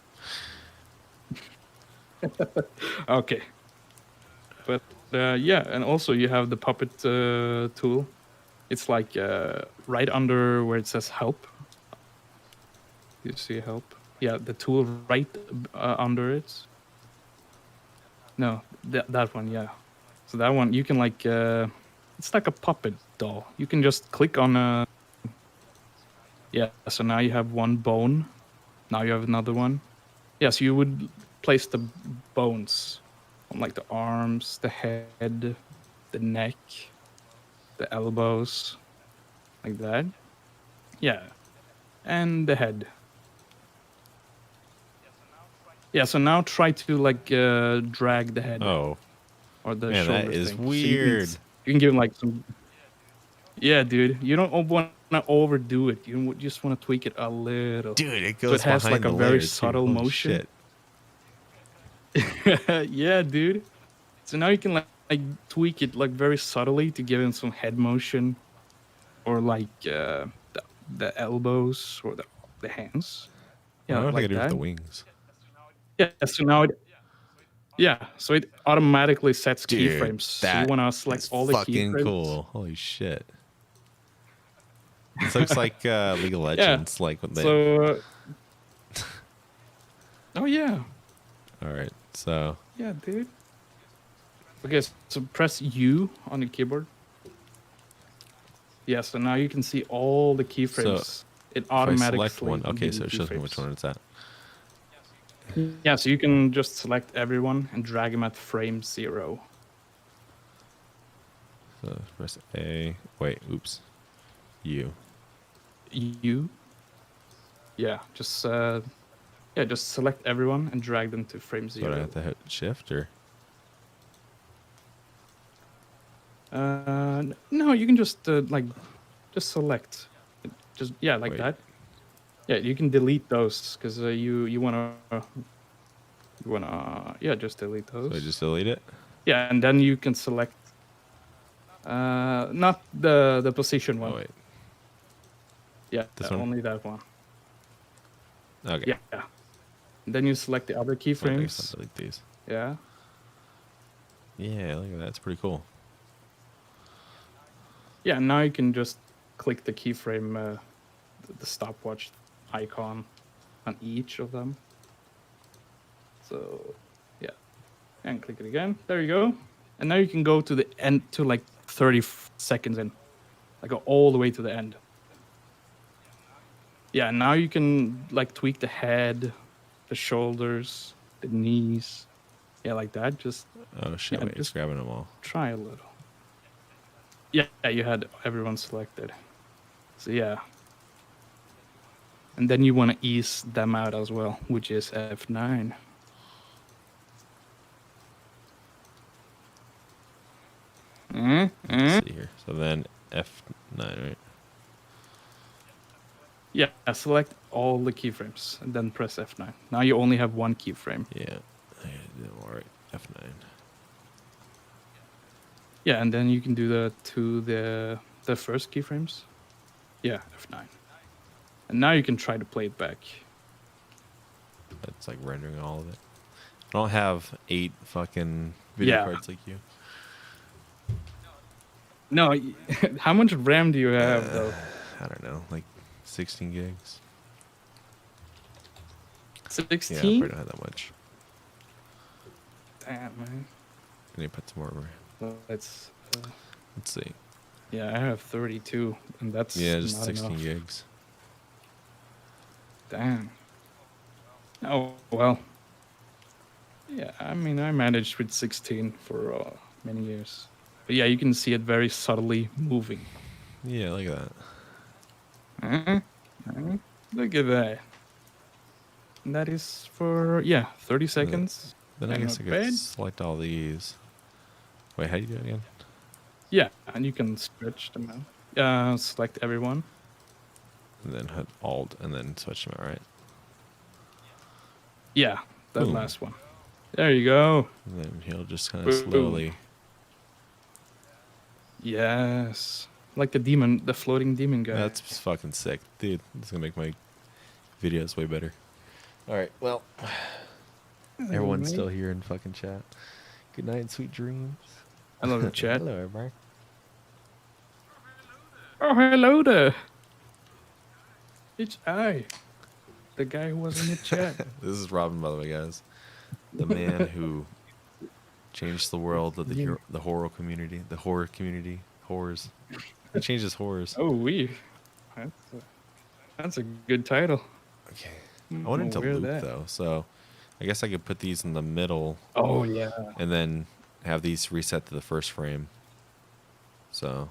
Okay. But yeah, and also you have the puppet tool. It's like right under where it says help. You see help? Yeah, the tool right under it. No, that one, yeah. So that one, you can like, it's like a puppet doll. You can just click on a. Yeah, so now you have one bone. Now you have another one. Yeah, so you would place the bones on like the arms, the head, the neck, the elbows, like that. Yeah, and the head. Yeah, so now try to like drag the head Oh, or the man, shoulder that is thing. So weird. you can give him like some. Yeah, dude, you don't want to overdo it. You just want to tweak it a little. Dude, it So goes it has behind like a the very layer, too. subtle Holy motion. shit. Yeah, dude. So now you can like tweak it like very subtly to give him some head motion, or like the elbows or the hands. I Yeah, wonder what I like gotta do with that. the wings. Yeah. So now so it automatically sets Dude, keyframes. So you that want to select is all the fucking keyframes. cool. Holy shit. This looks like League of Yeah. Legends. Like when they. So. Oh yeah. All right, so Yeah, dude. Okay, so press U on the keyboard. Yeah, so now you can see all the keyframes. It if I automatically select one, okay, gives so you it shows me which keyframes. one it's at. Yeah, so you can just select everyone and drag them at frame 0. So press A. Wait, oops. U. U. Yeah, just select everyone and drag them to frame So do I 0. have to hit shift or? No, you can just just select. Just like Wait. that. Yeah, you can delete those because you wanna just delete those. So I just delete it? Yeah, and then you can select not the position one. Oh, wait. Yeah, This one? only that one. Okay. Yeah. And then you select the other Wait, I guess keyframes. I'll delete these. Yeah. Yeah, look at that. It's pretty cool. Yeah, now you can just click the keyframe, the stopwatch icon on each of them. So, yeah. And click it again. There you go. And now you can go to the end to like 30 seconds in. Like go all the way to the end. Yeah, now you can like tweak the head, the shoulders, the knees. Yeah, like that. Just Oh, shit. Yeah, Wait, it's just- grabbing them all. try a little. Yeah, you had everyone selected. So yeah. And then you want to ease them out as well, which is F9. Let's see here. So then F9, right? Yeah, select all the keyframes and then press F9. Now you only have one keyframe. Yeah. All right. F9. Yeah, and then you can do the first keyframes. Yeah, F9. And now you can try to play it back. It's like rendering all of it. I don't have 8 fucking video Yeah. cards like you. No, how much RAM do you have though? I don't know, like 16 gigs. Yeah, I 16? probably don't have that much. Damn, man. I need to put some more. Well, it's Let's see. yeah, I have 32, and that's Yeah, just not 16 enough. gigs. Damn. Oh well. Yeah, I mean, I managed with 16 for many years. But yeah, you can see it very subtly moving. Yeah, look at that. Look at that. And that is for, yeah, 30 seconds. Then I And guess I not could bad. select all these. Wait, how do you do it again? Yeah, and you can stretch them out. Select everyone. And then hit Alt and then switch them out, right? Yeah, that Boom. last one. There you go. And then he'll just kind of Boom. slowly. Yes. Like the floating demon guy. That's fucking sick, dude. It's gonna make my videos way better. All right, well, everyone's mate. still here in fucking chat. Good night, sweet dreams. I love the chat. Hello, everybody. Oh, hello there. It's I, the guy who was in the chat. This is Robin, by the way, guys. The man who changed the world of the horror community, horrors. He changes horrors. Oh, that's a good title. Okay. I wanted to Wear loop that. though, so I guess I could put these in the middle Oh yeah. and then have these reset to the first frame. So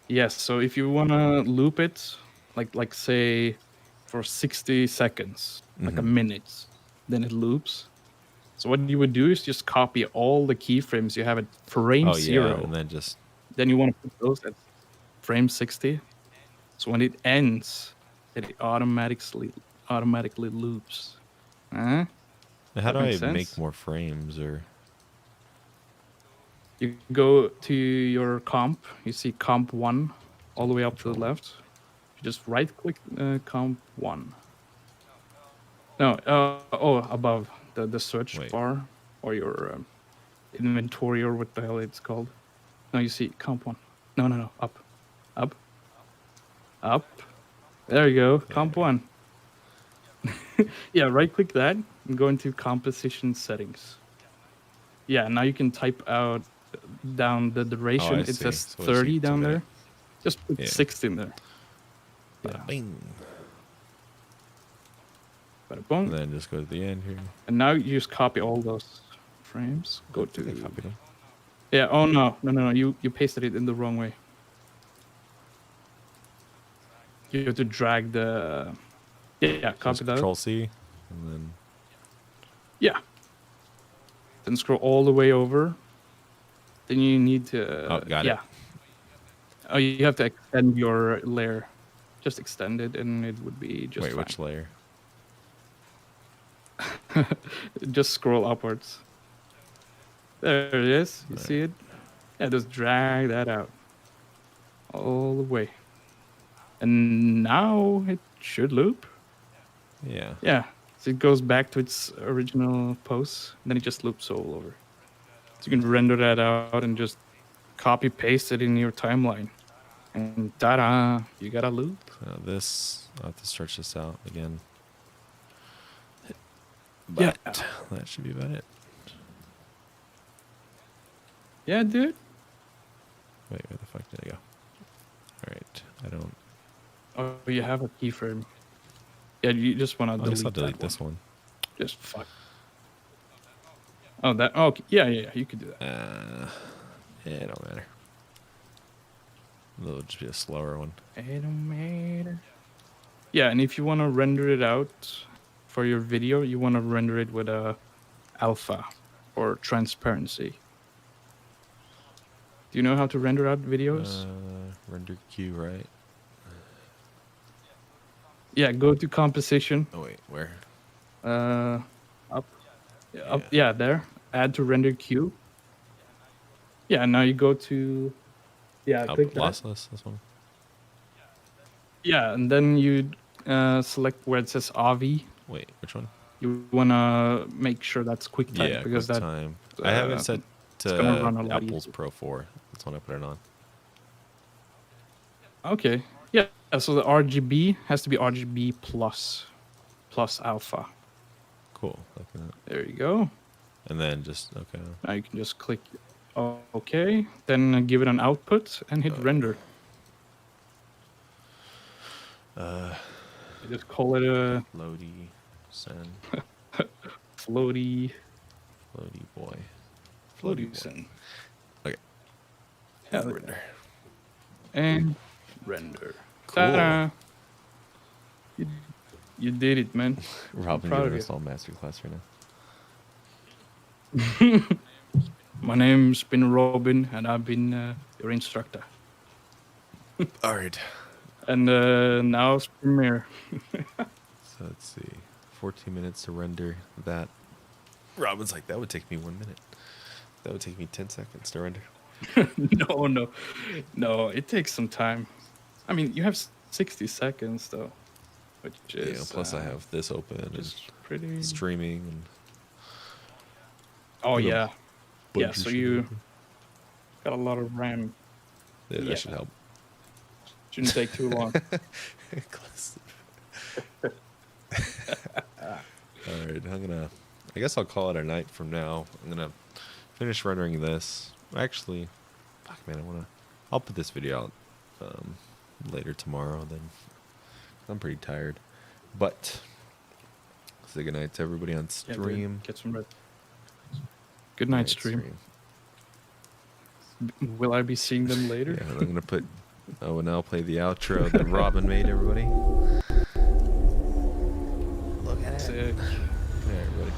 Yes. So if you wanna loop it, like say, for 60 seconds, like a Mhm. minute, then it loops. So what you would do is just copy all the keyframes you have at frame oh 0. yeah, and then just Then you want to put those at frame 60. So when it ends, it automatically loops. Huh? how That do I makes make sense. more frames or You go to your comp. You see comp 1 all the way up to the left. You just right click comp 1. No, above the search Wait. bar or your inventory or what the hell it's called. No, you see comp 1. No, up. There you go, comp 1. Yeah, right click that and go into composition settings. Yeah, now you can type out down the duration. I It see. says So it's 30 equal to down minute. there. Just put Yeah. 60 in there. bada bing. Bada boom. And then just go to the end here. And now you just copy all those frames. Go I think I to copied them. yeah. Oh no. You pasted it in the wrong way. You have to drag the yeah. Just Copy that. Control C, and then Yeah. Then scroll all the way over. Then you need to. Oh, got it. yeah. Oh, you have to extend your layer. Just extend it, and it would be just wait, fine. which layer? Just scroll upwards. There it is. You see it? Yeah, just drag that out. All the way. And now it should loop. Yeah. Yeah. So it goes back to its original pose. And then it just loops all over. So you can render that out and just copy paste it in your timeline. And ta-da! You got a loop. So this, I'll have to stretch this out again. Yeah. But that should be about it. Yeah, dude. Wait, where the fuck did I go? Alright, I don't... Oh, you have a keyframe. Yeah, you just want to I guess delete I'll delete that this one. Just fuck. Oh, that. Oh, okay. Yeah. You could do that. Yeah, it don't matter. It'll just be a slower one. It don't matter. Yeah, and if you want to render it out for your video, you want to render it with a alpha or transparency. Do you know how to render out videos? Render Q, right? Yeah, go to composition. Oh wait, where? Up. Yeah, up. Yeah, there. add to render queue. Yeah, now you go to click that. Lossless, this one. Yeah, and then you select where it says AVI. Wait, which one? You wanna make sure that's QuickTime Yeah, because that QuickTime. I have it set it's gonna to run a lot Apple's easier. Pro 4. That's when I put it on. Okay. Yeah. So the RGB has to be RGB plus alpha. Cool. Like that. There you go. And then just okay. Now you can just click OK, then give it an output and hit render. You just call it a Floaty, send, floaty floaty boy. floaty send. Okay. Yeah, Render. and render. Cool. Ta-da! You did it, man. Robin proud of giving you. us all masterclass right now. My name's been Robin, and I've been your instructor. All right. And now it's Premiere. So let's see. 14 minutes to render that. Robin's like, that would take me 1 minute. That would take me 10 seconds to render. No, it takes some time. I mean, you have 60 seconds though, which is Yeah, plus I have this open and just pretty. streaming and Oh Little yeah, yeah. bunch of So shit you open. got a lot of RAM. yeah, that Yeah. should help. Shouldn't take too long. All right, I guess I'll call it a night from now. I'm gonna finish rendering this. Actually, fuck man, I'll put this video out later tomorrow. Then I'm pretty tired, but say good night to everybody on Yeah, dude, stream. get some rest. Good night, stream. Will I be seeing them later? Yeah, I'm gonna put. Oh, and I'll play the outro that Robin made. Everybody, look at it. Sick. Good night, everybody.